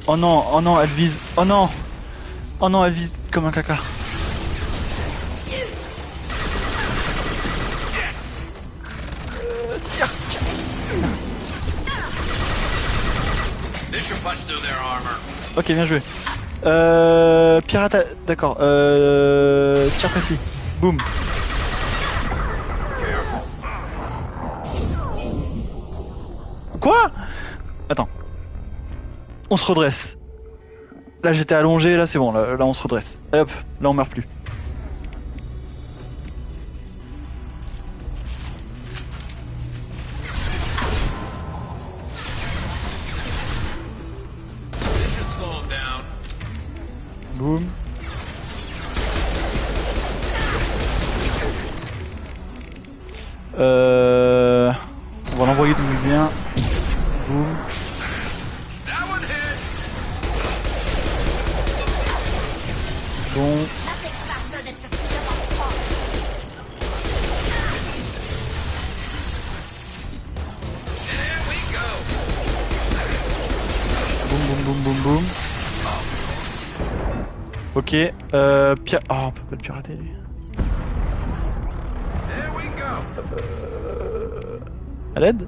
Speaker 1: Oh non, elle vise. Oh non, elle vise comme un caca. Tire. Merci. Ok, bien joué. Pirate, d'accord. Tire précis. Boum. Quoi? Attends. On se redresse. Là j'étais allongé, là c'est bon, là on se redresse. Et hop, là on meurt plus. Boum. bien. Boum. Bon. Boum boum boum boum boum. Ok, oh, on peut pas le pirater. À l'aide.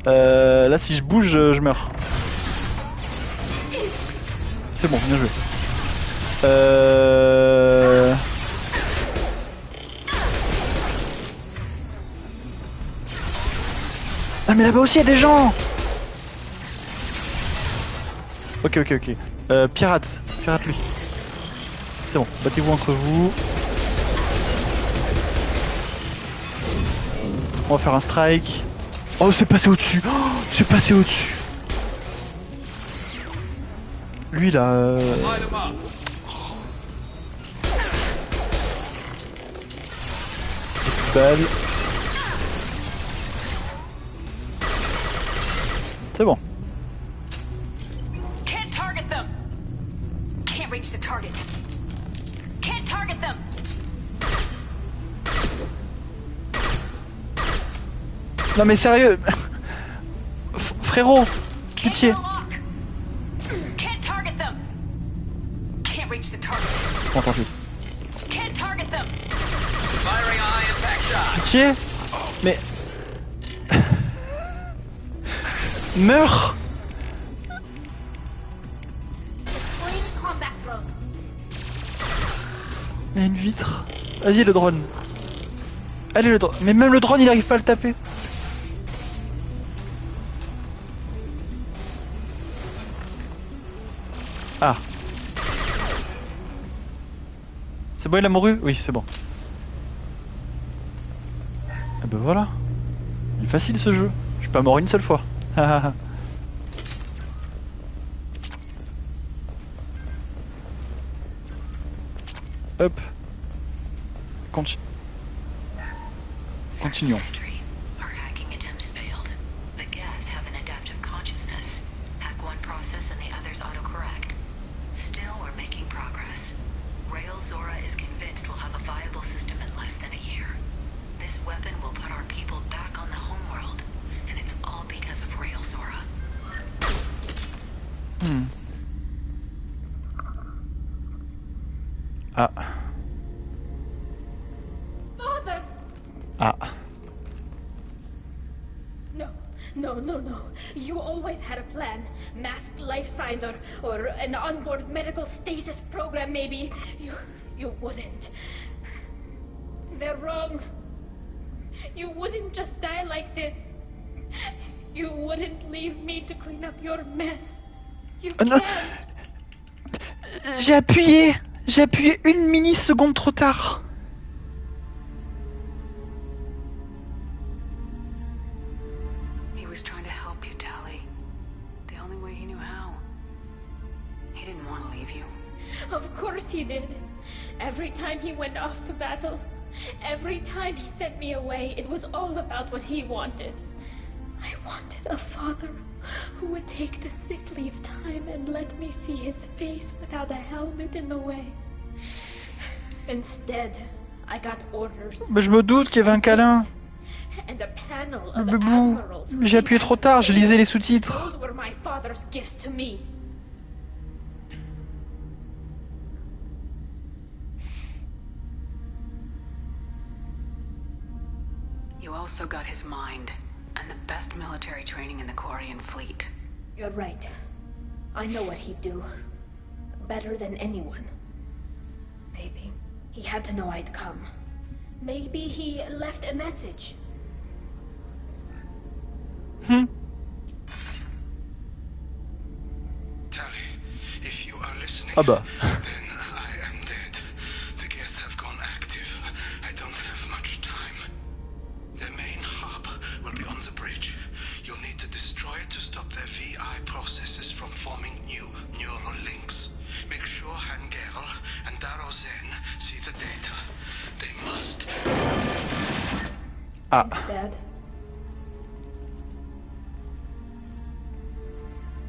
Speaker 1: Là si je bouge, je meurs. C'est bon, bien joué. Ah mais là-bas aussi il y a des gens. Ok. Pirate lui. C'est bon, battez-vous entre vous. On va faire un strike. Oh, c'est passé au-dessus. Lui là. Balle. C'est bon.
Speaker 4: Can't target them. Can't reach the target. Can't target them.
Speaker 1: Non mais sérieux. Frérot, pitié.
Speaker 4: Can't target them. Can't reach the target.
Speaker 1: Bon, tant pis.
Speaker 4: Can't target them.
Speaker 12: Firing a high impact shot.
Speaker 1: Pitié. Mais meurs. Il y a une vitre. Vas-y le drone. Allez le drone. Mais même le drone il arrive pas à le taper. Ah. C'est bon il a mouru? Oui c'est bon. Et ben voilà. Il est facile ce jeu. Je suis pas mort une seule fois. Hop. Continuons. Ah.
Speaker 17: Father!
Speaker 1: Ah.
Speaker 17: No. You always had a plan. Masked life signs or an onboard medical stasis program maybe. You wouldn't. They're wrong. You wouldn't just die like this. You wouldn't leave me to clean up your mess. You can't.
Speaker 1: J'ai appuyé une mini-seconde trop tard.
Speaker 4: He was trying to help you, Tally. The only way he knew how. He didn't want to leave you.
Speaker 17: Of course he did. Every time he went off to battle, every time he sent me away, it was all about what he wanted. I wanted a father who would take the sick leave time and let me see his face without a helmet in the way. Instead, I got orders.
Speaker 1: Mais je me doute qu'il y avait un câlin.
Speaker 17: And a panel of
Speaker 1: Mais bon, j'ai appuyé trop tard, je lisais les sous-titres.
Speaker 17: Those were my father's gifts to me.
Speaker 4: You also got his mind. And the best military training in the Quarian fleet.
Speaker 17: You're right. I know what he'd do. Better than anyone. Maybe he had to know I'd come. Maybe he left a message.
Speaker 21: Tally, if you are listening,
Speaker 1: ah bah.
Speaker 21: Then I am dead. The gas have gone active. I don't have much time. The main hub will be on the bridge. You'll need to destroy it to stop their VI processes from forming new neural links. Make sure Hangel and Darozen see the data. They must.
Speaker 1: Ah.
Speaker 17: Instead,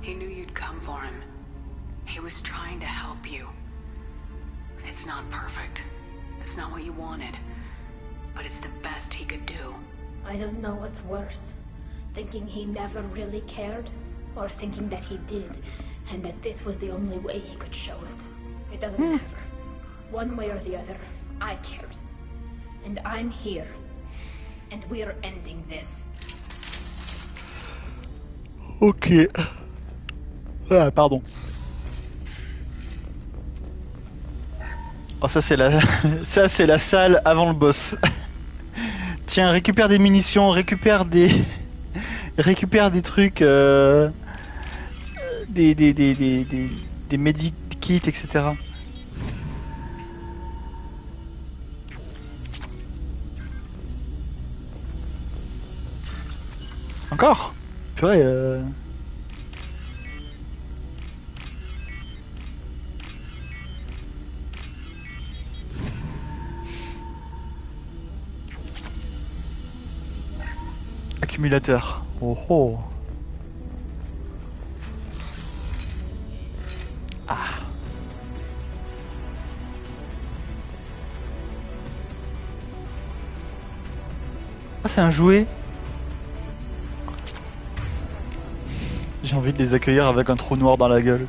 Speaker 4: He knew you'd come for him. He was trying to help you. It's not perfect. It's not what you wanted. But it's the best he could do.
Speaker 17: I don't know what's worse. Thinking he never really cared, or thinking that he did, and that this was the only way he could show it. It doesn't matter. One way or the other, I cared. And I'm here. And we're ending this.
Speaker 1: Ok. Ah, pardon. Oh, ça c'est la salle avant le boss. Tiens, récupère des munitions, récupère des trucs, des medikits, etc. Encore? Purée, accumulateur. Oh oh. Ah. Ah, c'est un jouet. J'ai envie de les accueillir avec un trou noir dans la gueule.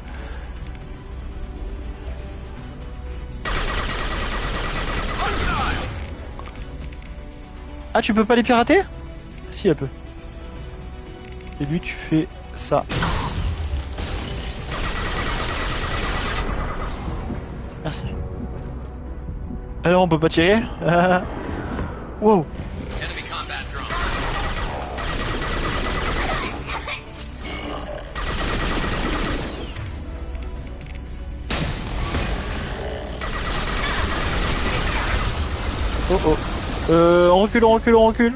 Speaker 1: Ah, tu peux pas les pirater? Si, elle peut. Et lui, tu fais ça. Merci. Alors, on peut pas tirer? Wow. Oh oh. On recule, on recule, on recule.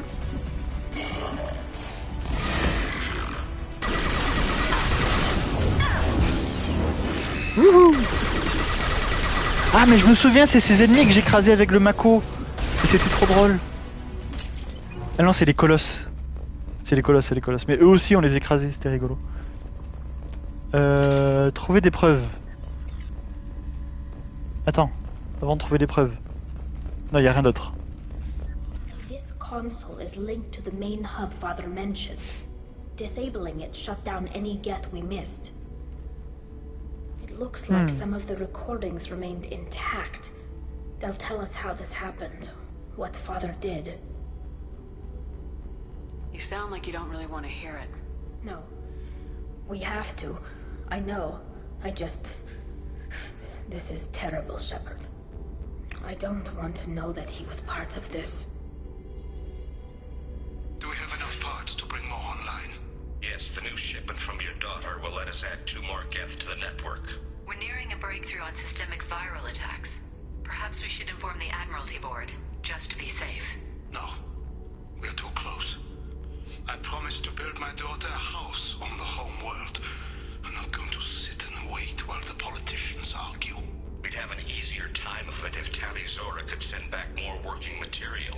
Speaker 1: Wouhou. Ah mais je me souviens, c'est ces ennemis que j'écrasais avec le Mako. Et c'était trop drôle. Ah non, c'est les colosses. C'est les colosses, c'est les colosses. Mais eux aussi on les écrasait, c'était rigolo. Trouver des preuves. Attends, avant de trouver des preuves. Non, y a rien d'autre.
Speaker 17: This console is linked to the main hub Father mentioned. Disabling it shut down any geth we missed. It looks like some of the recordings remained intact. They'll tell us how this happened, what Father did.
Speaker 4: You sound like you don't really want to hear it.
Speaker 17: No. We have to. I know. I just... This is terrible, Shepard. I don't want to know that he was part of this.
Speaker 21: Do we have enough parts to bring more online?
Speaker 9: Yes, the new shipment from your daughter will let us add 2 more geth to the network.
Speaker 3: We're nearing a breakthrough on systemic viral attacks. Perhaps we should inform the Admiralty Board, just to be safe.
Speaker 21: No. We're too close. I promised to build my daughter a house on the home world. I'm not going to sit and wait while the politicians argue.
Speaker 9: We'd have an easier time of it if Tali Zora could send back more working material.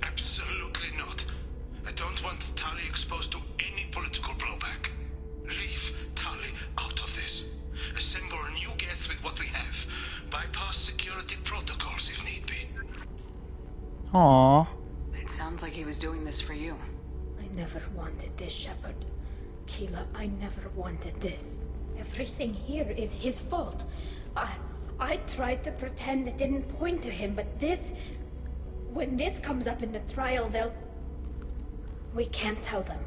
Speaker 21: Absolutely not. I don't want Tali exposed to any political blowback. Leave Tali out of this. Assemble a new geth with what we have. Bypass security protocols if need be.
Speaker 1: Aww.
Speaker 4: It sounds like he was doing this for you.
Speaker 17: I never wanted this, Shepard. Keela, I never wanted this. Everything here is his fault. I tried to pretend it didn't point to him, but this... When this comes up in the trial, they'll... We can't tell them.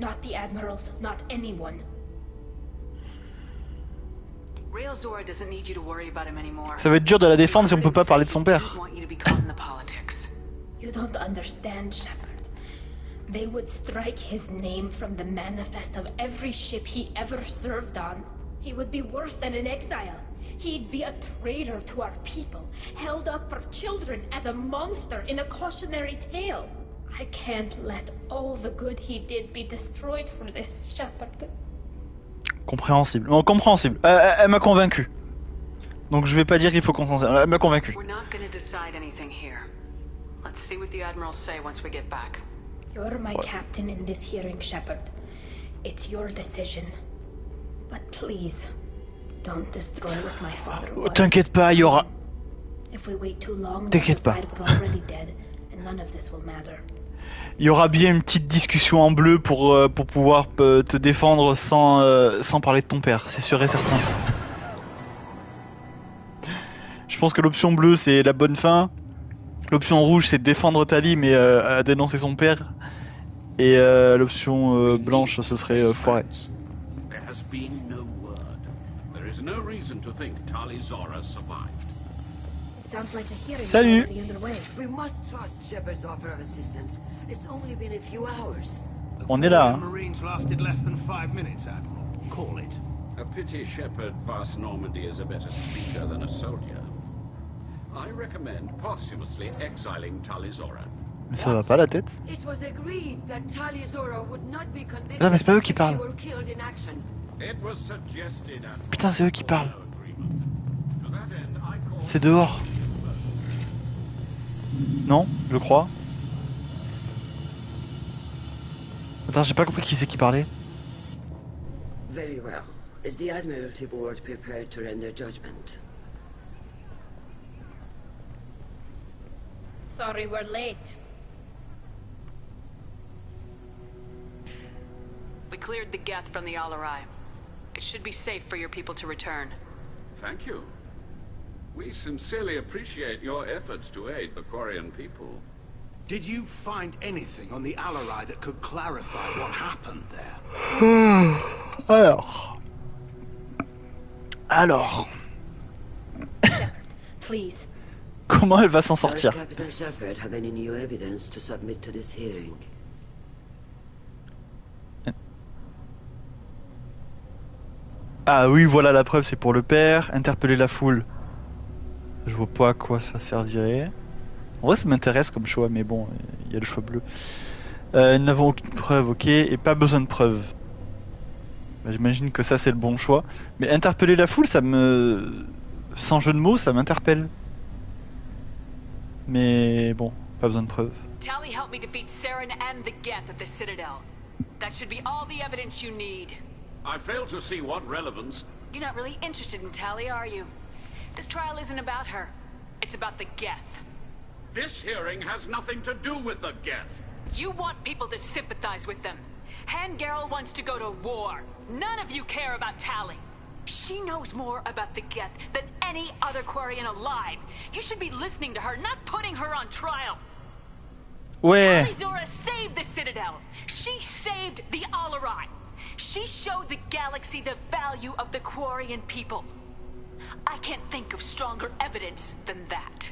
Speaker 17: Not the admirals, not anyone.
Speaker 4: Real Zora doesn't need you to worry about him anymore.
Speaker 1: Ça va être dur de la défendre si on peut pas parler de son père.
Speaker 17: You don't understand, Shepard. They would strike his name from the manifest of every ship he ever served on. He would be worse than an exile. He'd be a traitor to our people, held up for children as a monster in a cautionary tale. I can't let all the good he did be destroyed for this, Shepard.
Speaker 1: Compréhensible. Non, compréhensible. Elle m'a convaincu. Donc je vais pas dire qu'il faut qu'on s'en serve. Elle m'a convaincu.
Speaker 4: We're not going to decide anything here. Let's see what the admirals say once we get back.
Speaker 17: You're my captain in this hearing, Shepard. It's your decision. But please, don't destroy what my father was.
Speaker 1: T'inquiète pas, il y aura...
Speaker 17: If we wait too long,
Speaker 1: T'inquiète pas.
Speaker 17: we're already dead, and none of this will matter.
Speaker 1: Il y aura bien une petite discussion en bleu pour pouvoir te défendre sans parler de ton père, c'est sûr et certain. Je pense que l'option bleue c'est la bonne fin. L'option rouge c'est défendre Tali mais à dénoncer son père. Et l'option blanche ce serait foiré.
Speaker 20: There has been no word. There is no reason to think Tali Zora survived.
Speaker 17: Sounds like the hearing is
Speaker 1: Salut.
Speaker 17: already underway.
Speaker 19: We must trust Shepard's offer of assistance. It's only been a few hours.
Speaker 1: On est là. Hein.
Speaker 14: Marines lasted less than 5 minutes, Admiral. Call it.
Speaker 20: A pity Shepard vast Normandy is a better speaker than a soldier. I recommend posthumously exiling Tali Zora.
Speaker 1: Mais ça va pas la tête.
Speaker 19: It was agreed that Tali Zora would not be convicted.
Speaker 1: Non mais c'est pas eux qui parlent.
Speaker 20: It was suggested at
Speaker 1: Putain c'est eux qui parlent. C'est dehors. Non, je crois. Attends, j'ai pas compris qui c'est qui parlait.
Speaker 19: Very well. Is the Admiralty Board prepared to render judgment?
Speaker 17: Sorry we're late.
Speaker 4: We cleared the Geth from the Alarai. It should be safe for your people to return.
Speaker 20: Thank you. We sincerely appreciate your efforts to aid the Quarian people.
Speaker 14: Did you find anything on the Alarai that could clarify what happened there?
Speaker 1: Alors.
Speaker 17: Shepard, please.
Speaker 1: Comment elle va s'en sortir?
Speaker 19: Does Captain Shepard have any new evidence to submit to this hearing?
Speaker 1: Ah oui, voilà la preuve, c'est pour le père. Interpeller la foule. Je vois pas à quoi ça servirait. En vrai, ça m'intéresse comme choix, mais bon, il y a le choix bleu. Nous n'avons aucune preuve, ok, et pas besoin de preuve. Bah, j'imagine que ça, c'est le bon choix. Mais interpeller la foule, ça me... Sans jeu de mots, ça m'interpelle. Mais bon, pas besoin de preuve.
Speaker 4: Tali helped me defeat Saren and the Geth at the Citadel. That should be all the evidence you need.
Speaker 20: I fail to see what relevance...
Speaker 4: You're not really interested in Tali, are you? This trial isn't about her. It's about the Geth.
Speaker 20: This hearing has nothing to do with the Geth.
Speaker 4: You want people to sympathize with them. Hangarel wants to go to war. None of you care about Tali. She knows more about the Geth than any other Quarian alive. You should be listening to her, not putting her on trial.
Speaker 1: Ouais.
Speaker 4: Tali Zora saved the Citadel. She saved the Alarai. She showed the galaxy the value of the Quarian people. I can't think of stronger evidence than that.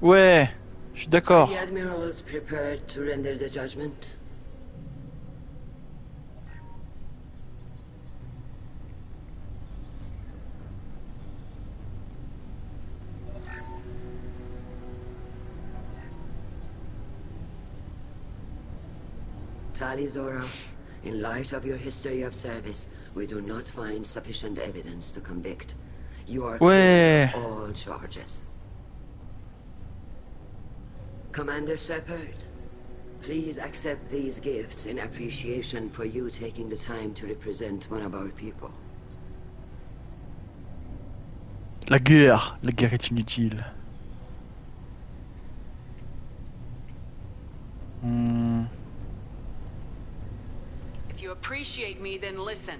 Speaker 1: Ouais, je suis d'accord.
Speaker 19: The Admiral is prepared to render the judgment. Tali Zora, in light of your history of service, we do not find sufficient evidence to convict. You are cleared of all charges. Commander Shepard, please accept these gifts in appreciation for you taking the time to represent one of our people.
Speaker 1: La guerre est inutile.
Speaker 4: If you appreciate me, then listen.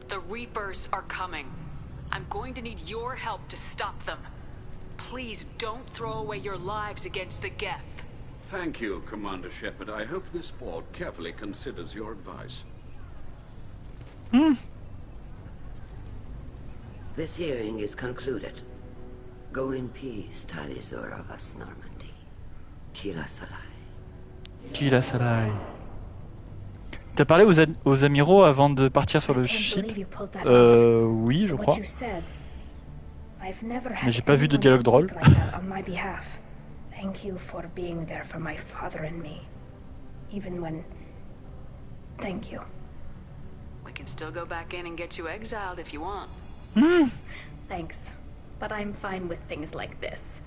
Speaker 4: The Reapers are coming. I'm going to need your help to stop them. Please don't throw away your lives against the Geth.
Speaker 20: Thank you, Commander Shepard. I hope this board carefully considers your advice.
Speaker 19: This hearing is concluded. Go in peace, Tali Zora vas Normandy. Kila Salai.
Speaker 1: Kila Salai. T'as parlé aux amiraux avant de partir sur le ship? Oui, je crois. Mais j'ai pas vu de dialogue drôle.
Speaker 17: Thank you for being there for my father and me. Even when... Thank you.
Speaker 4: We can still go back in and get you exiled if you want.
Speaker 17: Thanks. But I'm fine with things like this.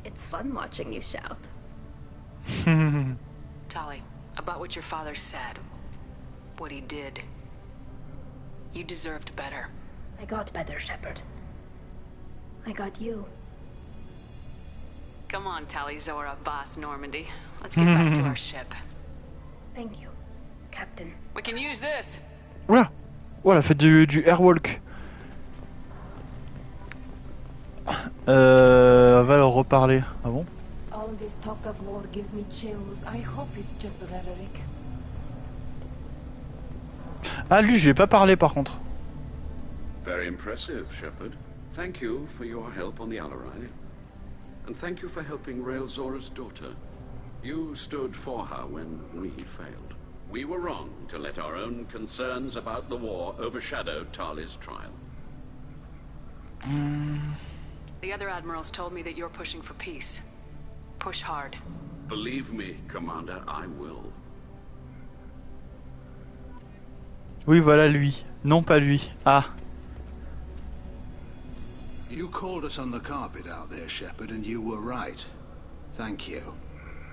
Speaker 17: It's fun watching you shout.
Speaker 4: Tali, about what your father said. What he did. You deserved better.
Speaker 17: I got better, Shepard. I got you.
Speaker 4: Come on, Talizora, boss Normandy. Let's get back to our ship.
Speaker 17: Thank you, Captain.
Speaker 4: We can use this.
Speaker 1: Oula, voilà, fait du airwalk. On va leur reparler. Ah bon?
Speaker 18: All this talk of war gives me chills. I hope it's just rhetoric.
Speaker 1: Ah, lui, je lui ai pas parlé par contre.
Speaker 20: Very impressive, Shepard. Thank you for your help on the Alarai. And thank you for helping Raelzora's daughter. You stood for her when we failed. We were wrong to let our own concerns about the war overshadow Tali's trial.
Speaker 4: The other admirals told me that you're pushing for peace. Push hard.
Speaker 20: Believe me, Commander, I will.
Speaker 1: Oui, voilà lui. Non, pas lui. Ah.
Speaker 21: You called us on the carpet out there, Shepard, and you were right. Thank you.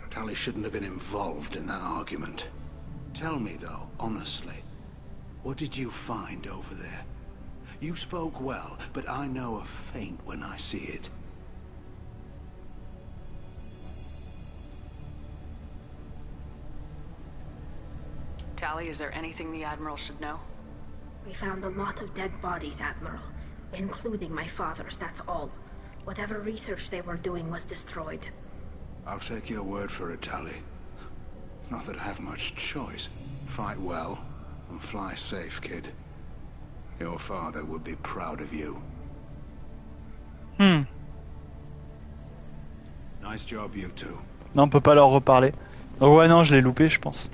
Speaker 21: Tali shouldn't have been involved in that argument. Tell me, though, honestly, what did you find over there? You spoke well, but I know a feint when I see it.
Speaker 4: Tali, is there anything the Admiral should know?
Speaker 17: We found a lot of dead bodies, Admiral. Including my father's, that's all. Whatever research they were doing was destroyed.
Speaker 21: I'll take your word for it, Tali. Not that I have much choice. Fight well, and fly safe, kid. Your father would be proud of you. Nice job, you two.
Speaker 1: Non, on peut pas leur reparler. Oh ouais, non, je l'ai loupé, je pense.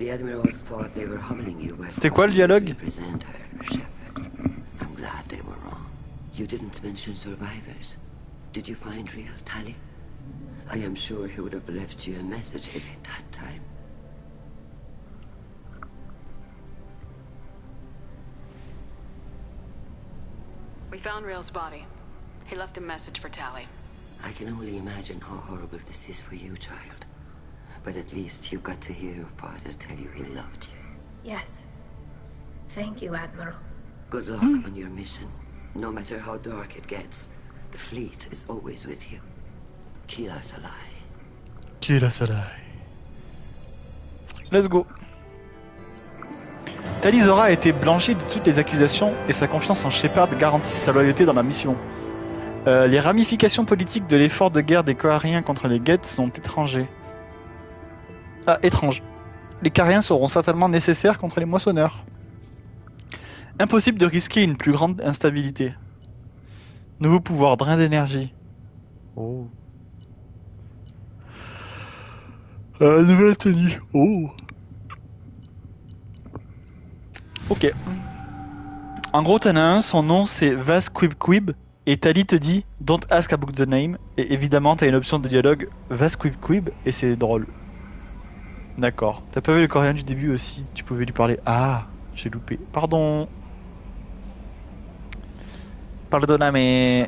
Speaker 1: C'était quoi le dialogue?
Speaker 19: I'm glad they were wrong. You didn't mention survivors. Did you find real Tali? I am sure he would have left you a message if he'd had time.
Speaker 4: We found Rael's body. He left a message for Tali.
Speaker 19: I can only imagine how horrible this is for you, child. But at least you got to hear your father tell you he loved you.
Speaker 17: Yes. Thank you, Admiral.
Speaker 19: Good luck on your mission. No matter how dark it gets, the fleet is always with you. Kila Salai.
Speaker 1: Kila Salai. Let's go. Talizora a été blanchie de toutes les accusations et sa confiance en Shepard garantit sa loyauté dans la mission. Les ramifications politiques de l'effort de guerre des Coariens contre les Geth sont étranges. Les Cariens seront certainement nécessaires contre les moissonneurs. Impossible de risquer une plus grande instabilité. Nouveau pouvoir, drain d'énergie. Oh. Nouvelle tenue. Oh. Ok. En gros, t'en as un, son nom c'est Vasquibquib, et Tali te dit Don't ask about the name, et évidemment t'as une option de dialogue Vasquibquib, et c'est drôle. D'accord. T'as pas vu le coréen du début aussi? Tu pouvais lui parler. Ah, j'ai loupé. Pardon. Pardonname.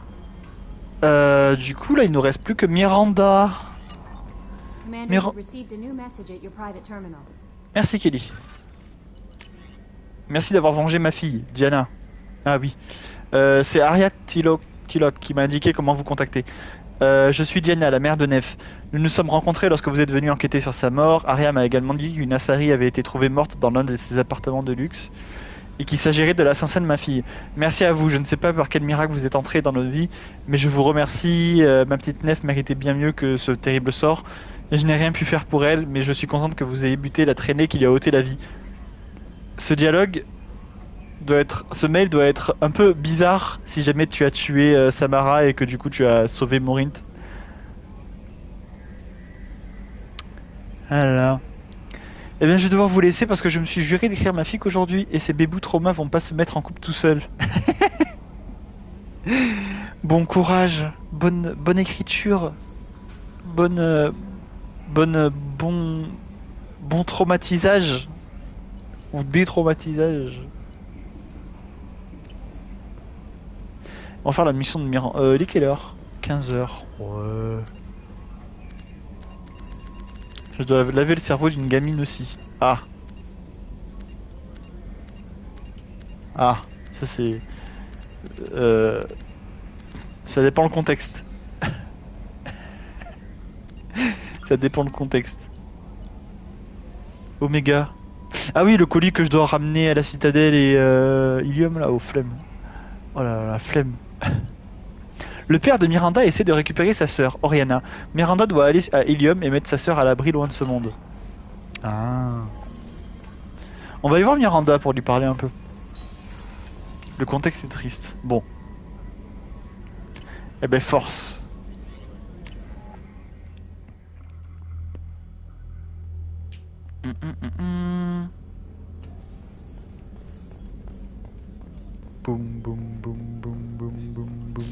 Speaker 1: Du coup, là, il nous reste plus que Miranda. Merci, Kelly. Merci d'avoir vengé ma fille, Diana. Ah oui. C'est Ariat Tilok qui m'a indiqué comment vous contacter. Je suis Diana, la mère de Nef. Nous nous sommes rencontrés lorsque vous êtes venu enquêter sur sa mort. Aria m'a également dit qu'une Asari avait été trouvée morte dans l'un de ses appartements de luxe et qu'il s'agirait de l'assassin de ma fille. Merci à vous. Je ne sais pas par quel miracle vous êtes entré dans notre vie, mais je vous remercie. Ma petite Nef méritait bien mieux que ce terrible sort. Et je n'ai rien pu faire pour elle, mais je suis contente que vous ayez buté la traînée qui lui a ôté la vie. Ce dialogue ce mail doit être un peu bizarre si jamais tu as tué Samara et que du coup tu as sauvé Morint. Voilà. Eh bien je vais devoir vous laisser parce que je me suis juré d'écrire ma fic aujourd'hui et ces bébous traumas vont pas se mettre en couple tout seuls. Bon courage, bonne écriture, bon traumatisage ou détraumatisage. On va faire la mission de Miranda. Il est quelle heure? 15h. Ouais. Je dois laver le cerveau d'une gamine aussi. Ah. Ah, Ça c'est... Ça dépend le contexte. Ça dépend le contexte. Oméga. Ah oui, le colis que je dois ramener à la citadelle et Ilium là, aux flemmes. Oh là là, la flemme. Le père de Miranda essaie de récupérer sa sœur, Oriana. Miranda doit aller à Ilium et mettre sa sœur à l'abri loin de ce monde. Ah. On va aller voir Miranda pour lui parler un peu. Le contexte est triste. Bon. Eh ben force. Boum boum boum boum boum boum boum.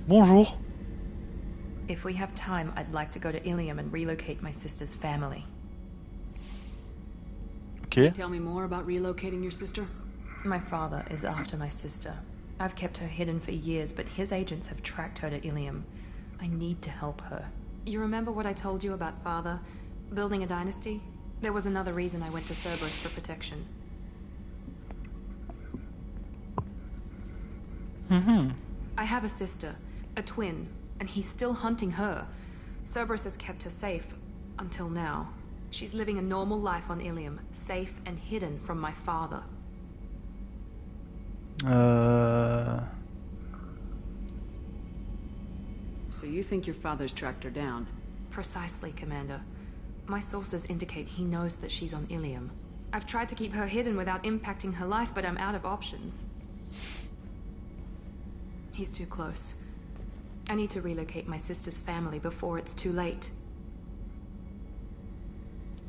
Speaker 1: Bonjour.
Speaker 6: If we have time, I'd like to go to Ilium and relocate my sister's family.
Speaker 1: Okay.
Speaker 4: Tell me more about relocating your sister?
Speaker 6: My father is after my sister. I've kept her hidden for years, but his agents have tracked her to Ilium. I need to help her.
Speaker 4: You remember what I told you about father? Building a dynasty? There was another reason I went to Cerberus for protection. I have a sister, a twin, and he's still hunting her. Cerberus has kept her safe, until now. She's living a normal life on Ilium, safe and hidden from my father. So you think your father's tracked her down?
Speaker 6: Precisely, Commander. My sources indicate he knows that she's on Ilium.
Speaker 4: I've tried to keep her hidden without impacting her life, but I'm out of options.
Speaker 6: He's too close. I need to relocate my sister's family before it's too late.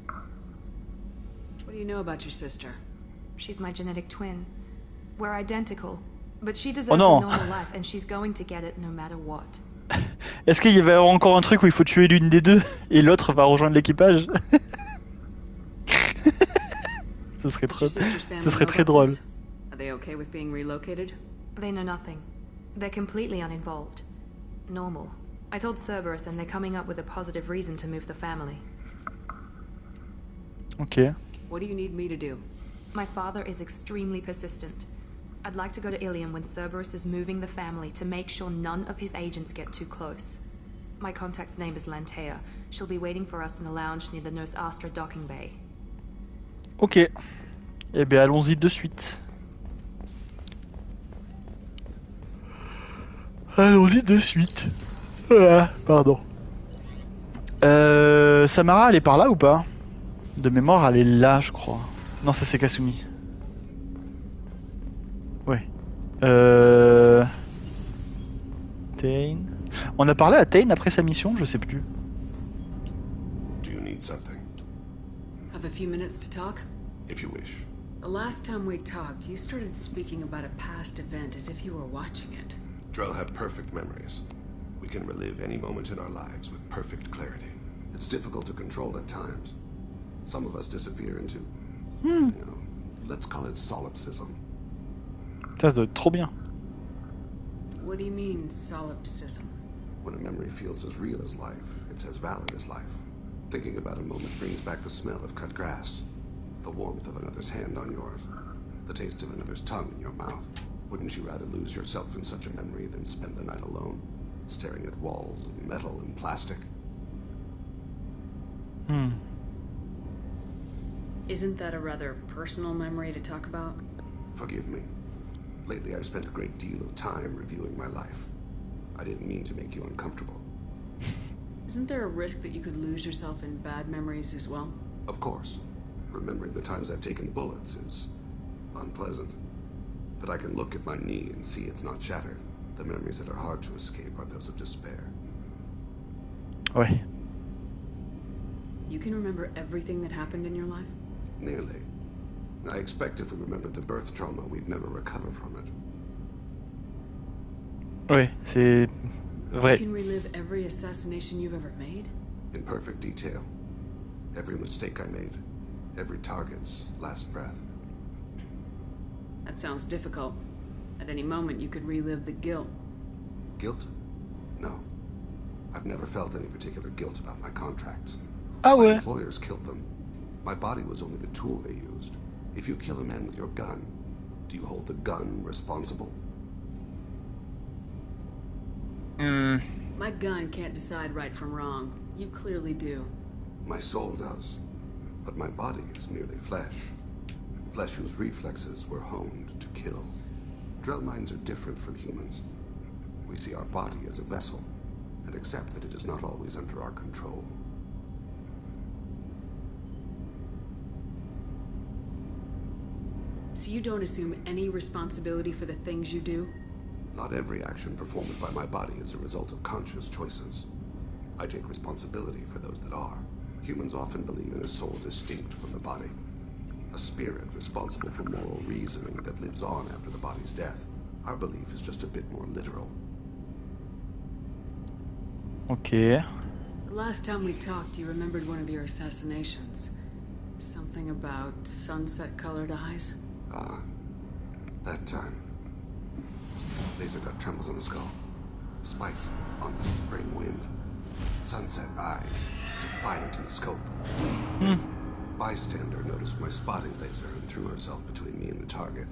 Speaker 4: What do you know about your sister?
Speaker 6: She's my genetic twin. We're identical, but she deserves a normal life and she's going to get it no matter what.
Speaker 1: Est-ce qu'il y va y avoir encore un truc où il faut tuer l'une des deux et l'autre va rejoindre l'équipage? Ce serait très drôle.
Speaker 4: Are they okay with being relocated?
Speaker 6: They know nothing. They're completely uninvolved. Normal. I told Cerberus and they're coming up with a positive reason to move the family.
Speaker 1: Okay.
Speaker 4: What do you need me to do?
Speaker 6: My father is extremely persistent. I'd like to go to Ilium when Cerberus is moving the family to make sure none of his agents get too close. My contact's name is Lantea. She'll be waiting for us in the lounge near the Nos Astra docking bay.
Speaker 1: Ok. Eh bien, allons-y de suite. Allons-y de suite. Pardon. Samara, elle est par là ou pas? De mémoire, elle est là, je crois. Non, ça c'est Kasumi. Ouais. Tain. On a parlé à Tain après sa mission, je sais plus.
Speaker 22: Do you need something?
Speaker 4: Have a few minutes to talk?
Speaker 22: If you wish.
Speaker 4: The last time we talked, you started speaking about a past event as if you were watching it.
Speaker 22: Drell have perfect memories. We can relive any moment in our lives with perfect clarity. It's difficult to control at times. Some of us disappear into, you know, let's call it solipsism.
Speaker 1: Ça doit être trop bien.
Speaker 4: What do you mean, solipsism?
Speaker 22: When a memory feels as real as life, it's as valid as life. Thinking about a moment brings back the smell of cut grass, the warmth of another's hand on yours, the taste of another's tongue in your mouth. Wouldn't you rather lose yourself in such a memory than spend the night alone, staring at walls of metal and plastic?
Speaker 4: Isn't that a rather personal memory to talk about?
Speaker 22: Forgive me. Lately I've spent a great deal of time reviewing my life. I didn't mean to make you uncomfortable.
Speaker 4: Isn't there a risk that you could lose yourself in bad memories as well?
Speaker 22: Of course. Remembering the times I've taken bullets is unpleasant. But I can look at my knee and see it's not shattered. The memories that are hard to escape are those of despair.
Speaker 1: Ouais.
Speaker 4: You can remember everything that happened in your life?
Speaker 22: Nearly. I expect if we remembered the birth trauma, we'd never recover from it.
Speaker 1: Ouais, c'est vrai.
Speaker 4: You can relive every assassination you've ever made?
Speaker 22: In perfect detail. Every mistake I made. Every target's last breath.
Speaker 4: That sounds difficult. At any moment, you could relive the guilt.
Speaker 22: Guilt? No. I've never felt any particular guilt about my contracts.
Speaker 1: Ah ouais.
Speaker 22: My employers killed them. My body was only the tool they used. If you kill a man with your gun, Do you hold the gun responsible?
Speaker 4: My gun can't decide right from wrong. You clearly do.
Speaker 22: My soul does. But my body is merely flesh. Flesh whose reflexes were honed to kill. Drell minds are different from humans. We see our body as a vessel, and accept that it is not always under our control.
Speaker 4: So you don't assume any responsibility for the things you do?
Speaker 22: Not every action performed by my body is a result of conscious choices. I take responsibility for those that are. Humans often believe in a soul distinct from the body. A spirit responsible for moral reasoning that lives on after the body's death. Our belief is just a bit more literal.
Speaker 1: Okay.
Speaker 4: The last time we talked, you remembered one of your assassinations. Something about sunset-colored eyes?
Speaker 22: That time. Laser dot trembles on the skull. Spice on the spring wind. Sunset eyes, defiant in the scope. Bystander noticed my spotting laser and threw herself between me and the target.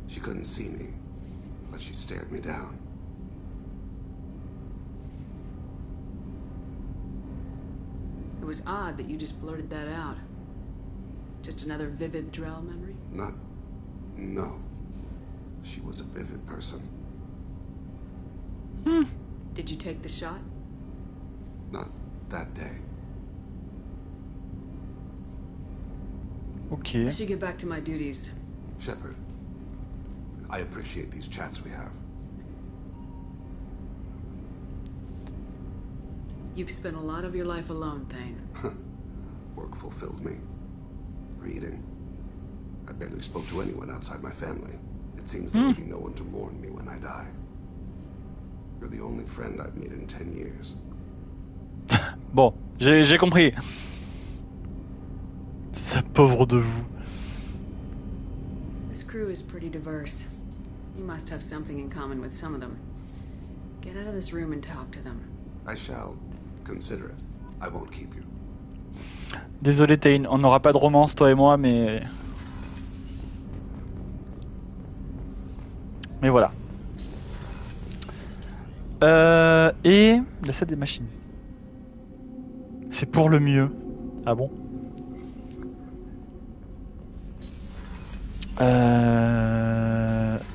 Speaker 22: She couldn't see me, but she stared me down.
Speaker 4: It was odd that you just blurted that out. Just another vivid Drell memory?
Speaker 22: No. She was a vivid person.
Speaker 4: Did you take the shot?
Speaker 22: Not that day.
Speaker 1: Okay.
Speaker 4: I should get back to my duties.
Speaker 22: Shepard, I appreciate these chats we have.
Speaker 4: You've spent a lot of your life alone, Thane.
Speaker 22: Work fulfilled me. Reading. I barely spoke to anyone outside my family. It seems there will be no one to mourn me when I die. You're the only friend I've made in 10 years.
Speaker 1: Bon, j'ai compris. C'est ça, pauvre de vous.
Speaker 4: This crew is pretty diverse. You must have something in common with some of them. Get out of this room and talk to them.
Speaker 22: I shall consider it. I won't keep you.
Speaker 1: Désolé Thane, on n'aura pas de romance toi et moi, mais voilà. Et la salle des machines. C'est pour le mieux. Ah bon?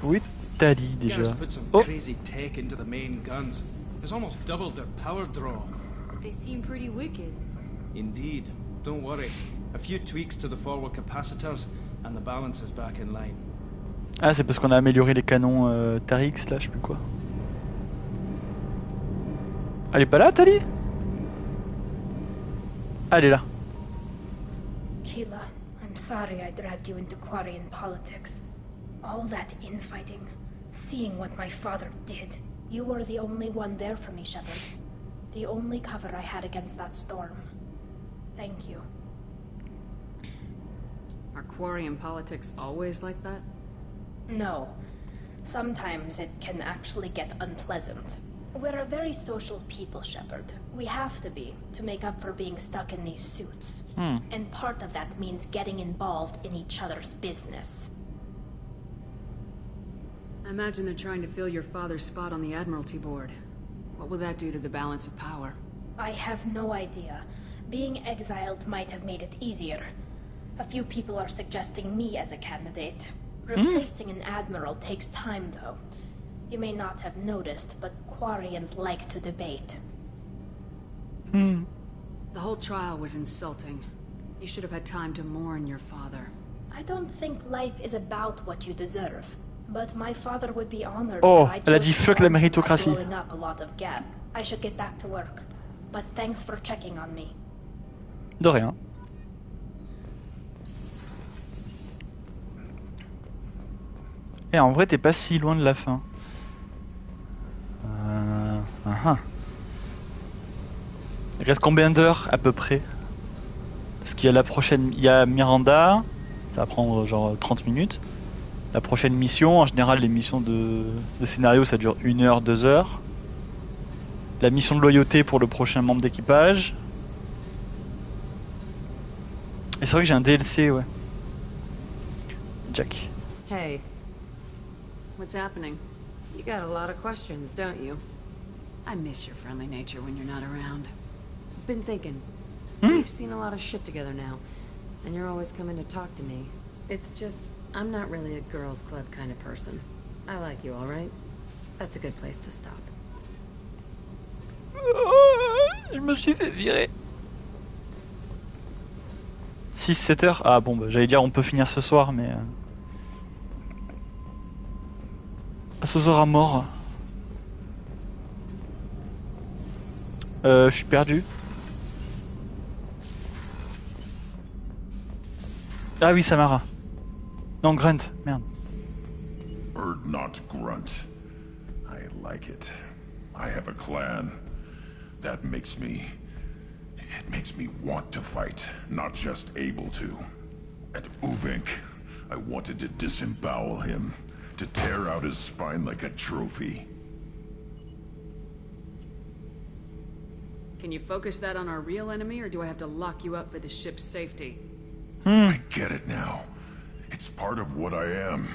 Speaker 1: Oui, Tali déjà. Oh.
Speaker 8: Crazy tech into the main guns. It's almost doubled their power draw.
Speaker 4: They seem pretty wicked.
Speaker 8: Indeed. Don't worry. A few tweaks to the forward capacitors and the balance is back in line.
Speaker 1: Ah, c'est parce qu'on a amélioré les canons Tarix là, je sais plus quoi. Elle est pas là, Tali? Ah, elle est là.
Speaker 17: Keela, I'm sorry I dragged you into Quarian politics. All that infighting, seeing what my father did. You were the only one there for me, Shepard. The only cover I had against that storm. Thank you.
Speaker 4: Are Quarian politics always like that?
Speaker 17: No. Sometimes it can actually get unpleasant. We're a very social people, Shepard. We have to be, to make up for being stuck in these suits. And part of that means getting involved in each other's business.
Speaker 4: I imagine they're trying to fill your father's spot on the Admiralty board. What will that do to the balance of power?
Speaker 17: I have no idea. Being exiled might have made it easier. A few people are suggesting me as a candidate. Replacing an admiral takes time, though. You may not have noticed, but Quarians like to debate.
Speaker 4: The whole trial was insulting. You should have had time to mourn your father.
Speaker 17: I don't think life is about what you deserve. But my father would be honored.
Speaker 1: Oh, elle a dit fuck la méritocratie.
Speaker 17: Up a lot of gap. I should get back to work. But thanks for checking on me.
Speaker 1: De rien. Et en vrai, t'es pas si loin de la fin. Il reste combien d'heures à peu près? Parce qu'il y a la prochaine, il y a Miranda, ça va prendre genre 30 minutes. La prochaine mission, en général les missions de scénario ça dure 1 heure, 2 heures. La mission de loyauté pour le prochain membre d'équipage. Et c'est vrai que j'ai un DLC, ouais. Jack.
Speaker 4: Hey. What's happening? You got a lot of questions, don't you? I miss your friendly nature when you're not around. I've been thinking. We've seen a lot of shit together now, and you're always coming to talk to me. It's just, I'm not really a girls' club kind of person. I like you, all right? That's a good place to stop.
Speaker 1: Je me suis fait virer. 6-7 heures. Ah bon, bah, j'allais dire on peut finir ce soir, mais... Ce sera mort. Je suis perdu. Ah oui, Samara. Non, Grunt, merde.
Speaker 11: Bird not grunt. I like it. I have a clan. That makes me... It makes me want to fight, not just able to. At Uvink, I wanted to disembowel him, to tear out his spine like a trophy.
Speaker 4: Can you focus that on our real enemy, or do I have to lock you up for the ship's safety?
Speaker 11: I get it now. It's part of what I am.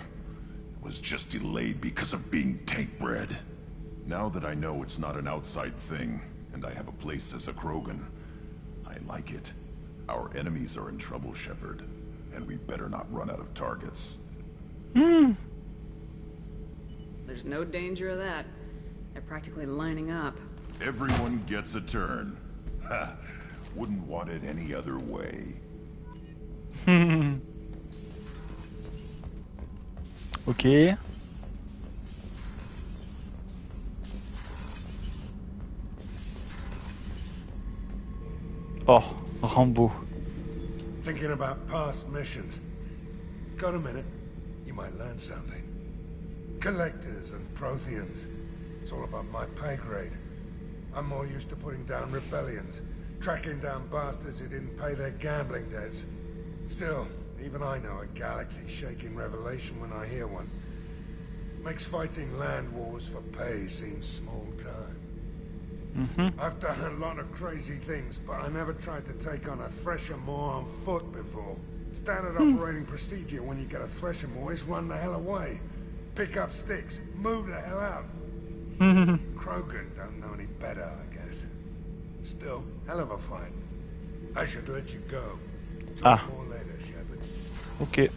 Speaker 11: It was just delayed because of being tank-bred. Now that I know it's not an outside thing, and I have a place as a Krogan, I like it. Our enemies are in trouble, Shepard, and we better not run out of targets.
Speaker 4: There's no danger of that. They're practically lining up.
Speaker 11: Everyone gets a turn. Ha! Wouldn't want it any other way.
Speaker 1: Ok. Oh, Rambo.
Speaker 14: Thinking about past missions. Got a minute? You might learn something. Collectors and Protheans. It's all above my pay grade. I'm more used to putting down rebellions, tracking down bastards who didn't pay their gambling debts. Still, even I know a galaxy-shaking revelation when I hear one. Makes fighting land wars for pay seem small time. I've done a lot of crazy things, but I never tried to take on a Thresher Maw on foot before. Standard operating procedure when you get a Thresher Maw is run the hell away. Pick up sticks, move the hell out. Krogan don't know any better, I guess. Still, hell of a fight. I should let you go. Talk more later, Shepard.
Speaker 1: Ok.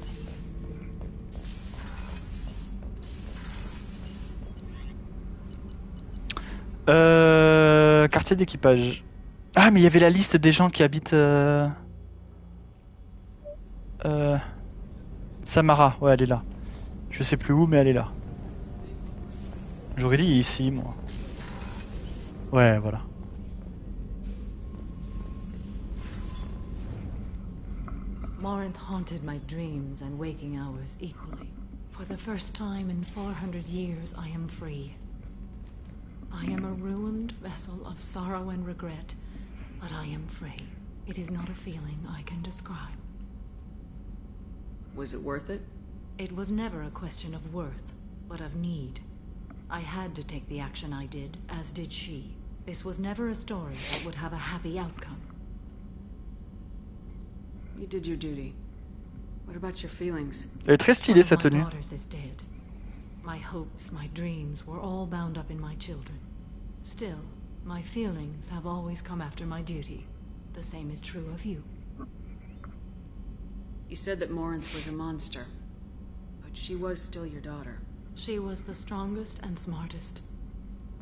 Speaker 1: Quartier d'équipage. Ah, mais il y avait la liste des gens qui habitent... Samara, ouais, elle est là. Je sais plus où, mais elle est là. J'aurais dit ici, moi. Ouais, voilà.
Speaker 10: Morinth haunted my dreams and waking hours equally. For the first time in 400 years, I am free. I am a ruined vessel of sorrow and regret, but I am free. It is not a feeling I can describe.
Speaker 4: Was it worth it?
Speaker 10: It was never a question of worth, but of need. I had to take the action I did, as did she. This was never a story that would have a happy outcome.
Speaker 4: You did your duty. What about your feelings?
Speaker 1: Elle est très stylée cette tenue.
Speaker 10: My daughters is dead. My hopes, my dreams were all bound up in my children. Still, my feelings have always come after my duty. The same is true of you.
Speaker 4: You said that Morinth was a monster, but she was still your daughter.
Speaker 10: She was the strongest and smartest.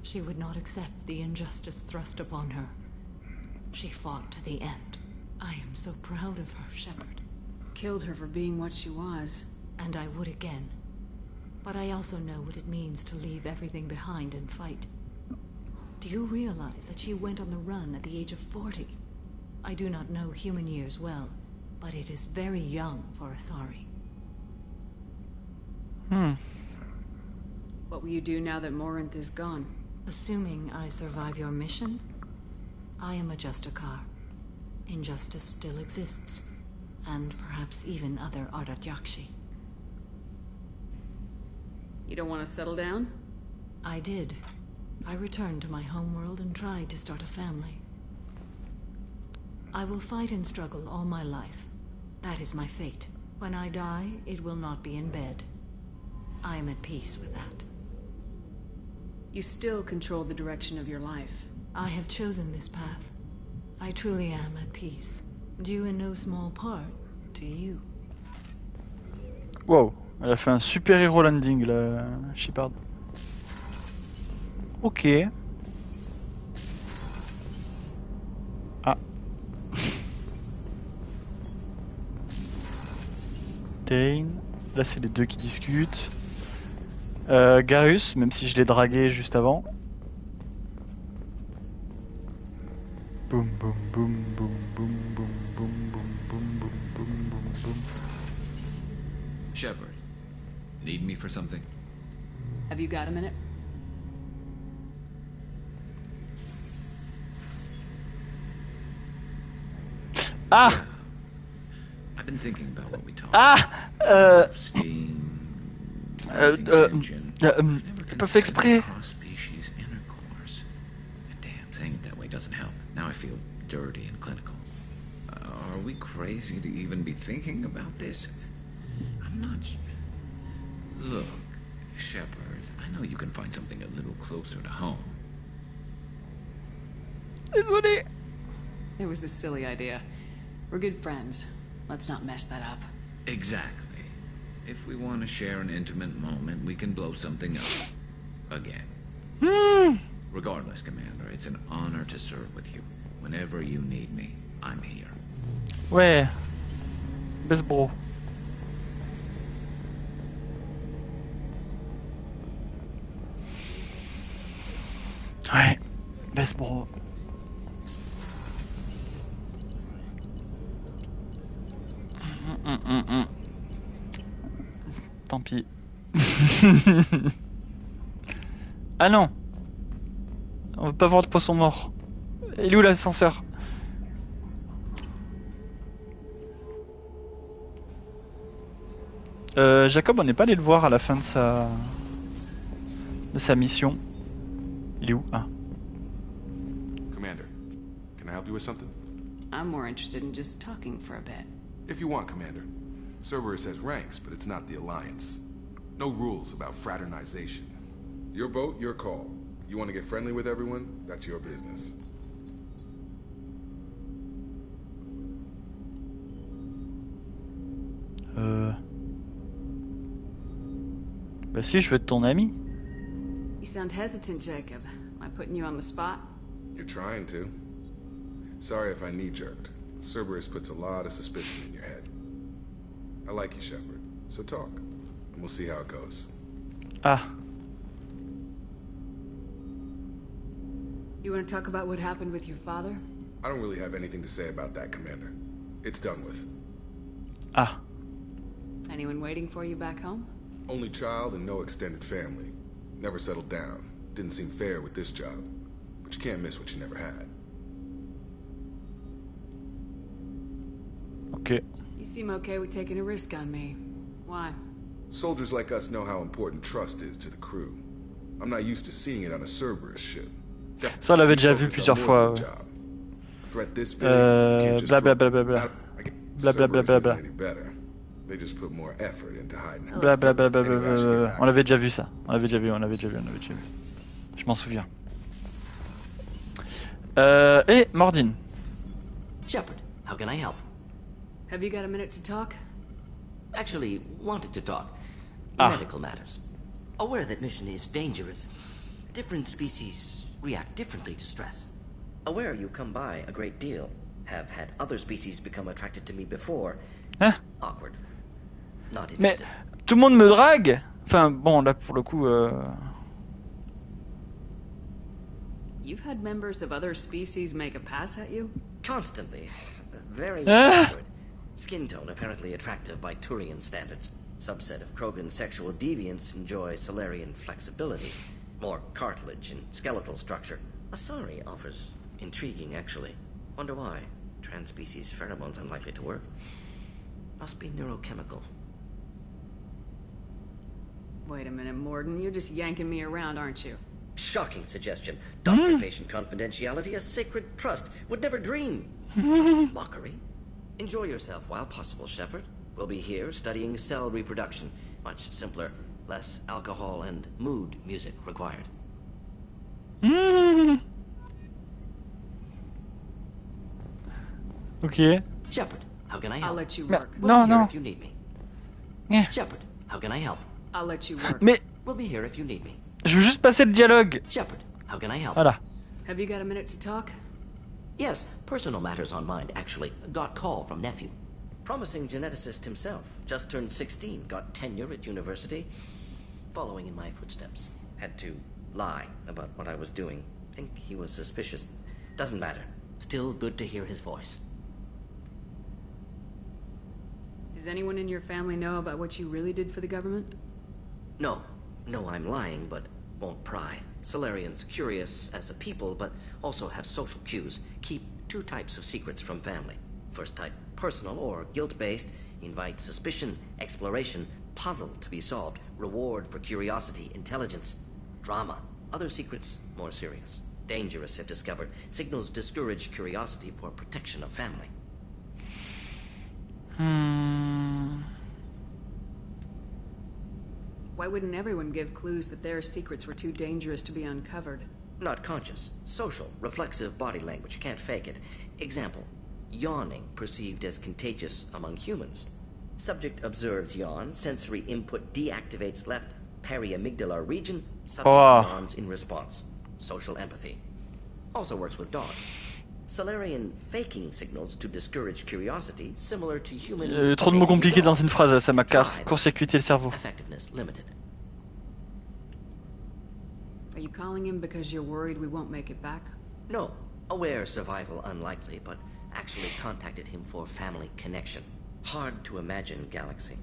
Speaker 10: She would not accept the injustice thrust upon her. She fought to the end. I am so proud of her, Shepard.
Speaker 4: Killed her for being what she was.
Speaker 10: And I would again. But I also know what it means to leave everything behind and fight. Do you realize that she went on the run at the age of 40? I do not know human years well, but it is very young for Asari.
Speaker 4: What will you do now that Morinth is gone?
Speaker 10: Assuming I survive your mission, I am a Justicar. Injustice still exists, and perhaps even other Ardat-Yakshi.
Speaker 4: You don't want to settle down?
Speaker 10: I did. I returned to my homeworld and tried to start a family. I will fight and struggle all my life. That is my fate. When I die, it will not be in bed. I'm at peace with that.
Speaker 4: You still control the direction of your life.
Speaker 10: I have chosen this path. I truly am at peace. Due in no small part to you.
Speaker 1: Wow, elle a fait un super hero landing là, Shepard. Ok. Ah. Tain. Là c'est les deux qui discutent. Garus, même si je l'ai dragué juste avant. Boum boum boum boum boum boum boum boum boum boum boum boum boum.
Speaker 12: Shepard, need me for something?
Speaker 4: Have you got a minute?
Speaker 1: Ah!
Speaker 12: Yeah. I've been thinking about what we talked about. Steam, rising tension.
Speaker 1: Pas fait exprès.
Speaker 12: Cross-species intercourse. Damn, saying it that way doesn't help. Now I feel dirty and clinical. Are we crazy to even be thinking about this? I'm not... Look, Shepard, I know you can find something a little closer to home.
Speaker 1: Désolé.
Speaker 4: It was a silly idea. We're good friends. Let's not mess that up.
Speaker 12: Exactly. If we want to share an intimate moment, we can blow something up. Again. Regardless, Commander, it's an honor to serve with you. Whenever you need me, I'm here.
Speaker 1: Ouais. Best bro. Ouais. Best bro. Tant pis. Ah non. On veut pas voir de poisson mort. Il est où l'ascenseur? Jacob, on n'est pas allé le voir à la fin de sa mission. Il est où? Ah.
Speaker 13: Commander, can I help you with something?
Speaker 4: I'm more interested in just talking for a bit.
Speaker 13: If you want, Commander. Cerberus has ranks, but it's not the Alliance. No rules about fraternization. Your boat, your call. You want to get friendly with everyone? That's your business.
Speaker 1: Bah si, je veux être ton ami.
Speaker 4: You sound hesitant, Jacob. Am I putting you on the spot?
Speaker 13: You're trying to. Sorry if I knee-jerked. Cerberus puts a lot of suspicion in your head. I like you, Shepard. So talk, and we'll see how it goes.
Speaker 1: Ah.
Speaker 4: You want to talk about what happened with your father?
Speaker 13: I don't really have anything to say about that, Commander. It's done with.
Speaker 1: Ah.
Speaker 4: Anyone waiting for you back home?
Speaker 13: Only child and no extended family. Never settled down. Didn't seem fair with this job. But you can't miss what you never had.
Speaker 1: Okay.
Speaker 4: You seem okay with taking a risk on me. Why?
Speaker 13: Soldiers like us know how important trust is to the crew. I'm not used to seeing it on a Cerberus ship.
Speaker 1: Ça, on l'avait déjà vu plusieurs fois. Blablabla. Blablabla. Blablabla. On l'avait déjà vu ça. On l'avait déjà vu. Je m'en souviens. Et Mordin.
Speaker 15: Shepard, how can I help?
Speaker 4: Have you got a minute to talk?
Speaker 15: Actually, wanted to talk. Medical matters. Aware that mission is dangerous. Different species react differently to stress. Aware you come by a great deal. Have had other species become attracted to me before.
Speaker 1: Hein?
Speaker 15: Awkward. Not
Speaker 1: Mais
Speaker 15: interested.
Speaker 1: tout le monde me drague. Enfin bon, là pour le coup.
Speaker 4: You've had members of other species make a pass at you?
Speaker 15: Constantly. Very awkward. Skin tone apparently attractive by Turian standards. Subset of Krogan sexual deviants enjoy Solarian flexibility. More cartilage and skeletal structure. Asari offers intriguing, actually. Wonder why. Trans-species pheromones unlikely to work. Must be neurochemical.
Speaker 4: Wait a minute, Morden. You're just yanking me around, aren't you?
Speaker 15: Shocking suggestion. Doctor-patient confidentiality, a sacred trust. Would never dream. Mockery. Enjoy yourself while possible, Shepard. We'll be here studying cell reproduction. Much simpler. less alcohol and mood music required.
Speaker 1: Ok.
Speaker 15: Shepard, how can I help?
Speaker 4: I'll let you work.
Speaker 1: Non, non.
Speaker 15: If you need me.
Speaker 1: Yeah.
Speaker 15: Shepard, how can I help?
Speaker 4: I'll let you work.
Speaker 1: Mais
Speaker 15: We'll be here if you need me.
Speaker 1: je veux juste passer le dialogue.
Speaker 15: Shepard, how can I help?
Speaker 1: Voilà.
Speaker 4: Have you got a minute to talk?
Speaker 15: Yes, personal matters on mind, actually. Got call from nephew. Promising geneticist himself. Just turned 16, got tenure at university. Following in my footsteps. Had to lie about what I was doing. Think he was suspicious. Doesn't matter. Still good to hear his voice.
Speaker 4: Does anyone in your family know about what you really did for the government?
Speaker 15: No. No, I'm lying, but won't pry. Solarians curious as a people, but also have social cues. Keep two types of secrets from family. First type, personal or guilt-based. Invite suspicion, exploration, puzzle to be solved. Reward for curiosity, intelligence. Drama. Other secrets, more serious. Dangerous if discovered. Signals discourage curiosity for protection of family.
Speaker 4: Why wouldn't everyone give clues that their secrets were too dangerous to be uncovered?
Speaker 15: Not conscious. Social, reflexive body language. Can't fake it. Example. Yawning perceived as contagious among humans. Subject observes yawn. Sensory input deactivates left periamygdalar region. Subject yawns in response. Social empathy. Also works with dogs. Solarian faking signals to discourage curiosity, similar to human.
Speaker 1: Trop de mots compliqués dans une phrase, ça m'a court-circuité le cerveau.
Speaker 15: Effectiveness limited.
Speaker 4: Are you calling him because you're worried we won't make it back?
Speaker 15: No. Aware survival unlikely, but actually contacted him for family connection. Hard to imagine galaxy.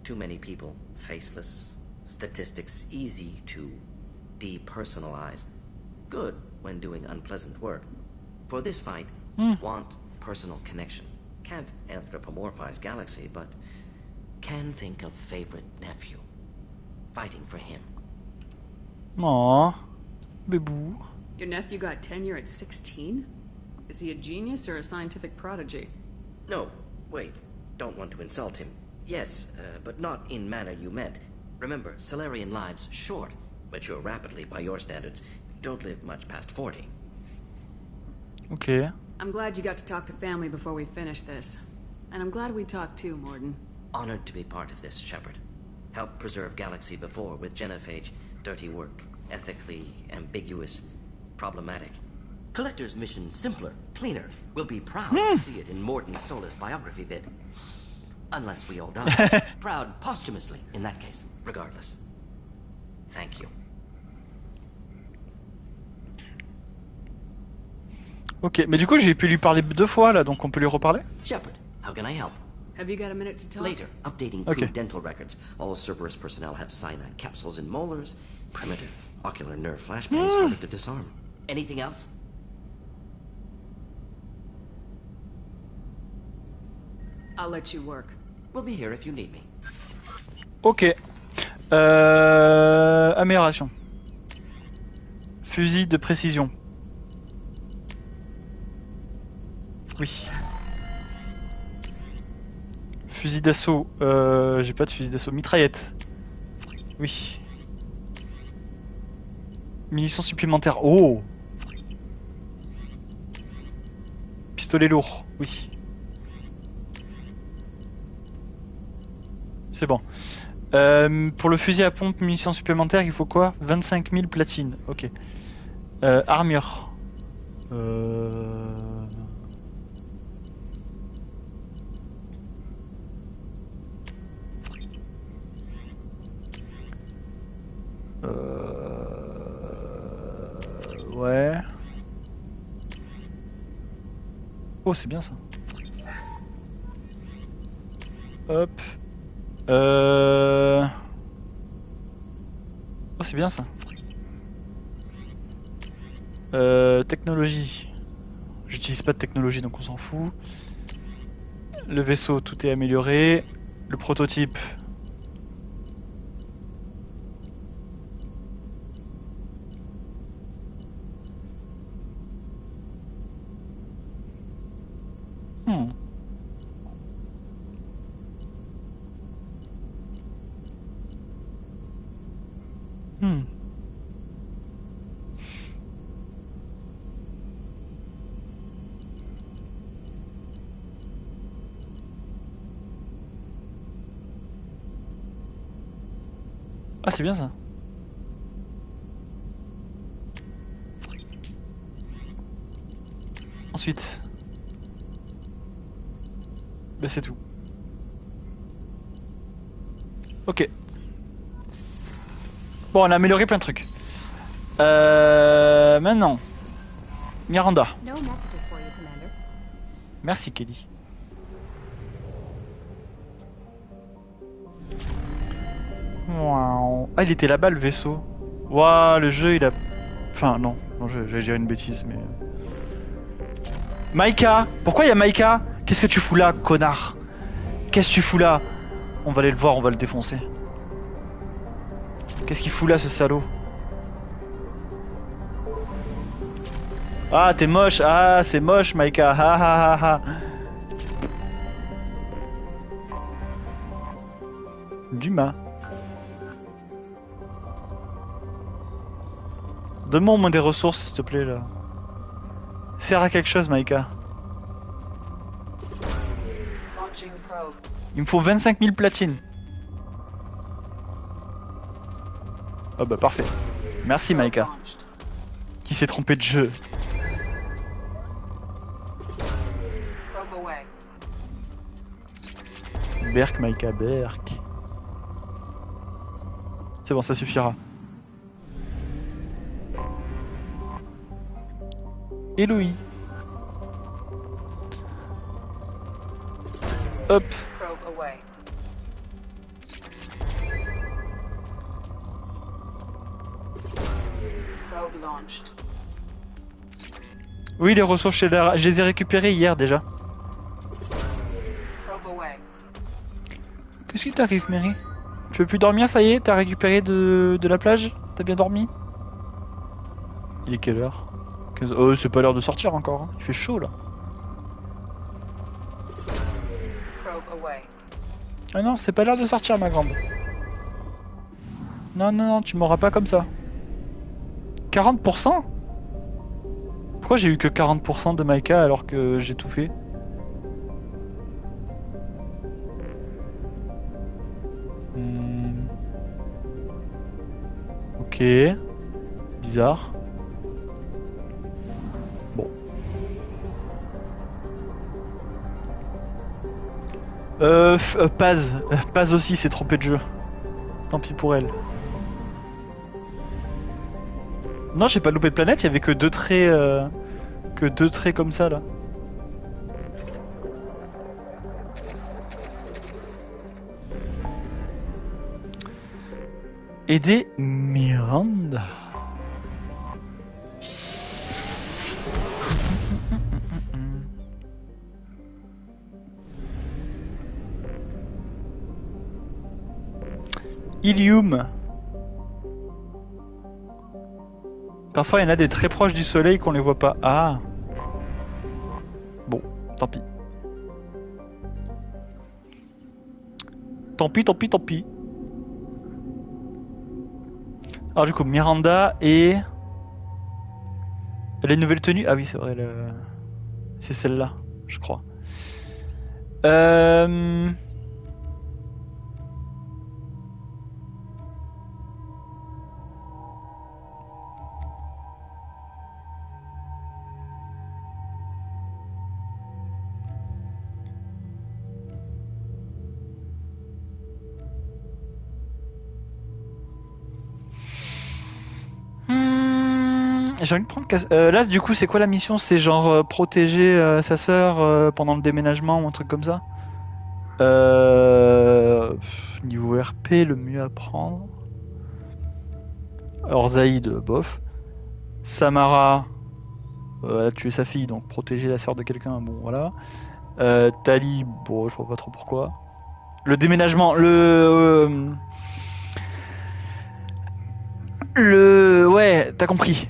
Speaker 15: Too many people, faceless. Statistics easy to depersonalize. Good when doing unpleasant work. For this fight, want personal connection. Can't anthropomorphize galaxy, but can think of favorite nephew. Fighting for him.
Speaker 1: Aww, bébou.
Speaker 4: Your nephew got tenure at 16? Is he a genius or a scientific prodigy?
Speaker 15: No, wait. Don't want to insult him. Yes, but not in manner you meant. Remember, Solarian lives short. Mature rapidly by your standards. Don't live much past 40.
Speaker 1: Okay.
Speaker 4: I'm glad you got to talk to family before we finish this. And I'm glad we talked too, Morden.
Speaker 15: Honored to be part of this, Shepard. Helped preserve Galaxy before with genophage. Dirty work. Ethically ambiguous. Problematic. Collector's mission simpler, cleaner. We'll be proud to see it in Morden's Solus biography vid. Unless we all die. Proud posthumously, in that case. Regardless. Thank you.
Speaker 1: Ok, mais du coup j'ai pu lui parler 2 fois là, donc on peut lui reparler.
Speaker 15: Shepard, how can I help?
Speaker 4: Have you got a minute to talk?
Speaker 15: Later, updating crew dental records. All Cerberus personnel have cyanide capsules in molars. Primitive, ocular nerve flashbangs harder to disarm. Anything else?
Speaker 4: I'll let you work.
Speaker 15: We'll be here if you need me.
Speaker 1: Ok. Amélioration. Fusil de précision. Oui. Fusil d'assaut. J'ai pas de fusil d'assaut. Mitraillette. Oui. Munitions supplémentaires. Oh. Pistolet lourd. Oui. C'est bon. Pour le fusil à pompe, munitions supplémentaires, il faut quoi? 25 000 platines. Ok. Armure. Ouais. Oh, c'est bien ça. Hop. Oh, c'est bien ça. Technologie. J'utilise pas de technologie donc on s'en fout. Le vaisseau, tout est amélioré. Le prototype. Ah, c'est bien ça. Ensuite. Bah c'est tout. Ok. Bon, on a amélioré plein de trucs. Maintenant. Miranda. Merci Kelly. Wow. Ah, il était là-bas le vaisseau. Waouh, le jeu il a... Enfin non, j'allais dire une bêtise mais... Maïka! Pourquoi il y a Maïka? Qu'est-ce que tu fous là, connard? Qu'est-ce que tu fous là? On va aller le voir, on va le défoncer. Qu'est-ce qu'il fout là, ce salaud? Ah, t'es moche. Ah, c'est moche, Maïka. Ha ha ha ha. Dumas. Donne-moi au moins des ressources, s'il te plaît, là. Sert à quelque chose, Maïka. Il me faut 25 000 platines. Oh bah parfait. Merci Maïka. Qui s'est trompé de jeu. Berk Maïka, Berk. C'est bon, ça suffira. Et Louis. Hop. Oui, les ressources, je les ai récupérées hier déjà. Qu'est-ce qui t'arrive, Mary? Tu veux plus dormir, ça y est? T'as récupéré de la plage? T'as bien dormi? Il est quelle heure? 15... Oh, c'est pas l'heure de sortir encore, hein. Il fait chaud là. Ah non, c'est pas l'heure de sortir, ma grande. Non, non, non, tu m'auras pas comme ça. 40%? Pourquoi j'ai eu que 40% de Maïka alors que j'ai tout fait? Ok. Bizarre. Bon. Paz. Paz aussi s'est trompé de jeu. Tant pis pour elle. Non, j'ai pas loupé de planète, il y avait que deux traits comme ça là. Aider Miranda. Ilium. Parfois, il y en a des très proches du soleil qu'on les voit pas. Ah. Bon, tant pis. Tant pis, tant pis, tant pis. Alors du coup, Miranda et... Les nouvelles tenues. Ah oui, c'est vrai, c'est celle-là, je crois. J'ai envie de prendre... là, du coup, c'est quoi la mission? C'est genre protéger sa sœur pendant le déménagement ou un truc comme ça? Niveau RP, le mieux à prendre. Alors Zaïd, bof. Samara, elle a tué sa fille, donc protéger la sœur de quelqu'un, bon voilà. Tali, bon, je vois pas trop pourquoi. Le déménagement, ouais, t'as compris.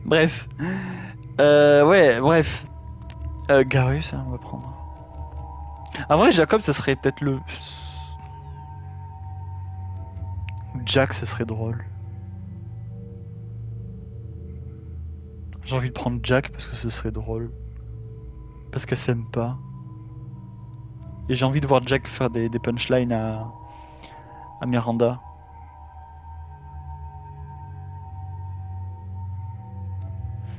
Speaker 1: Bref. Ouais, bref. Garus, hein, on va prendre. En vrai, Jacob, ça serait peut-être le... Jack, ce serait drôle. J'ai envie de prendre Jack parce que ce serait drôle. Parce qu'elle s'aime pas. Et j'ai envie de voir Jack faire des punchlines à Miranda.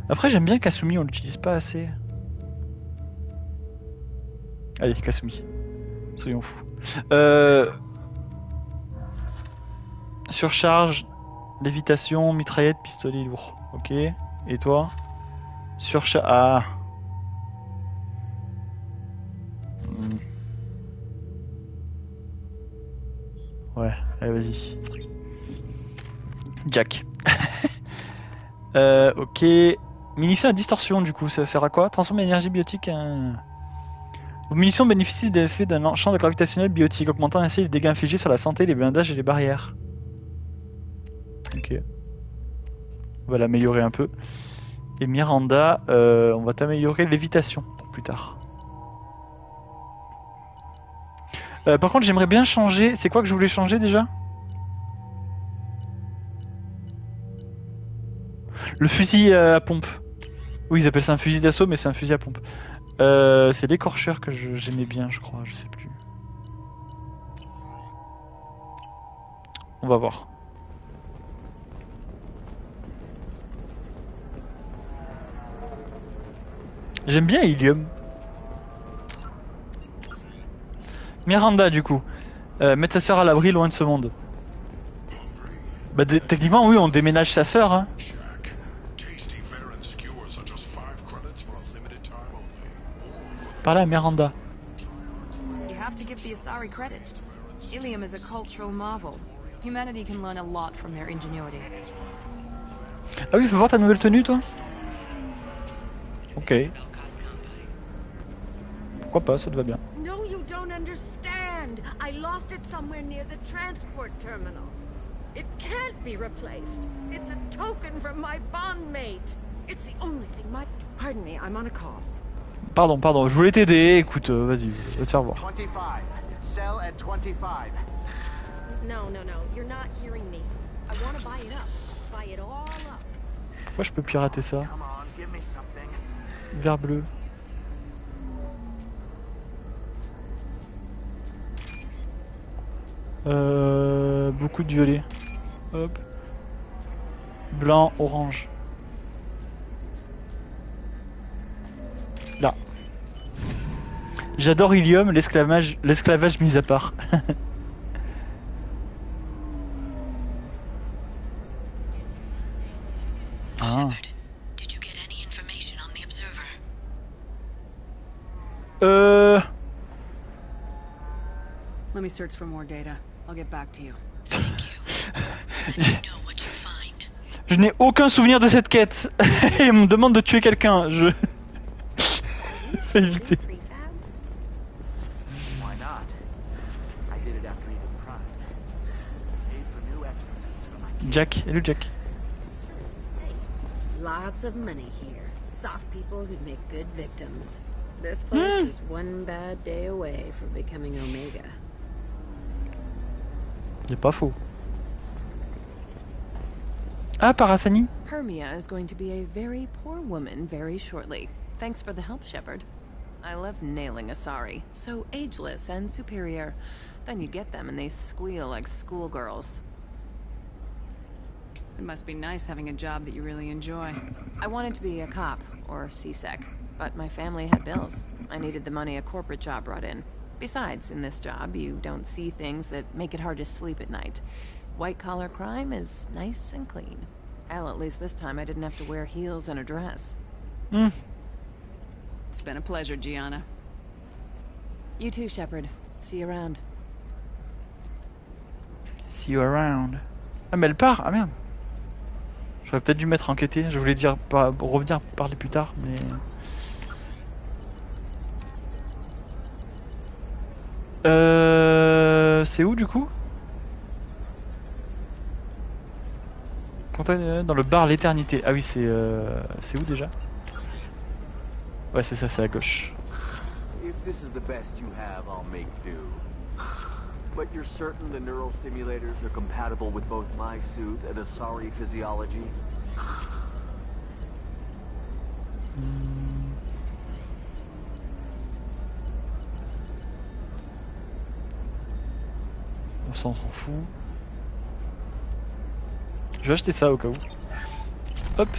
Speaker 1: Après, j'aime bien Kasumi, on l'utilise pas assez. Allez, Kasumi. Soyons fous. Surcharge, lévitation, mitraillette, pistolet lourd. Ok. Et toi? Surcharge. Ah. Ouais, allez, vas-y. Jack. Ok. Munitions à distorsion, du coup, ça sert à quoi? Transformer l'énergie biotique en... Vos munitions bénéficient des effets d'un champ de gravitationnel biotique, augmentant ainsi les dégâts infligés sur la santé, les blindages et les barrières. Ok. On va l'améliorer un peu. Et Miranda, on va t'améliorer l'évitation pour plus tard. Par contre, j'aimerais bien changer... C'est quoi que je voulais changer déjà? Le fusil à pompe. Oui, ils appellent ça un fusil d'assaut, mais c'est un fusil à pompe. C'est l'écorcheur que j'aimais bien, je crois, je sais plus. On va voir. J'aime bien Ilium. Miranda, du coup. Mettre sa sœur à l'abri loin de ce monde. Bah, techniquement, oui, on déménage sa sœur, hein. Par là, Miranda.
Speaker 6: You have to give the Asari credit. Ilium is a cultural marvel. Humanity can learn a lot from their ingenuity.
Speaker 1: Ah oui, faut voir ta nouvelle tenue, toi. Ok. Pourquoi pas, ça te va bien.
Speaker 2: No, you don't understand. I lost it somewhere near the transport terminal. It can't be replaced. It's a token from my bondmate. It's the only thing my... Pardon me, I'm on a call.
Speaker 1: Pardon, je voulais t'aider, écoute, vas-y, va te faire voir.
Speaker 5: 25. Sell at 25.
Speaker 17: No, you're not hearing me. I want to buy it up. Buy it all up.
Speaker 1: Pourquoi je peux pirater ça? Vert bleu. Beaucoup de violet. Hop. Blanc, orange. Là. J'adore Ilium, l'esclavage mis à part. Ah.
Speaker 4: Let me search for more data. I'll get back to you.
Speaker 1: Je n'ai aucun souvenir de cette quête. Et on me demande de tuer quelqu'un. Je... éviter. Jack, hello Jack.
Speaker 10: Lots of money here. Soft people who'd make good victims. This place is one bad day away from becoming Omega.
Speaker 1: C'est pas faux. Ah, Parasani.
Speaker 6: Hermia is going to be a very poor woman very shortly. Thanks for the help, Shepard. I love nailing Asari. So ageless and superior. Then you get them and they squeal like schoolgirls.
Speaker 4: It must be nice having a job that you really enjoy.
Speaker 6: I wanted to be a cop, or CSEC, but my family had bills. I needed the money a corporate job brought in. Besides, in this job, you don't see things that make it hard to sleep at night. White-collar crime is nice and clean. Hell, at least this time I didn't have to wear heels and a dress.
Speaker 4: It's been a pleasure, Gianna.
Speaker 6: You too, Shepard. See you around.
Speaker 1: See you around. Ah, mais elle part. Ah merde. J'aurais peut-être dû mettre enquêter. Je voulais dire revenir parler plus tard, mais... C'est où du coup? Dans le bar l'éternité. Ah oui, c'est où déjà? Ouais, c'est ça, c'est à gauche.
Speaker 5: But you're certain the neural stimulators are compatible with both my suit and Asari physiology?
Speaker 1: On s'en fout. Je vais acheter ça au cas où. Hop.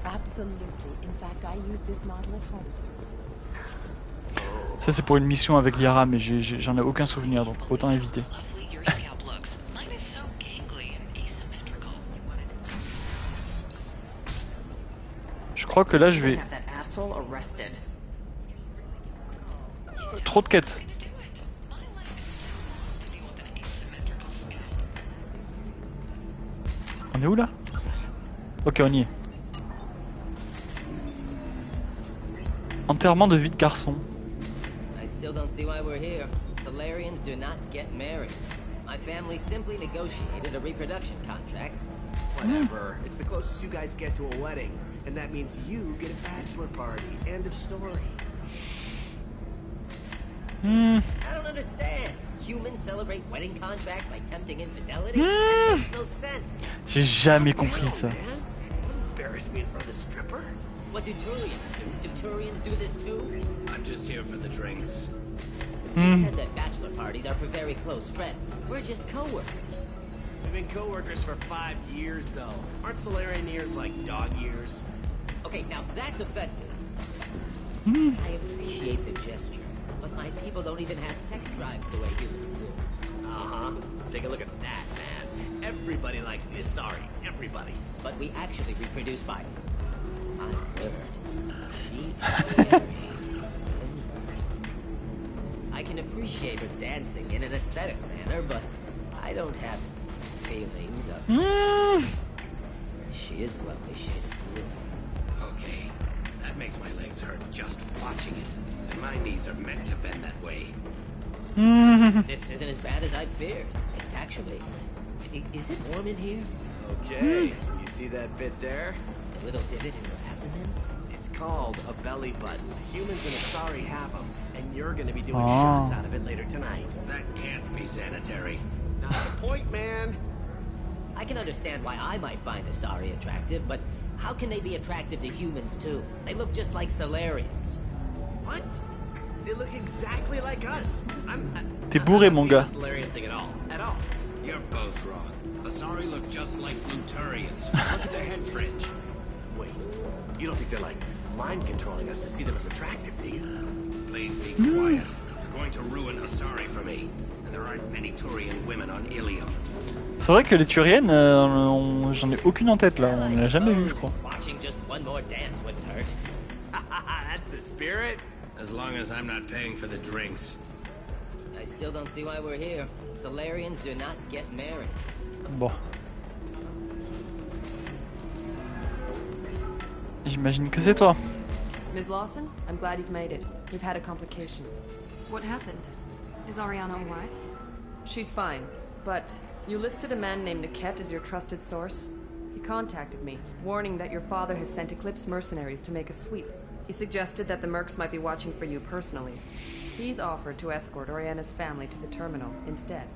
Speaker 18: Absolutely. In fact, I use this model at home.
Speaker 1: Ça c'est pour une mission avec Yara, mais j'en ai aucun souvenir, donc autant éviter. Je crois que là je vais... Trop de quêtes. On est où là? Ok, on y est. Enterrement de vie de garçon.
Speaker 7: I still don't see why we're here. Solarians do not get married. My family simply negotiated a reproduction contract.
Speaker 5: Whatever. It's the closest you guys get to a wedding. And that means you get a bachelor party. End of story.
Speaker 7: I don't understand. Humans celebrate wedding contracts by tempting infidelity? It makes no sense.
Speaker 1: J'ai jamais compris ça.
Speaker 5: Embarrass me in front of the stripper?
Speaker 7: What do Turians do? Do Turians do this too?
Speaker 5: I'm just here for the drinks.
Speaker 7: You said that bachelor parties are for very close friends. We're just co-workers.
Speaker 5: We've been co-workers for 5 years, though. Aren't Solarian years like dog years?
Speaker 7: Okay, now that's offensive. I appreciate the gesture, but my people don't even have sex drives the way humans do.
Speaker 5: Uh-huh. Take a look at that, man. Everybody likes the Asari. Everybody.
Speaker 7: But we actually reproduce by... My word. She is very... I can appreciate her dancing in an aesthetic manner, but I don't have feelings of... She is a lovely shade of blue.
Speaker 5: Okay, that makes my legs hurt just watching it. And my knees are meant to bend that way.
Speaker 7: This isn't as bad as I feared. It's actually... Is it warm in here?
Speaker 5: Okay, you see that bit there?
Speaker 7: The little divot in your abdomen?
Speaker 5: It's called a belly button. Humans and Asari have them, and you're gonna be doing shots out of it later tonight. That can't be sanitary. Not the point, man.
Speaker 7: I can understand why I might find Asari attractive, but how can they be attractive to humans too? They look just like Solarians.
Speaker 5: What? They look exactly like us.
Speaker 1: T'es bourré, mon gars.
Speaker 5: Solarian thing at all. At all. You're both wrong. Asari look just like Pluturians. Look at their head fringe. Wait, you don't think they're like mind controlling us to see them as attractive, do you? Please be quiet. You're going to ruin Asari for me. And there aren't many Turian women on Ilium.
Speaker 1: C'est vrai que les Turiennes, j'en ai aucune en tête là, on ne l'a jamais vu, je crois.
Speaker 7: Watching just one more dance wouldn't hurt.
Speaker 5: That's the spirit. As long as I'm not paying for the drinks.
Speaker 7: I still don't see why we're here. Solarians do not get married.
Speaker 1: Bon. J'imagine que c'est toi.
Speaker 6: Ms. Lawson, I'm glad you've made it. We've had a complication. What happened? Is Ariana alright?
Speaker 16: She's fine, but you listed a man named Niket as your trusted source. He contacted me, warning that your father has sent Eclipse mercenaries to make a sweep. He suggested that the Mercs might be watching for you personally. He's offered to escort Oriana's family to the terminal instead.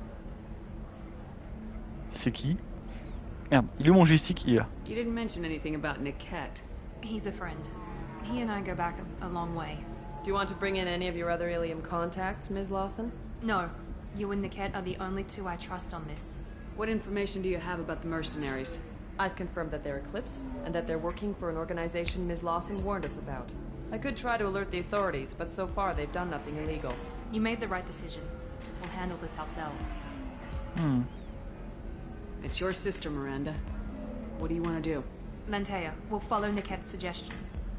Speaker 1: C'est qui? Merde, il est où mon joystick? Il est là.
Speaker 4: You didn't mention anything about Niket.
Speaker 6: He's a friend. He and I go back a long way.
Speaker 16: Do you want to bring in any of your other Ilium contacts, Ms. Lawson?
Speaker 6: No. You and Niket are the only two I trust on this.
Speaker 4: What information do you have about the mercenaries?
Speaker 16: I've confirmed that they're Eclipse, and that they're working for an organization Ms. Lawson warned us about. I could try to alert the authorities, but so far they've done nothing illegal.
Speaker 6: You made the right decision. We'll handle this ourselves.
Speaker 4: It's your sister, Miranda. What do you want to do?
Speaker 6: Lantea, we'll follow Niket's suggestion.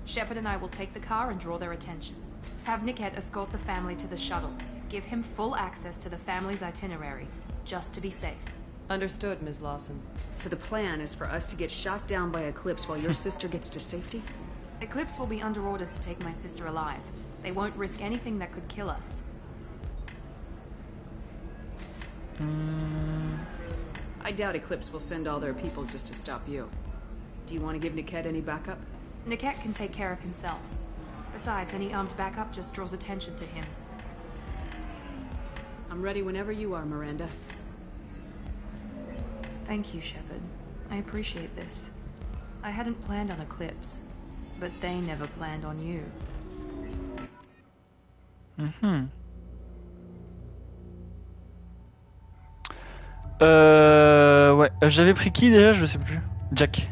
Speaker 6: Shepard and I will take the car and draw their attention. Have Niket escort the family to the shuttle. Give him full access to the family's itinerary, just to be safe.
Speaker 16: Understood, Ms. Lawson.
Speaker 4: So the plan is for us to get shot down by Eclipse while your sister gets to safety?
Speaker 6: Eclipse will be under orders to take my sister alive. They won't risk anything that could kill us.
Speaker 4: I doubt Eclipse will send all their people just to stop you. Do you want to give Niket any backup?
Speaker 6: Niket can take care of himself. Besides, any armed backup just draws attention to him.
Speaker 4: I'm ready whenever you are, Miranda.
Speaker 6: Thank you, Shepard. I appreciate this. I hadn't planned on Eclipse, but they never planned on you.
Speaker 1: Ouais, j'avais pris qui déjà? Je sais plus. Jack.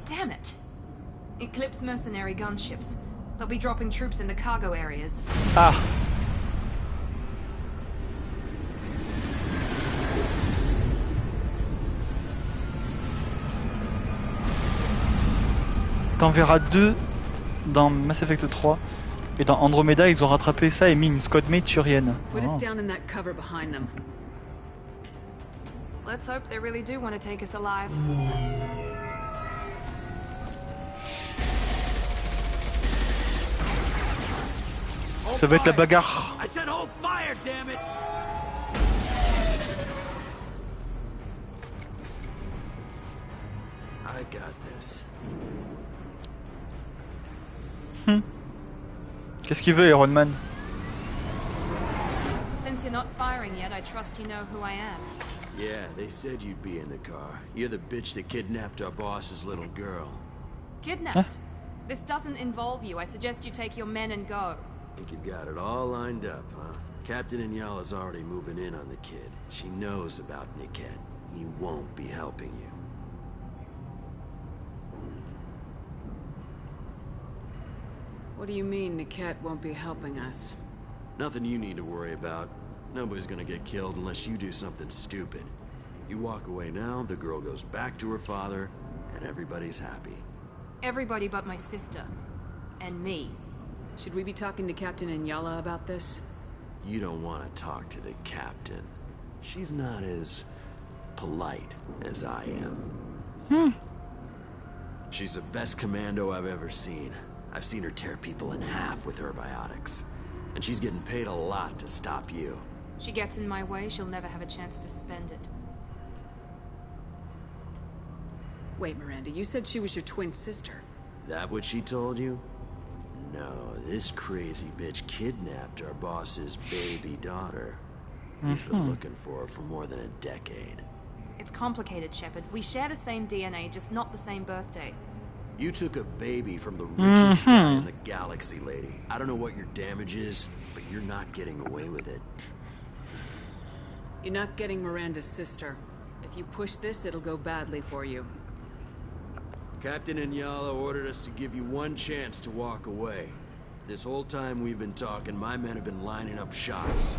Speaker 6: Damn it! Eclipse mercenary gunships. They'll be dropping troops in the cargo areas.
Speaker 1: Ah! T'en verras 2 dans Mass Effect 3 et dans Andromeda ils ont rattrapé ça et mis une squadmate turienne.
Speaker 4: Put us down in that cover behind them.
Speaker 6: Let's hope they really do want to take us alive.
Speaker 1: Ça va être la bagarre.
Speaker 5: I said hold fire, damn it. I got this.
Speaker 1: Qu'est-ce qu'il veut, Iron Man?
Speaker 6: Since you're not firing yet, I trust you know who I am.
Speaker 5: Yeah, they said you'd be in the car. You're the bitch that kidnapped our boss's little girl.
Speaker 6: Kidnapped? Huh? This doesn't involve you. I suggest you take your men and go.
Speaker 5: Think you've got it all lined up, huh? Captain Inyala's already moving in on the kid. She knows about Niket. He won't be helping you.
Speaker 4: What do you mean Niket won't be helping us?
Speaker 5: Nothing you need to worry about. Nobody's gonna get killed unless you do something stupid. You walk away now, the girl goes back to her father, and everybody's happy.
Speaker 6: Everybody but my sister. And me.
Speaker 4: Should we be talking to Captain Inyala about this?
Speaker 5: You don't want to talk to the captain. She's not as polite as I am. She's the best commando I've ever seen. I've seen her tear people in half with her biotics. And she's getting paid a lot to stop you.
Speaker 6: She gets in my way, she'll never have a chance to spend it.
Speaker 4: Wait, Miranda, you said she was your twin sister.
Speaker 5: That what she told you? No, this crazy bitch kidnapped our boss's baby daughter. He's been looking for her for more than a decade.
Speaker 6: It's complicated, Shepard. We share the same DNA, just not the same birthday.
Speaker 5: You took a baby from the richest guy in the galaxy, lady. I don't know what your damage is, but you're not getting away with it.
Speaker 4: You're not getting Miranda's sister. If you push this, it'll go badly for you.
Speaker 5: Captain Inyala ordered us to give you one chance to walk away. This whole time we've been talking, my men have been lining up shots.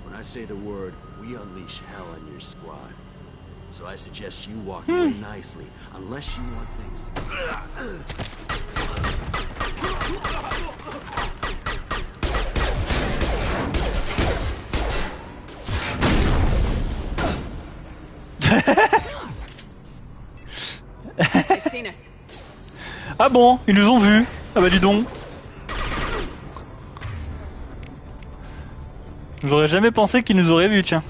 Speaker 5: When I say the word, we unleash hell on your squad. So I suggest you walk away nicely, unless you want
Speaker 4: They've seen us.
Speaker 1: Ah bon, ils nous ont vus. Ah bah dis donc. J'aurais jamais pensé qu'ils nous auraient vus, tiens.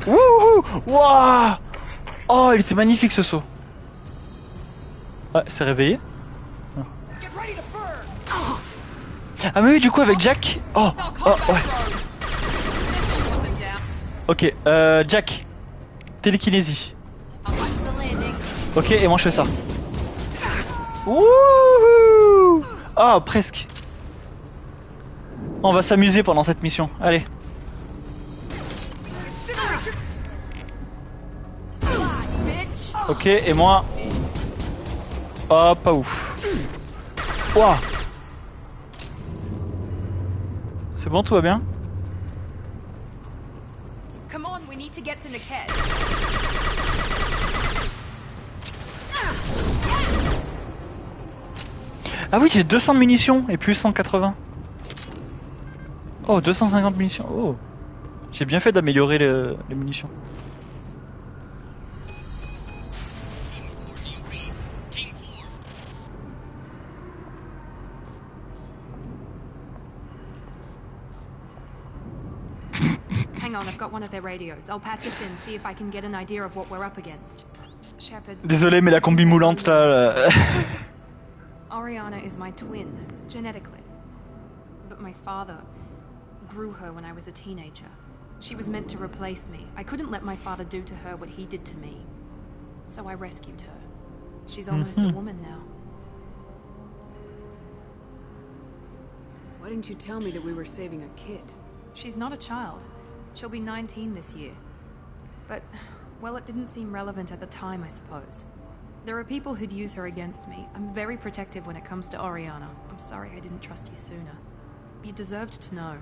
Speaker 1: Wouhou! Wouah! Oh, il était magnifique ce saut. Ouais, c'est réveillé. Ah mais oui, du coup avec Jack. Oh, ouais. Ok, Jack. Télékinésie. Ok, et moi je fais ça. Wouhou! Oh, presque. On va s'amuser pendant cette mission. Allez. Ok, et moi... Oh, pas ouf. Ouah. C'est bon, tout va bien?
Speaker 6: Come on, we need to get to Niket.
Speaker 1: Ah oui, j'ai 200 munitions et plus 180. Oh, 250 munitions. Oh, j'ai bien fait d'améliorer les munitions.
Speaker 6: Hang on, I've got one of their radios. I'll patch us in, see if I can get an idea of what we're up against. Shepard.
Speaker 1: Désolé, mais la combi moulante là.
Speaker 6: Oriana is my twin, genetically. But my father grew her when I was a teenager. She was meant to replace me. I couldn't let my father do to her what he did to me. So I rescued her. She's almost a woman now.
Speaker 4: Why didn't you tell me that we were saving a kid?
Speaker 6: She's not a child. She'll be 19 this year. But, well, it didn't seem relevant at the time, I suppose. There are people who'd use her against me. I'm very protective when it comes to Oriana. I'm sorry I didn't trust you sooner. You deserved to know.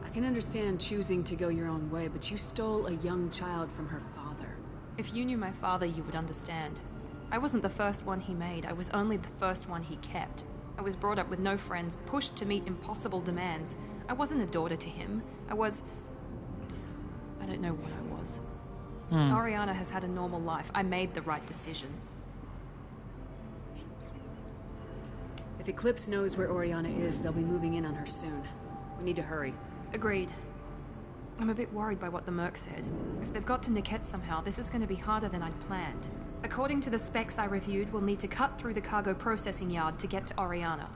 Speaker 4: I can understand choosing to go your own way, but you stole a young child from her father.
Speaker 6: If you knew my father, you would understand. I wasn't the first one he made. I was only the first one he kept. I was brought up with no friends, pushed to meet impossible demands. I wasn't a daughter to him. I don't know what I was. Oriana has had a normal life. I made the right decision.
Speaker 4: If Eclipse knows where Oriana is, they'll be moving in on her soon. We need to hurry.
Speaker 6: Agreed. I'm a bit worried by what the Merc said. If they've got to Niket somehow, this is going to be harder than I'd planned. According to the specs I reviewed, we'll need to cut through the cargo processing yard to get to Oriana.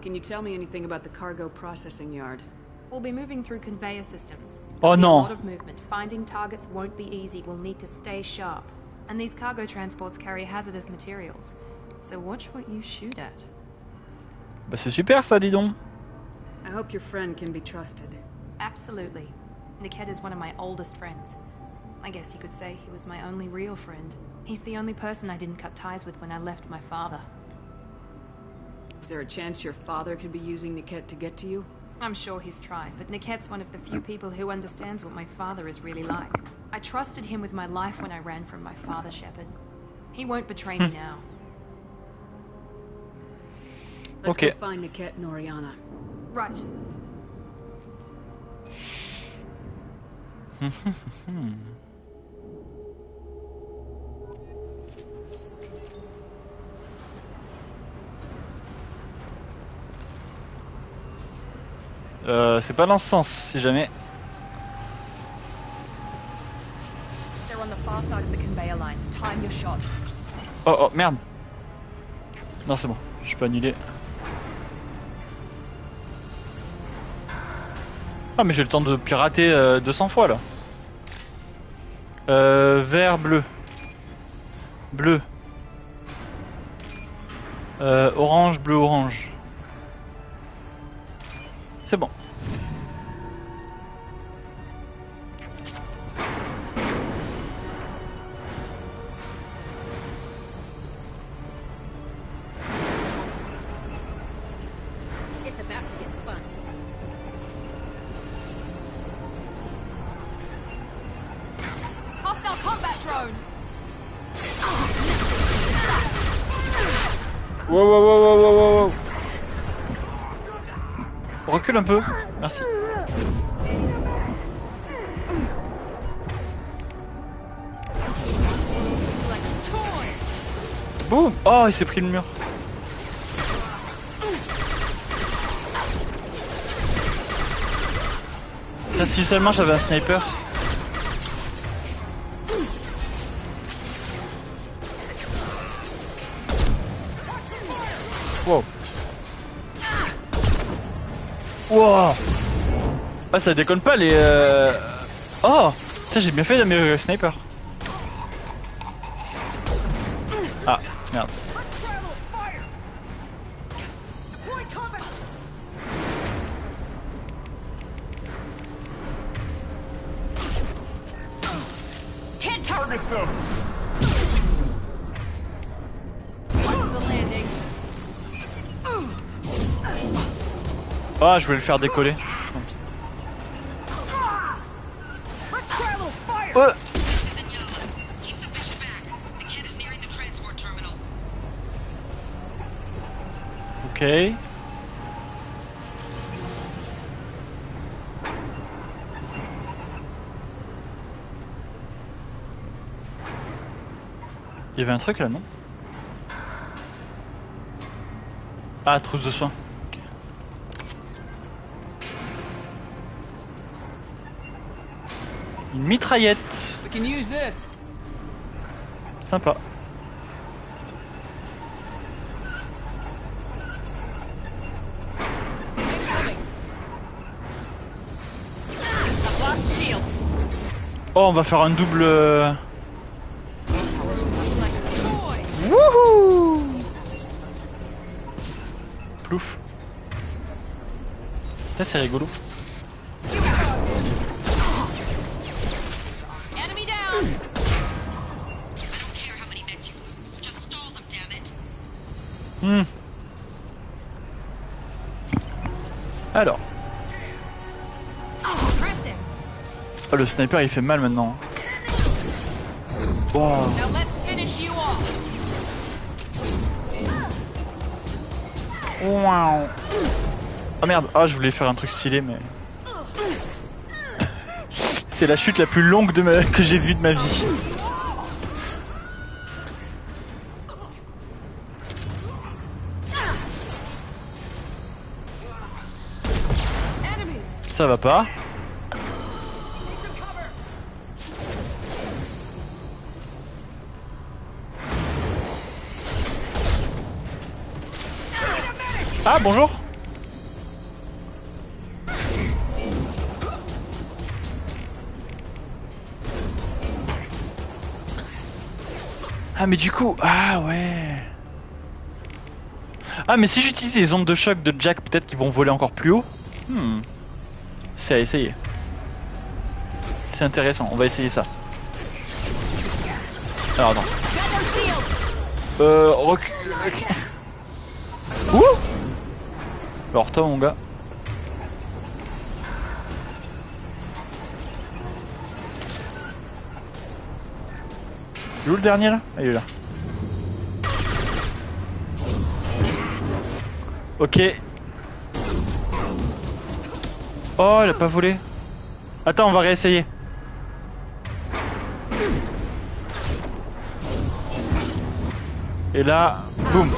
Speaker 4: Can you tell me anything about the cargo processing yard?
Speaker 6: We'll be moving through conveyor systems.
Speaker 1: Oh
Speaker 6: no. A
Speaker 1: no.
Speaker 6: lot of movement. Finding targets won't be easy. We'll need to stay sharp. And these cargo transports carry hazardous materials. So watch what you shoot at.
Speaker 1: Bah c'est super ça, dis donc.
Speaker 4: I hope your friend can be trusted.
Speaker 6: Absolutely. Niket is one of my oldest friends. I guess you could say he was my only real friend. He's the only person I didn't cut ties with when I left my father.
Speaker 4: Is there a chance your father could be using Niket to get to you?
Speaker 6: I'm sure he's tried, but Niket's one of the few people who understands what my father is really like. I trusted him with my life when I ran from my father, Shepard. He won't betray me now.
Speaker 4: Let's go find Niket and Oriana.
Speaker 6: Right.
Speaker 1: C'est pas dans ce sens, si jamais.
Speaker 6: They're on the far side of the conveyor line. Time your shot.
Speaker 1: Oh oh merde. Non c'est bon, je peux annuler. Ah mais j'ai le temps de pirater 200 fois là. Vert, bleu. Bleu. Orange, bleu, orange. C'est bon.
Speaker 4: It's about to get fun.
Speaker 6: Hostile combat drone.
Speaker 1: Wow wow wow wow wow wow. Recule un peu, merci. Boum. Oh, il s'est pris le mur. Putain, si seulement j'avais un sniper. Wow. Wow. Ah ça déconne pas les Oh putain j'ai bien fait d'améliorer le sniper. Ah merde.
Speaker 11: Can't target them.
Speaker 1: Ah je voulais le faire décoller. Ouais. Ok. Il y avait un truc là, non? Ah, trousse de soins. Okay. Une mitraillette. Sympa. Oh, on va faire un double. Wouhou! Plouf. Ça c'est rigolo. Alors. Oh, le sniper il fait mal maintenant. Wow. Wow. Oh merde, oh je voulais faire un truc stylé mais... C'est la chute la plus longue que j'ai vue de ma vie. Ça va pas. Ah bonjour. Ah mais du coup, ah ouais. Ah mais si j'utilise les ondes de choc de Jack, peut-être qu'ils vont voler encore plus haut. C'est à essayer. C'est intéressant, on va essayer ça. Alors attends. Recule. Ouh. Alors toi mon gars. Il est où le dernier là? Ah, il est là. Ok. Oh, il a pas volé. Attends, on va réessayer. Et là, boum.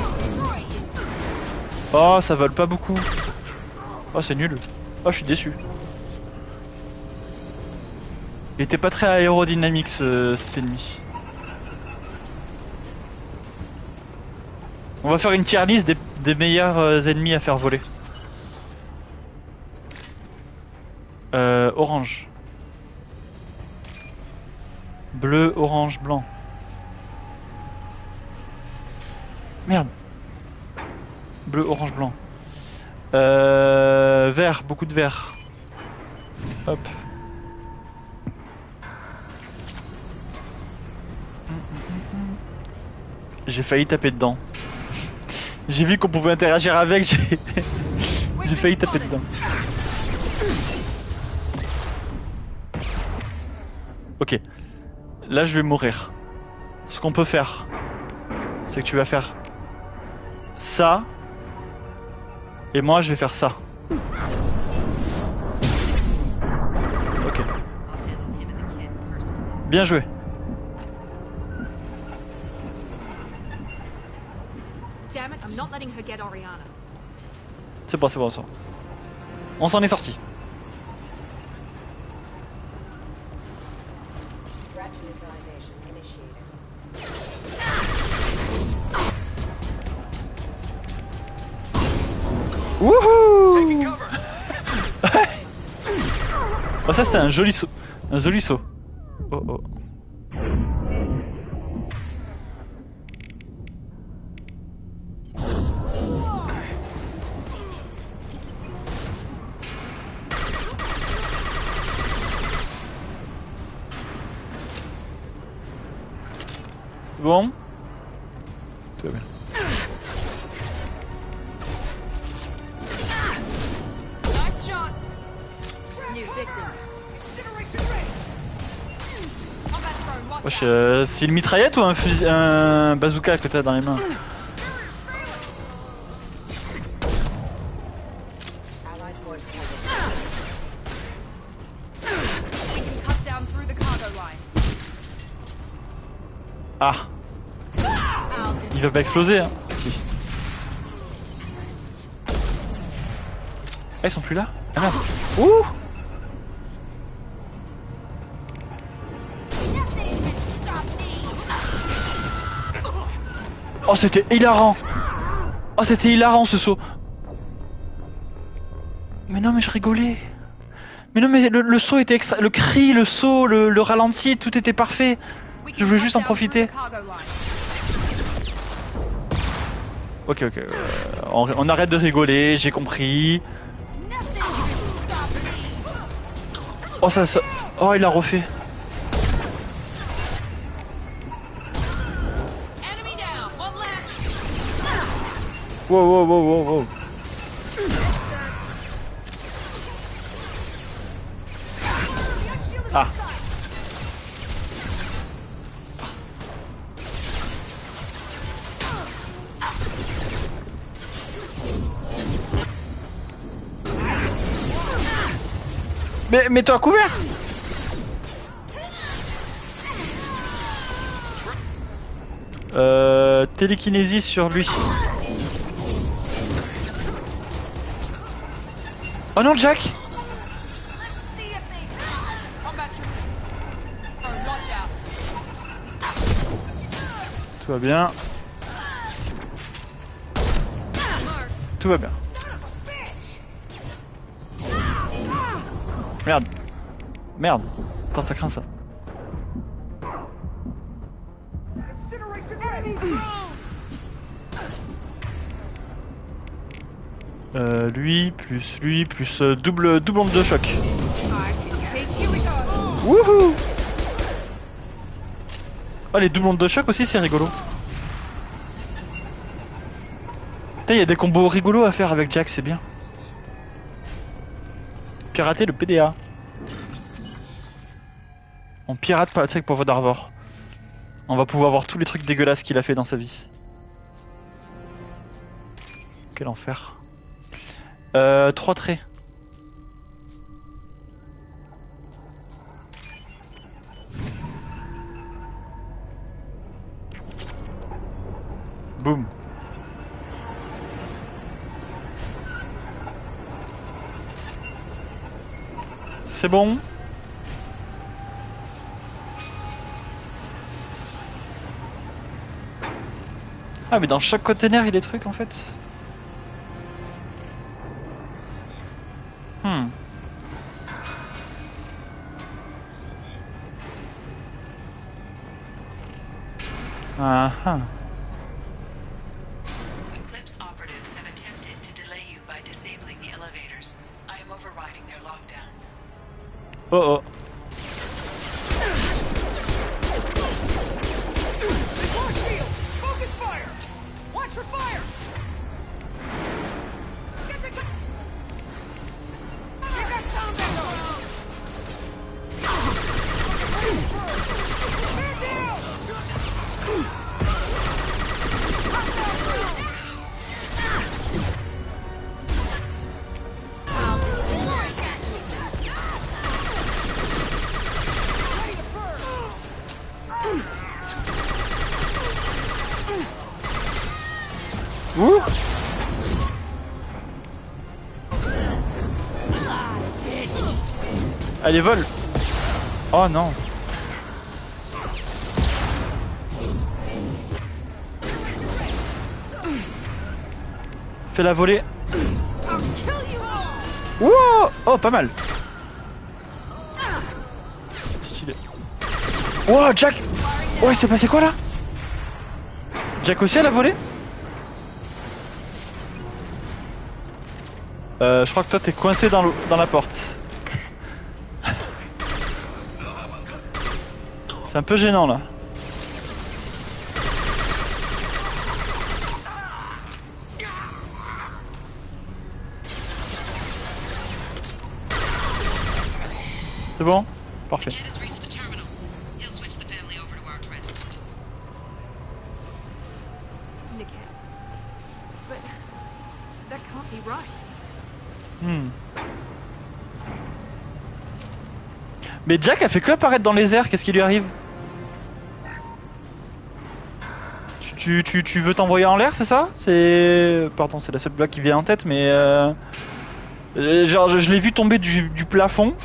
Speaker 1: Oh, ça vole pas beaucoup. Oh, c'est nul. Oh, je suis déçu. Il était pas très aérodynamique cet ennemi. On va faire une tier list des meilleurs ennemis à faire voler. Orange. Bleu, orange, blanc. Merde. Bleu, orange, blanc. Vert, beaucoup de vert. Hop. J'ai failli taper dedans. J'ai vu qu'on pouvait interagir avec, j'ai failli taper dedans. Ok. Là je vais mourir. Ce qu'on peut faire, c'est que tu vas faire ça. Et moi je vais faire ça. Ok. Bien joué. C'est bon, c'est bon, c'est bon. On s'en est sorti. Wouhou. Oh, ça c'était un joli saut. Un joli saut. Oh oh. Bon. Tout va bien. Wesh, c'est une mitraillette ou un bazooka que t'as dans les mains? Ah. Il va pas exploser, hein. Si. Ah, ils sont plus là? Ah merde. Ouh. Oh, c'était hilarant. Oh, c'était hilarant ce saut. Mais non, mais je rigolais. Mais non, mais le saut était extra... Le cri, le saut, le ralenti, tout était parfait. Je voulais juste en profiter. Ok, ok. On arrête de rigoler, j'ai compris. Oh, ça... Oh, il l'a refait. Wow, wow, wow, wow, wow. Ah. Mais mets-toi à couvert. Télékinésie sur lui. Oh non, Jack. Tout va bien. Tout va bien. Merde. Merde. Attends, ça craint ça. Lui, plus double onde de choc. Wouhou! Oh, les doubles ondes de choc aussi, c'est rigolo. Putain, il y a des combos rigolos à faire avec Jack, c'est bien. Pirater le PDA. On pirate Patrick Poivre d'Arvor. On va pouvoir voir tous les trucs dégueulasses qu'il a fait dans sa vie. Quel enfer. 3 traits. Boum. C'est bon. Ah mais dans chaque container il y a des trucs en fait. Ah ah.
Speaker 4: Eclipse operatives have attempted to delay you by disabling the elevators. I am overriding their lockdown.
Speaker 1: Oh oh. Ouh. Allez, vole. Oh non. Fais la volée. Wow. Oh, pas mal. Stylé. Wow, Jack. Oh, il s'est passé quoi là? Jack aussi à la volée? Je crois que toi t'es coincé dans la porte. C'est un peu gênant là. C'est bon? Parfait. Mais Jack a fait que apparaître dans les airs, qu'est-ce qui lui arrive? Tu veux t'envoyer en l'air, c'est ça? Pardon, c'est la seule blague qui vient en tête, mais genre je l'ai vu tomber du plafond.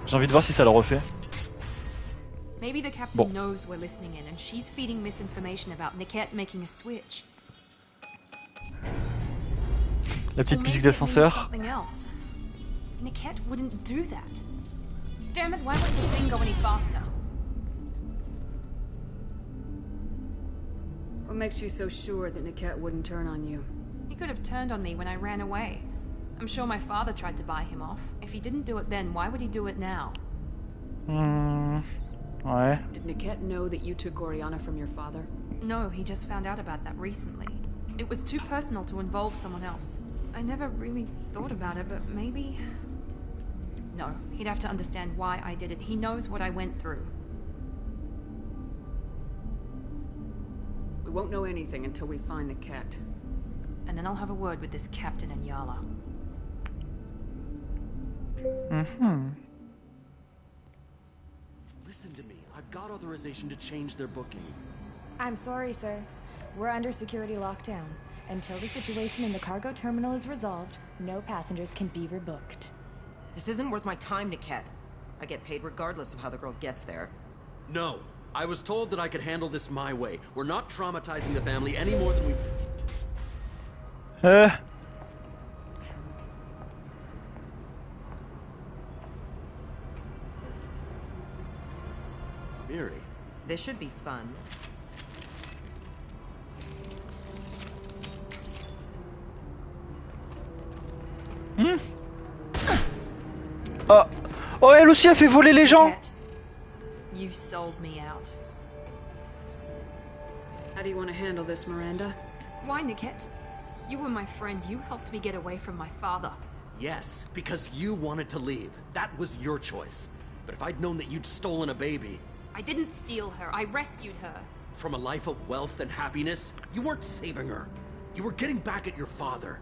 Speaker 1: J'ai envie de voir si ça le refait.
Speaker 6: Maybe the captain knows we're listening in and she's feeding misinformation about Niket making a switch.
Speaker 1: La petite musique d'ascenseur.
Speaker 6: Niket wouldn't do that. Damn it, why wouldn't the thing go any faster?
Speaker 4: What makes you so sure that Niket wouldn't turn on you?
Speaker 6: He could have turned on me when I ran away. I'm sure my father tried to buy him off. If he didn't do it then, why would he do it now?
Speaker 1: Ouais.
Speaker 4: Did Niket know that you took Oriana from your father?
Speaker 6: No, he just found out about that recently. It was too personal to involve someone else. I never really thought about it, but maybe... No, he'd have to understand why I did it. He knows what I went through.
Speaker 4: We won't know anything until we find Niket.
Speaker 6: And then I'll have a word with this captain and Yala.
Speaker 3: Listen to me. I've got authorization to change their booking.
Speaker 9: I'm sorry, sir. We're under security lockdown. Until the situation in the cargo terminal is resolved, no passengers can be rebooked.
Speaker 23: This isn't worth my time, Niket. I get paid regardless of how the girl gets there.
Speaker 3: No. I was told that I could handle this my way. We're not traumatizing the family any more than we... Miri.
Speaker 23: This should be fun.
Speaker 1: Oh, elle aussi a fait voler les gens.
Speaker 6: You sold me out.
Speaker 4: How do you want to handle this, Miranda?
Speaker 6: Why, Niket? You were my friend. You helped me get away from my father.
Speaker 3: Yes, because you wanted to leave. That was your choice. But if I'd known that you'd stolen a baby...
Speaker 6: I didn't steal her. I rescued her.
Speaker 3: From a life of wealth and happiness, you weren't saving her. You were getting back at your father.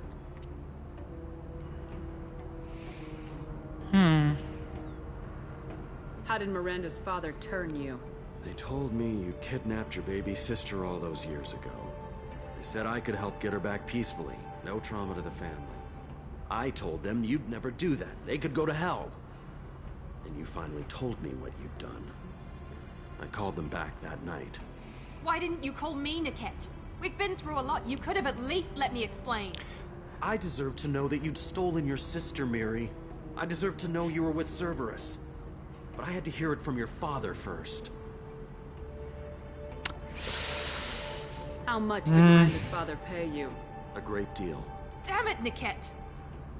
Speaker 4: How did Miranda's father turn you?
Speaker 3: They told me you kidnapped your baby sister all those years ago. They said I could help get her back peacefully. No trauma to the family. I told them you'd never do that. They could go to hell. Then you finally told me what you'd done. I called them back that night.
Speaker 6: Why didn't you call me, Niket? We've been through a lot. You could have at least let me explain.
Speaker 3: I deserve to know that you'd stolen your sister, Miri. I deserve to know you were with Cerberus. But I had to hear it from your father first.
Speaker 4: How much did Miranda's father pay you?
Speaker 3: A great deal.
Speaker 6: Damn it, Niket!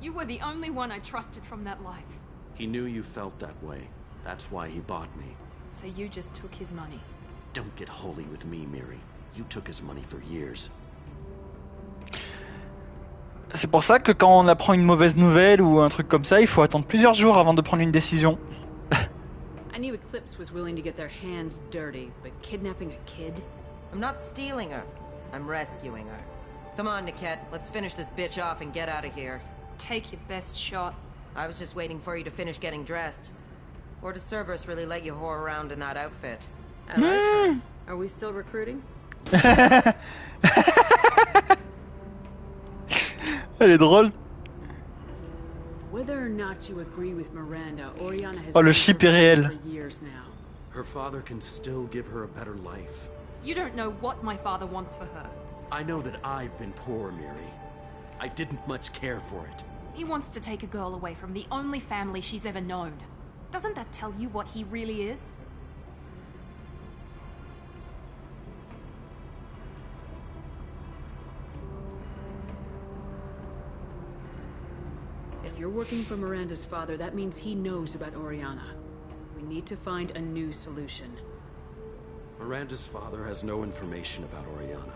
Speaker 6: You were the only one I trusted from that life.
Speaker 3: He knew you felt that way. That's why he bought me.
Speaker 6: So you just took his money?
Speaker 3: Don't get holy with me, Miri. You took his money for years.
Speaker 1: C'est pour ça que quand on apprend une mauvaise nouvelle ou un truc comme ça, il faut attendre plusieurs jours avant de prendre une décision.
Speaker 4: I knew Eclipse was willing to get their hands dirty, but kidnapping a kid?
Speaker 23: I'm not stealing her. I'm rescuing her. Come on, Niket. Let's finish this bitch off and get out of here.
Speaker 6: Take your best shot.
Speaker 23: I was just waiting for you to finish getting dressed. Or does Cerberus really let you whore around in that outfit?
Speaker 4: I like her. Are we still recruiting?
Speaker 1: Elle est drôle.
Speaker 4: Whether or not you agree with Miranda, Oriana has
Speaker 1: le chip est réel.
Speaker 4: for years now.
Speaker 3: Her father can still give her a better life.
Speaker 6: You don't know what my father wants for her.
Speaker 3: I know that I've been poor, Miri. I didn't much care for it.
Speaker 6: He wants to take a girl away from the only family she's ever known. Doesn't that tell you what he really is?
Speaker 4: If you're working for Miranda's father, that means he knows about Oriana. We need to find a new solution.
Speaker 3: Miranda's father has no information about Oriana.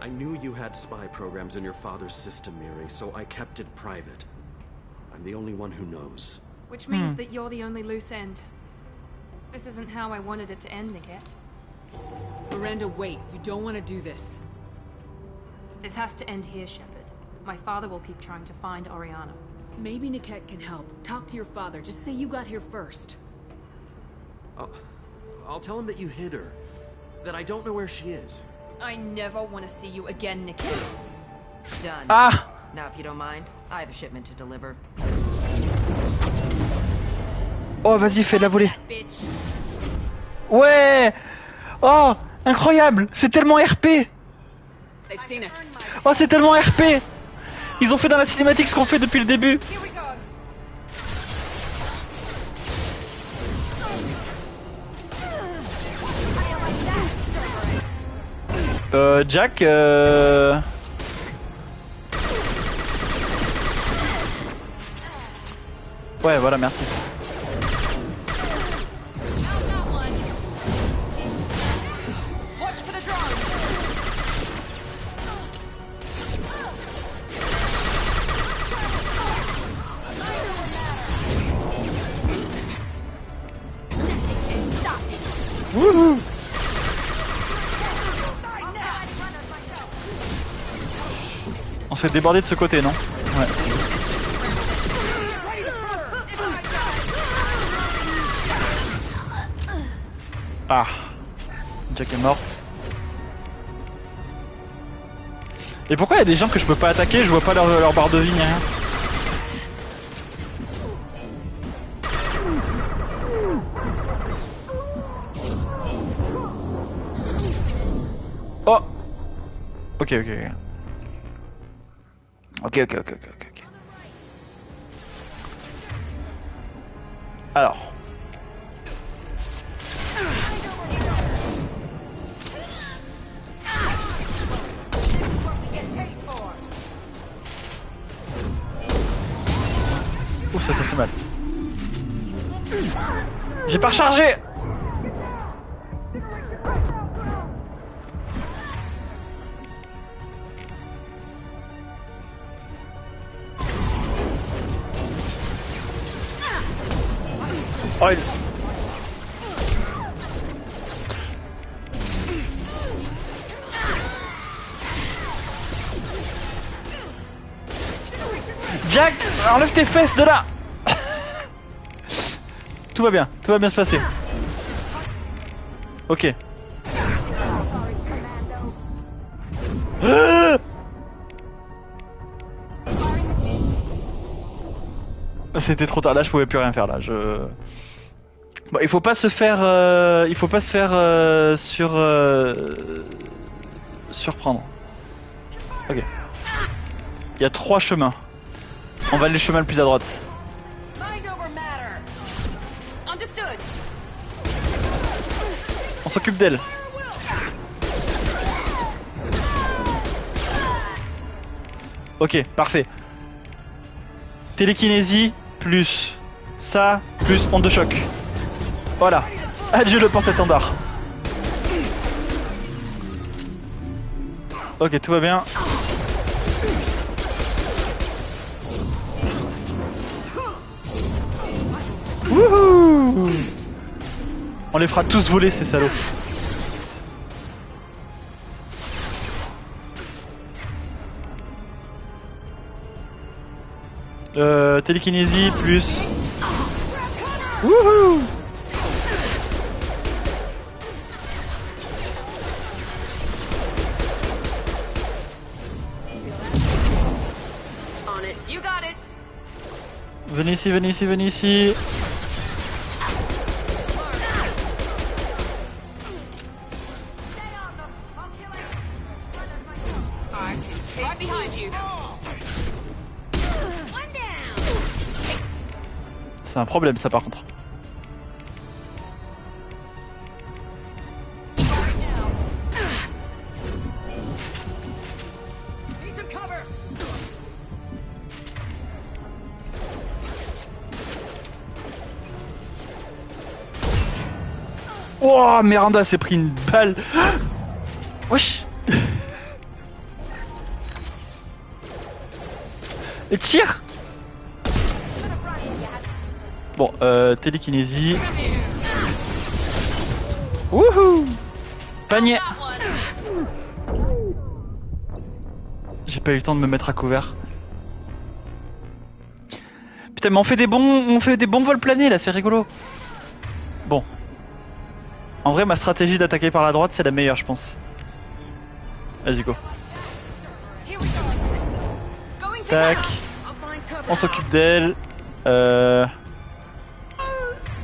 Speaker 3: I knew you had spy programs in your father's system, Miri, so I kept it private. I'm the only one who knows.
Speaker 6: Which means that you're the only loose end. This isn't how I wanted it to end, Niket.
Speaker 4: Miranda, wait. You don't want to do this.
Speaker 6: This has to end here, Shepard. My father will keep trying to find Oriana.
Speaker 4: Maybe Niket can help. Talk to your father. Just say you got here first.
Speaker 3: I'll tell him that you hid her. That I don't know where she is.
Speaker 4: I never want to see you again, Niket.
Speaker 23: Done.
Speaker 1: Ah!
Speaker 23: Now, if you don't mind, I have a shipment to deliver.
Speaker 1: Oh, vas-y, fais de la volée. Ouais! Oh, incroyable! C'est tellement RP! Oh, c'est tellement RP! Ils ont fait dans la cinématique ce qu'on fait depuis le début! Jack, ouais, voilà, merci. Wouhou! On se fait déborder de ce côté, non? Ouais. Ah, Jack est morte. Et pourquoi il y a des gens que je peux pas attaquer? Je vois pas leur barre de vie ni rien. Oh. Ok. Alors. Ouf, ça fait mal. J'ai pas rechargé. Oh, il... Jack, enlève tes fesses de là. Tout va bien se passer. Ok. C'était trop tard, là je pouvais plus rien faire là. Bon, il faut pas se faire surprendre. Ok. Il y a 3 chemins. On va aller le chemin le plus à droite. On s'occupe d'elle. Ok, parfait. Télékinésie plus ça plus onde de choc. Voilà. Adieu le porte-étendard. Ok, tout va bien. Wouhou! On les fera tous voler ces salauds. Télékinésie plus... Wouhou! Venez ici. C'est un problème ça par contre. Oh, Miranda s'est pris une balle. Wesh. Et tire. Bon, télékinésie. Wouhou. Panier. J'ai pas eu le temps de me mettre à couvert. putain, mais on fait des bons vols planés là, c'est rigolo. Bon. En vrai, ma stratégie d'attaquer par la droite, c'est la meilleure, je pense. Vas-y, go. Tac. On s'occupe d'elle.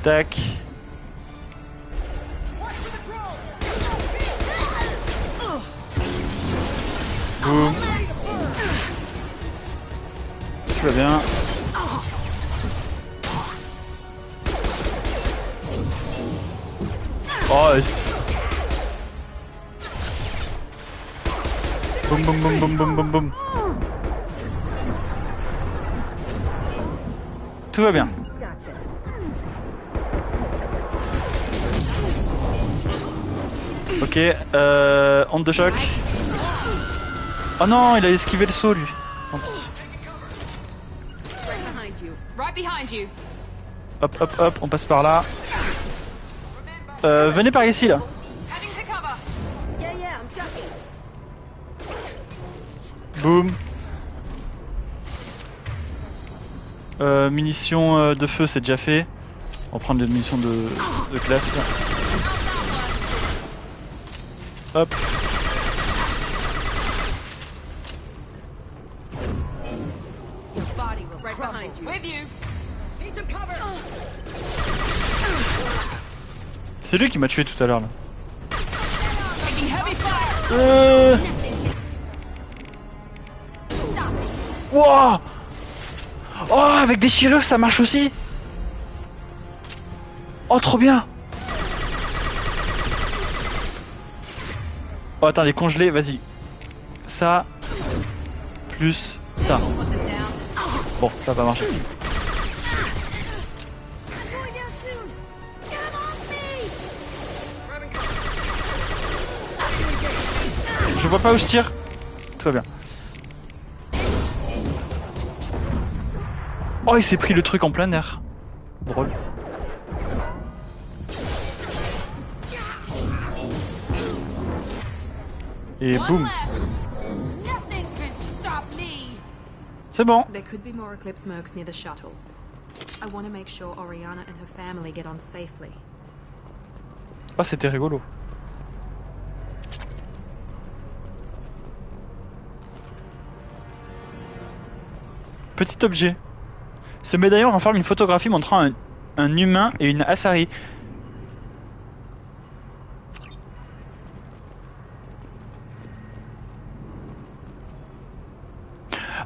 Speaker 1: Tac. Boum. Tout va bien. Oh, boum boum boum boum boum boum boum. Tout va bien. Ok, onde de choc. Oh non, il a esquivé le saut lui. Tant pis. Hop hop hop, on passe par là. Venez par ici là. Boum. Munitions de feu, c'est déjà fait. On va prendre des munitions de classe là. Hop. C'est lui qui m'a tué tout à l'heure là. Wow. Oh, avec des chirures ça marche aussi. Oh, trop bien. Oh, attends, les congelés, vas-y. Ça. Plus ça. Bon, ça va marcher. Je vois pas où je tire. Tout va bien. Oh, il s'est pris le truc en plein air. Drôle. Et boum. C'est bon.
Speaker 6: There could be more Eclipse mercs near the shuttle. I want to make sure Oriana and her family get on safely.
Speaker 1: Oh, c'était rigolo. Petit objet. Ce médaillon renferme une photographie montrant un humain et une Asari.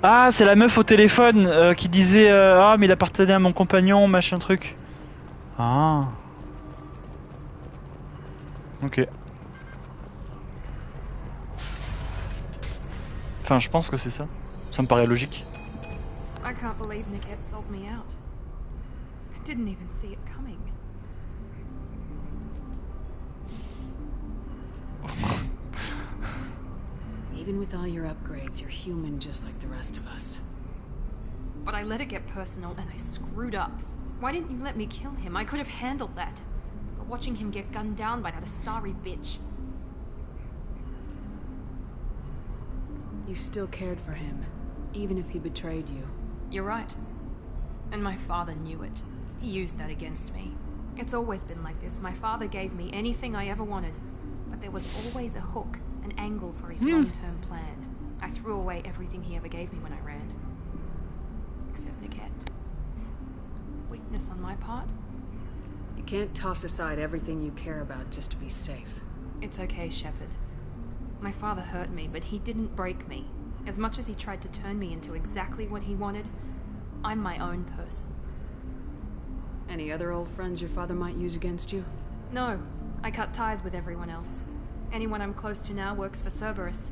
Speaker 1: Ah, c'est la meuf au téléphone qui disait ah, mais il appartenait à mon compagnon, machin truc. Ah. Ok. Enfin, je pense que c'est ça. Ça me paraît logique.
Speaker 6: I can't believe Nickette sold me out. I didn't even see it coming.
Speaker 4: Even with all your upgrades, you're human just like the rest of us.
Speaker 6: But I let it get personal and I screwed up. Why didn't you let me kill him? I could have handled that. But watching him get gunned down by that Asari bitch.
Speaker 4: You still cared for him, even if he betrayed you.
Speaker 6: You're right. And my father knew it. He used that against me. It's always been like this. My father gave me anything I ever wanted. But there was always a hook, an angle for his long-term plan. I threw away everything he ever gave me when I ran. Except Nickette. Weakness on my part?
Speaker 4: You can't toss aside everything you care about just to be safe.
Speaker 6: It's okay, Shepard. My father hurt me, but he didn't break me. As much as he tried to turn me into exactly what he wanted, I'm my own person.
Speaker 4: Any other old friends your father might use against you?
Speaker 6: No, I cut ties with everyone else. Anyone I'm close to now works for Cerberus.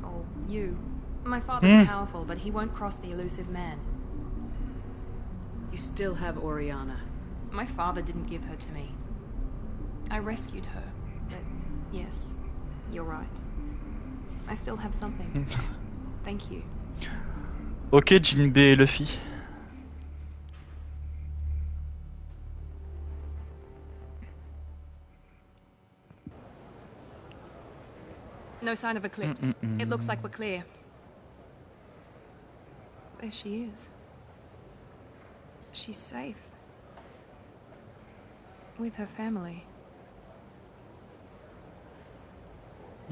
Speaker 6: Or you. My father's powerful, but he won't cross the elusive man.
Speaker 4: You still have Oriana.
Speaker 6: My father didn't give her to me. I rescued her, but yes, you're right. I still have something. Thank you.
Speaker 1: Ok, Jinbe et Luffy.
Speaker 6: No sign of Eclipse. It looks like we're clear. There she is. She's safe. With her family.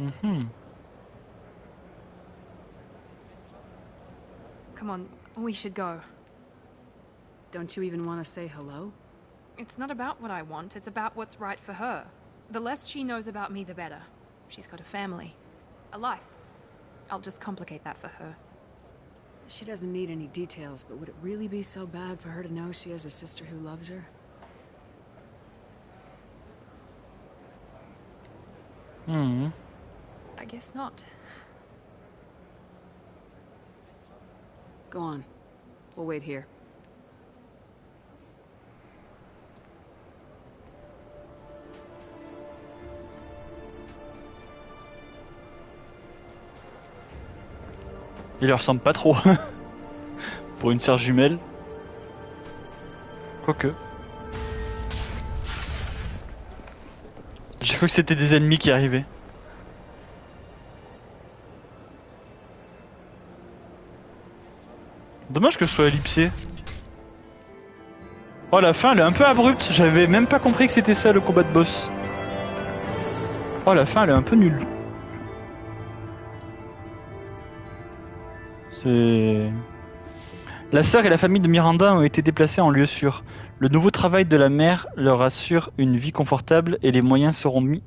Speaker 1: Mm-hmm.
Speaker 6: Come on, we should go.
Speaker 4: Don't you even want to say hello?
Speaker 6: It's not about what I want, it's about what's right for her. The less she knows about me, the better. She's got a family. A life. I'll just complicate that for her.
Speaker 4: She doesn't need any details, but would it really be so bad for her to know she has a sister who loves her?
Speaker 1: Hmm.
Speaker 6: I guess not.
Speaker 4: Go on. We'll wait here.
Speaker 1: Il leur ressemble pas trop. Pour une sœur jumelle. Quoique. J'ai cru que c'était des ennemis qui arrivaient. Dommage que je sois ellipsé. Oh, la fin elle est un peu abrupte. J'avais même pas compris que c'était ça le combat de boss. Oh, la fin elle est un peu nulle. La sœur et la famille de Miranda ont été déplacées en lieu sûr. Le nouveau travail de la mère leur assure une vie confortable et les moyens seront mis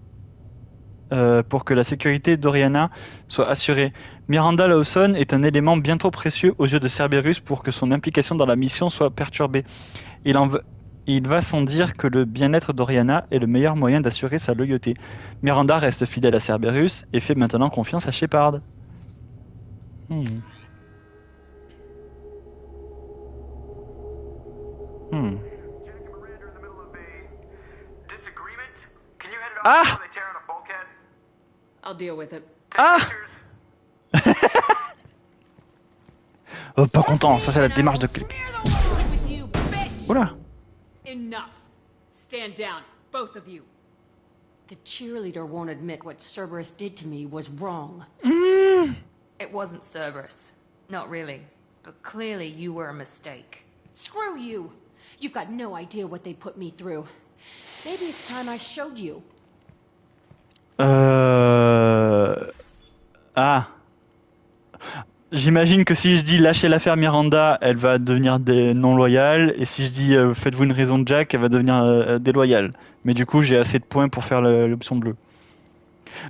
Speaker 1: pour que la sécurité d'Oriana soit assurée. Miranda Lawson est un élément bien trop précieux aux yeux de Cerberus pour que son implication dans la mission soit perturbée. Il va sans dire que le bien-être d'Oriana est le meilleur moyen d'assurer sa loyauté. Miranda reste fidèle à Cerberus et fait maintenant confiance à Shepard. Ah!
Speaker 4: I'll deal with it.
Speaker 1: Ah! Pas content, ça c'est la démarche de clic. Oula!
Speaker 4: Enough. Stand down, both of you.
Speaker 19: The cheerleader won't admit what Cerberus did to me was wrong.
Speaker 6: It wasn't Cerberus. Not really. But clearly you were a mistake.
Speaker 19: Screw you! You've got no idea what they put me through. Maybe it's time I showed you.
Speaker 1: Ah. J'imagine que si je dis lâchez l'affaire Miranda, elle va devenir non loyale, et si je dis faites-vous une raison de Jack, elle va devenir déloyale. Mais du coup, j'ai assez de points pour faire l'option bleue.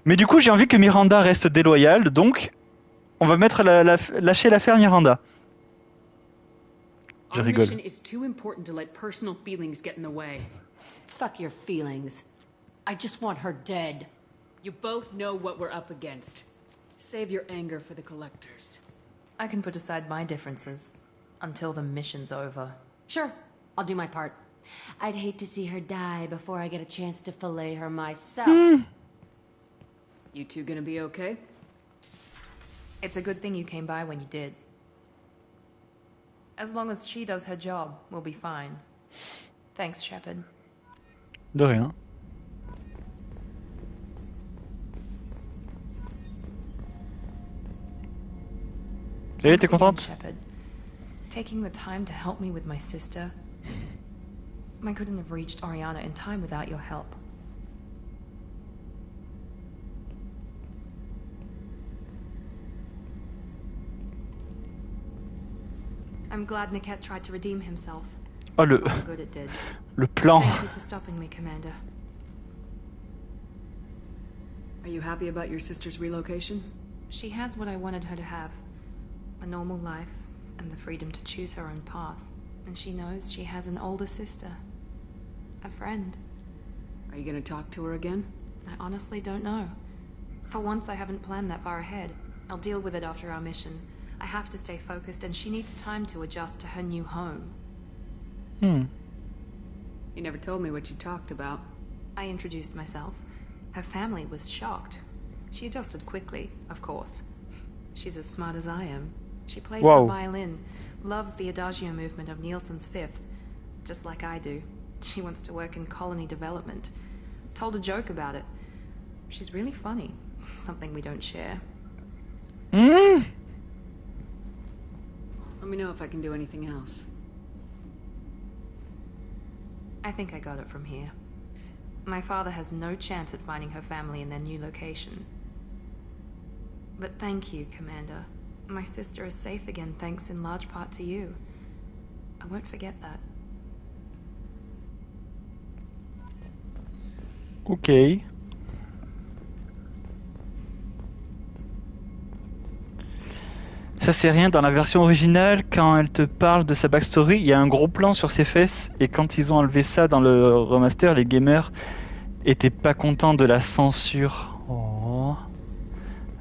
Speaker 1: Mais du coup, j'ai envie que Miranda reste déloyale, donc on va mettre lâcher l'affaire Miranda. Je rigole.
Speaker 19: Fuck your feelings. I just want her dead.
Speaker 4: You both know what we're up against. Save your anger for the collectors.
Speaker 6: I can put aside my differences until the mission's over.
Speaker 19: Sure, I'll do my part. I'd hate to see her die before I get a chance to fillet her myself.
Speaker 4: You two gonna be okay?
Speaker 6: It's a good thing you came by when you did. As long as she does her job, we'll be fine. Thanks, Shepard.
Speaker 1: De rien. Et t'es contente?
Speaker 6: Shepard, taking the time to help me with my sister. I couldn't have reached Oriana in time without your help. I'm glad Niket tried to redeem himself.
Speaker 1: Oh, le plan.
Speaker 6: Thank you for stopping me, Commander.
Speaker 4: Are you happy about your sister's relocation?
Speaker 6: She has what I wanted her to have. A normal life, and the freedom to choose her own path. And she knows she has an older sister. A friend.
Speaker 4: Are you gonna talk to her again?
Speaker 6: I honestly don't know. For once, I haven't planned that far ahead. I'll deal with it after our mission. I have to stay focused, and she needs time to adjust to her new home.
Speaker 4: You never told me what you talked about.
Speaker 6: I introduced myself. Her family was shocked. She adjusted quickly, of course. She's as smart as I am. She plays the violin, loves the Adagio movement of Nielsen's Fifth, just like I do. She wants to work in colony development. Told a joke about it. She's really funny. Something we don't share.
Speaker 4: Let me know if I can do anything else.
Speaker 6: I think I got it from here. My father has no chance at finding her family in their new location. But thank you, Commander. My sister is safe again thanks in large part to you. I won't forget that.
Speaker 1: Ok. Ça c'est rien, dans la version originale, quand elle te parle de sa backstory, il y a un gros plan sur ses fesses, et quand ils ont enlevé ça dans le remaster, les gamers étaient pas contents de la censure. Oh,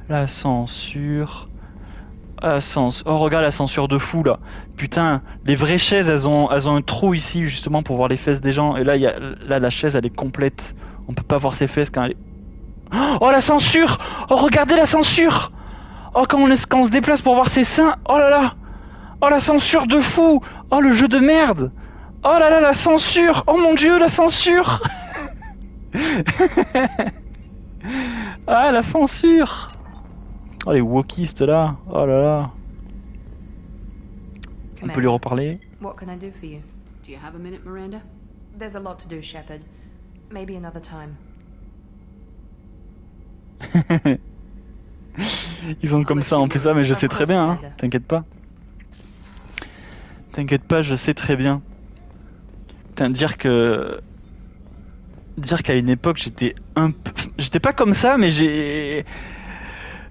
Speaker 1: la censure. Oh, regarde la censure de fou là. Putain, les vraies chaises, elles ont un trou ici justement pour voir les fesses des gens, et là, là la chaise elle est complète. On peut pas voir ses fesses quand elle est... Oh la censure! Oh regardez la censure! Oh quand on se déplace pour voir ses seins! Oh là là! Oh la censure de fou! Oh le jeu de merde! Oh là là la censure! Oh mon dieu la censure! Ah la censure! Oh les wokistes là! Oh là là! On peut lui reparler?
Speaker 6: What can I do for you?
Speaker 4: Do you have a minute, Miranda?
Speaker 6: There's a lot to do, Shepard. Maybe another time.
Speaker 1: Ils ont comme ça en plus ça, mais je sais très bien, hein. T'inquiète pas. T'inquiète pas, je sais très bien. Putain, dire qu'à une époque j'étais pas comme ça, mais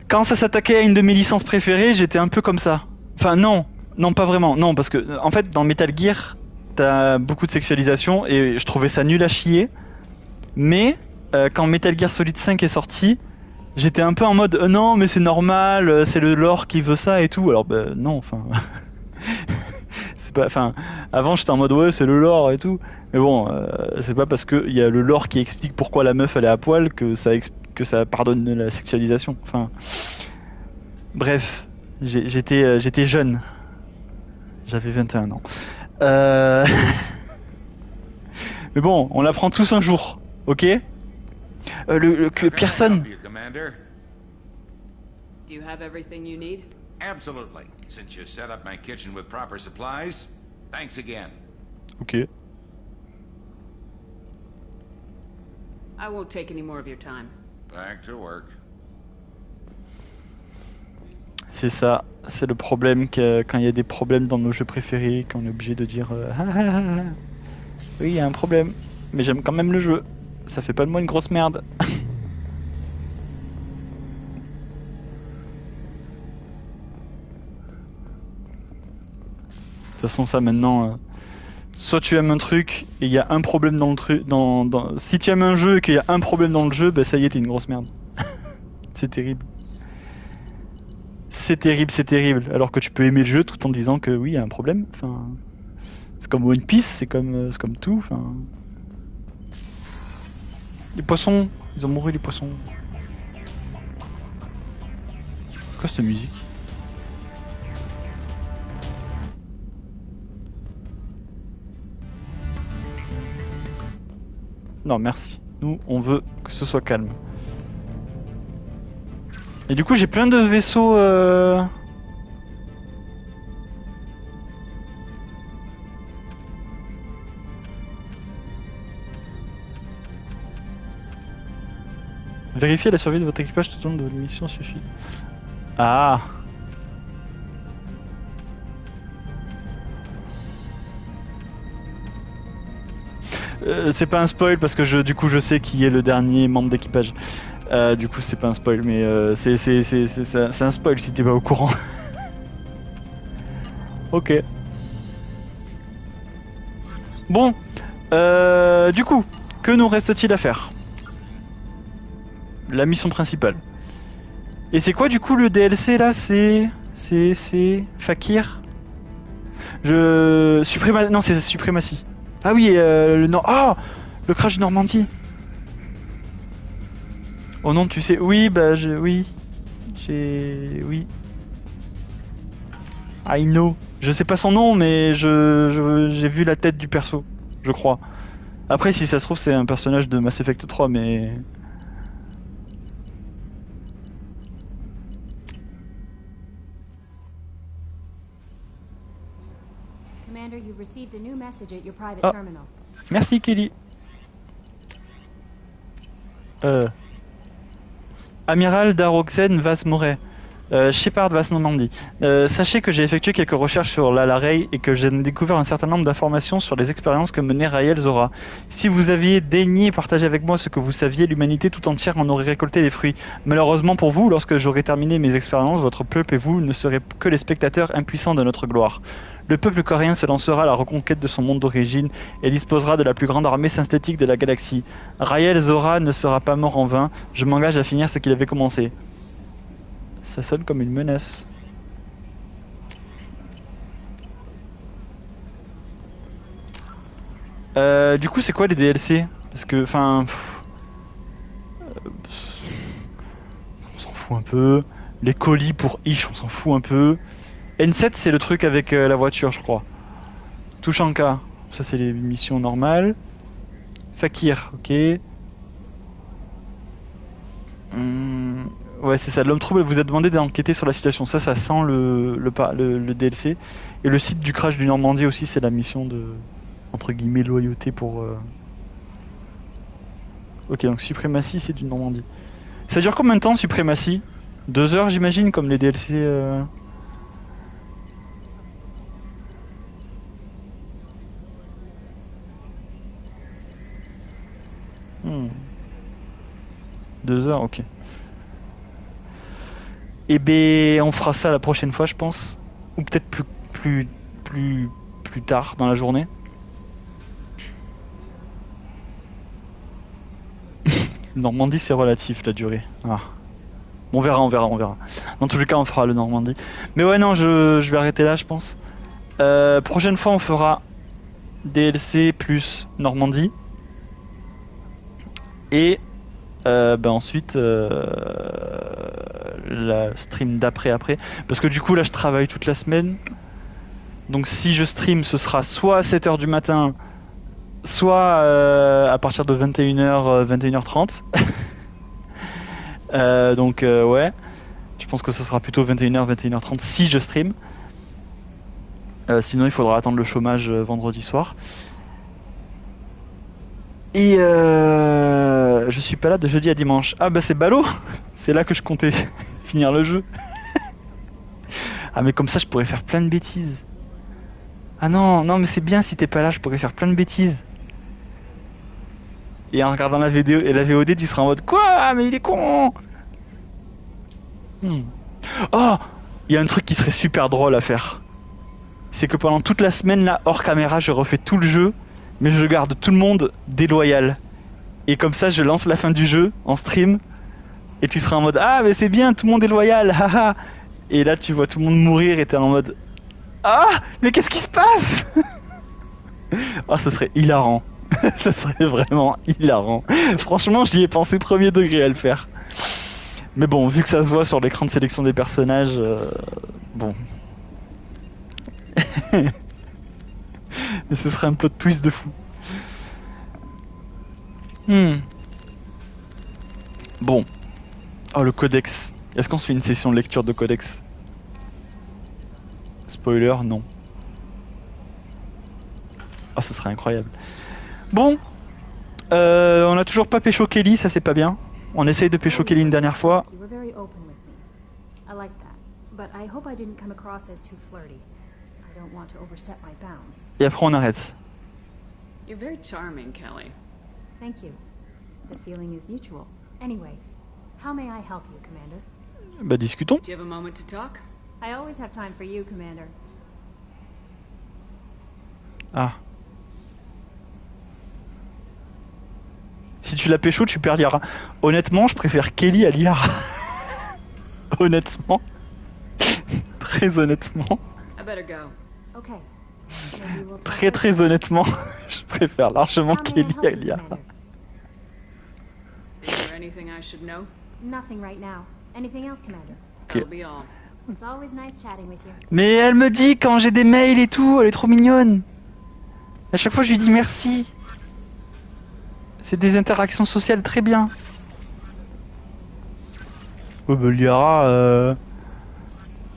Speaker 1: quand ça s'attaquait à une de mes licences préférées, j'étais un peu comme ça. Enfin non pas vraiment, non, parce que en fait dans Metal Gear t'as beaucoup de sexualisation et je trouvais ça nul à chier. Mais quand Metal Gear Solid 5 est sorti, j'étais un peu en mode non mais c'est normal, c'est le lore qui veut ça et tout. Alors non, enfin c'est pas, enfin avant j'étais en mode ouais c'est le lore et tout. Mais bon, c'est pas parce que il y a le lore qui explique pourquoi la meuf elle est à poil que ça pardonne la sexualisation. Enfin bref, j'étais jeune. J'avais 21 ans. Mais bon, on l'apprend tous un jour. Ok? Que Pearson.
Speaker 4: Do you have everything you need?
Speaker 20: Absolutely. Since you set up my kitchen with proper supplies, thanks again.
Speaker 1: Ok.
Speaker 4: I won't take any more of your time.
Speaker 20: Back to work.
Speaker 1: C'est ça, c'est le problème quand il y a des problèmes dans nos jeux préférés, quand on est obligé de dire oui, il y a un problème, mais j'aime quand même le jeu. Ça fait pas de moi une grosse merde. De toute façon, ça maintenant, soit tu aimes un truc et il y a un problème dans le truc, si tu aimes un jeu et qu'il y a un problème dans le jeu, bah ça y est, t'es une grosse merde. C'est terrible. C'est terrible. Alors que tu peux aimer le jeu tout en disant que oui, il y a un problème. Enfin, c'est comme One Piece, c'est comme tout. Enfin, les poissons, ils ont mouru les poissons. Quoi cette musique? Non, merci. Nous, on veut que ce soit calme. Et du coup, j'ai plein de vaisseaux. Vérifier la survie de votre équipage tout au long de votre mission suffit. Ah. C'est pas un spoil parce que du coup je sais qui est le dernier membre d'équipage. Du coup c'est pas un spoil mais c'est un spoil si t'es pas au courant. Ok. Bon. Du coup, que nous reste-t-il à faire? La mission principale. Et c'est quoi du coup le DLC là? C'est Fakir? Non, c'est Suprématie. Ah oui, le Nord. Oh, le crash de Normandie. Oh non, tu sais. Oui, bah oui. Oui. I know. Je sais pas son nom, mais j'ai vu la tête du perso, je crois. Après, si ça se trouve, c'est un personnage de Mass Effect 3, mais.
Speaker 21: Commander, you've received a new message at your private terminal.
Speaker 1: Merci Kelly. Amiral d'Aroxen Vas Moret. Shepard Vas Normandie. Sachez que j'ai effectué quelques recherches sur l'Alarey et que j'ai découvert un certain nombre d'informations sur les expériences que menait Raël Zora. Si vous aviez daigné partager avec moi ce que vous saviez, l'humanité tout entière en aurait récolté des fruits. Malheureusement pour vous, lorsque j'aurai terminé mes expériences, votre peuple et vous ne serez que les spectateurs impuissants de notre gloire. Le peuple coréen se lancera à la reconquête de son monde d'origine et disposera de la plus grande armée synthétique de la galaxie. Raël Zora ne sera pas mort en vain, je m'engage à finir ce qu'il avait commencé. Ça sonne comme une menace. Du coup, c'est quoi les DLC? Parce que, enfin... on s'en fout un peu. Les colis pour Ish, on s'en fout un peu. N7, c'est le truc avec la voiture, je crois. Tushanka, ça c'est les missions normales. Fakir, ok. Ouais, c'est ça. L'homme trouble vous a demandé d'enquêter sur la situation. Ça sent le DLC. Et le site du crash du Normandie aussi, c'est la mission de, entre guillemets, loyauté pour... Ok, donc suprématie, c'est du Normandie. Ça dure combien de temps, suprématie? 2 heures, j'imagine, comme les DLC... 2 heures, ok. Et ben, on fera ça la prochaine fois, je pense, ou peut-être plus tard dans la journée. Normandie, c'est relatif la durée. Ah. On verra. Dans tous les cas, on fera le Normandie. Mais ouais, non, je vais arrêter là, je pense. Prochaine fois, on fera DLC plus Normandie. Et ensuite la stream d'après. Parce que du coup, là, je travaille toute la semaine. Donc si je stream, ce sera soit à 7h du matin, soit à partir de 21h, 21h30. Donc ouais, je pense que ce sera plutôt 21h, 21h30 si je stream. Sinon il faudra attendre le chômage vendredi soir. Et je suis pas là de jeudi à dimanche. Ah bah c'est ballot. C'est là que je comptais finir le jeu. Ah mais comme ça je pourrais faire plein de bêtises. Ah non mais c'est bien, si t'es pas là je pourrais faire plein de bêtises. Et en regardant la vidéo et la VOD, tu seras en mode quoi? Mais il est con. Oh, il y a un truc qui serait super drôle à faire. C'est que pendant toute la semaine là, hors caméra, je refais tout le jeu, mais je garde tout le monde déloyal. Et comme ça, je lance la fin du jeu en stream, et tu seras en mode ah mais c'est bien, tout le monde est loyal, haha. Et là, tu vois tout le monde mourir, et t'es en mode ah mais qu'est-ce qui se passe? Oh, ce serait hilarant. Ce serait vraiment hilarant. Franchement, j'y ai pensé premier degré à le faire. Mais bon, vu que ça se voit sur l'écran de sélection des personnages, bon. Mais ce serait un plot twist de fou. Bon. Oh, le codex. Est-ce qu'on se fait une session de lecture de codex? Spoiler, non. Oh, ce serait incroyable. Bon, on a toujours pas pécho Kelly, ça c'est pas bien. On essaye de pécho Kelly une dernière fois. Et après on arrête.
Speaker 4: You're very charming, Kelly.
Speaker 6: Thank you. The feeling is mutual. Anyway, how may I help you, Commander?
Speaker 1: Bah discutons.
Speaker 4: Do you have a moment to talk?
Speaker 6: I always have time for you, Commander.
Speaker 1: Ah. Si tu la pécho, tu perds Liara. Honnêtement, je préfère Kelly à Liara. Honnêtement. Très honnêtement.
Speaker 4: I better go.
Speaker 6: Okay.
Speaker 1: Très honnêtement, je préfère largement Kelly à Liara.
Speaker 4: Is there anything I should know?
Speaker 6: Nothing right now. Anything else, Commander?
Speaker 4: That'll be all.
Speaker 6: It's always nice chatting with you.
Speaker 1: Mais elle me dit quand j'ai des mails et tout, elle est trop mignonne. À chaque fois, je lui dis merci. C'est des interactions sociales très bien. Ouais, bah,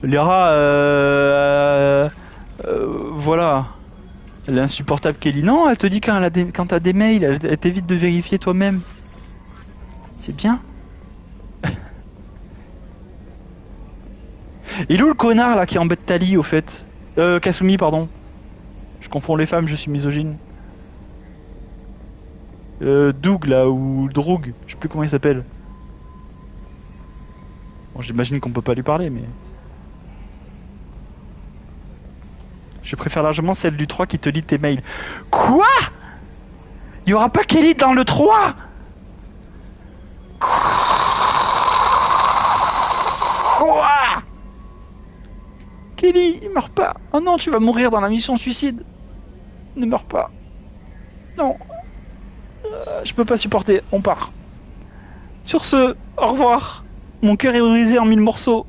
Speaker 1: Liara, voilà. Elle est insupportable, Kelly. Non, elle te dit quand t'as des mails, elle t'évite de vérifier toi-même. C'est bien. Il est où le connard là qui embête Tali au fait? Kasumi, pardon. Je confonds les femmes, je suis misogyne. Doug là, ou Droog, je sais plus comment il s'appelle. Bon, j'imagine qu'on peut pas lui parler, mais... Je préfère largement celle du 3 qui te lit tes mails. Quoi? Il y aura pas Kelly dans le 3? Quoi? Kelly, il meurt pas. Oh non, tu vas mourir dans la mission suicide. Ne meurs pas. Non. Je peux pas supporter. On part. Sur ce, au revoir. Mon cœur est brisé en 1000 morceaux.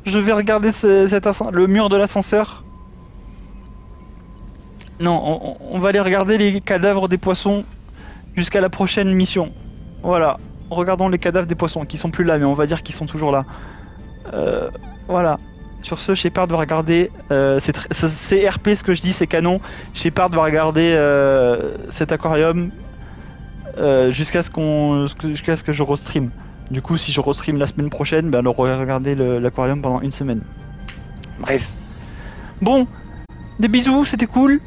Speaker 1: Je vais regarder le mur de l'ascenseur. Non, on va aller regarder les cadavres des poissons jusqu'à la prochaine mission. Voilà. Regardons les cadavres des poissons qui sont plus là, mais on va dire qu'ils sont toujours là. Voilà. Sur ce, Shepard va regarder. C'est RP ce que je dis, c'est canon. Shepard va regarder cet aquarium jusqu'à ce que je restream. Du coup, si je restream la semaine prochaine, ben, on aura regardé l'aquarium pendant une semaine. Bref. Bon, des bisous, c'était cool.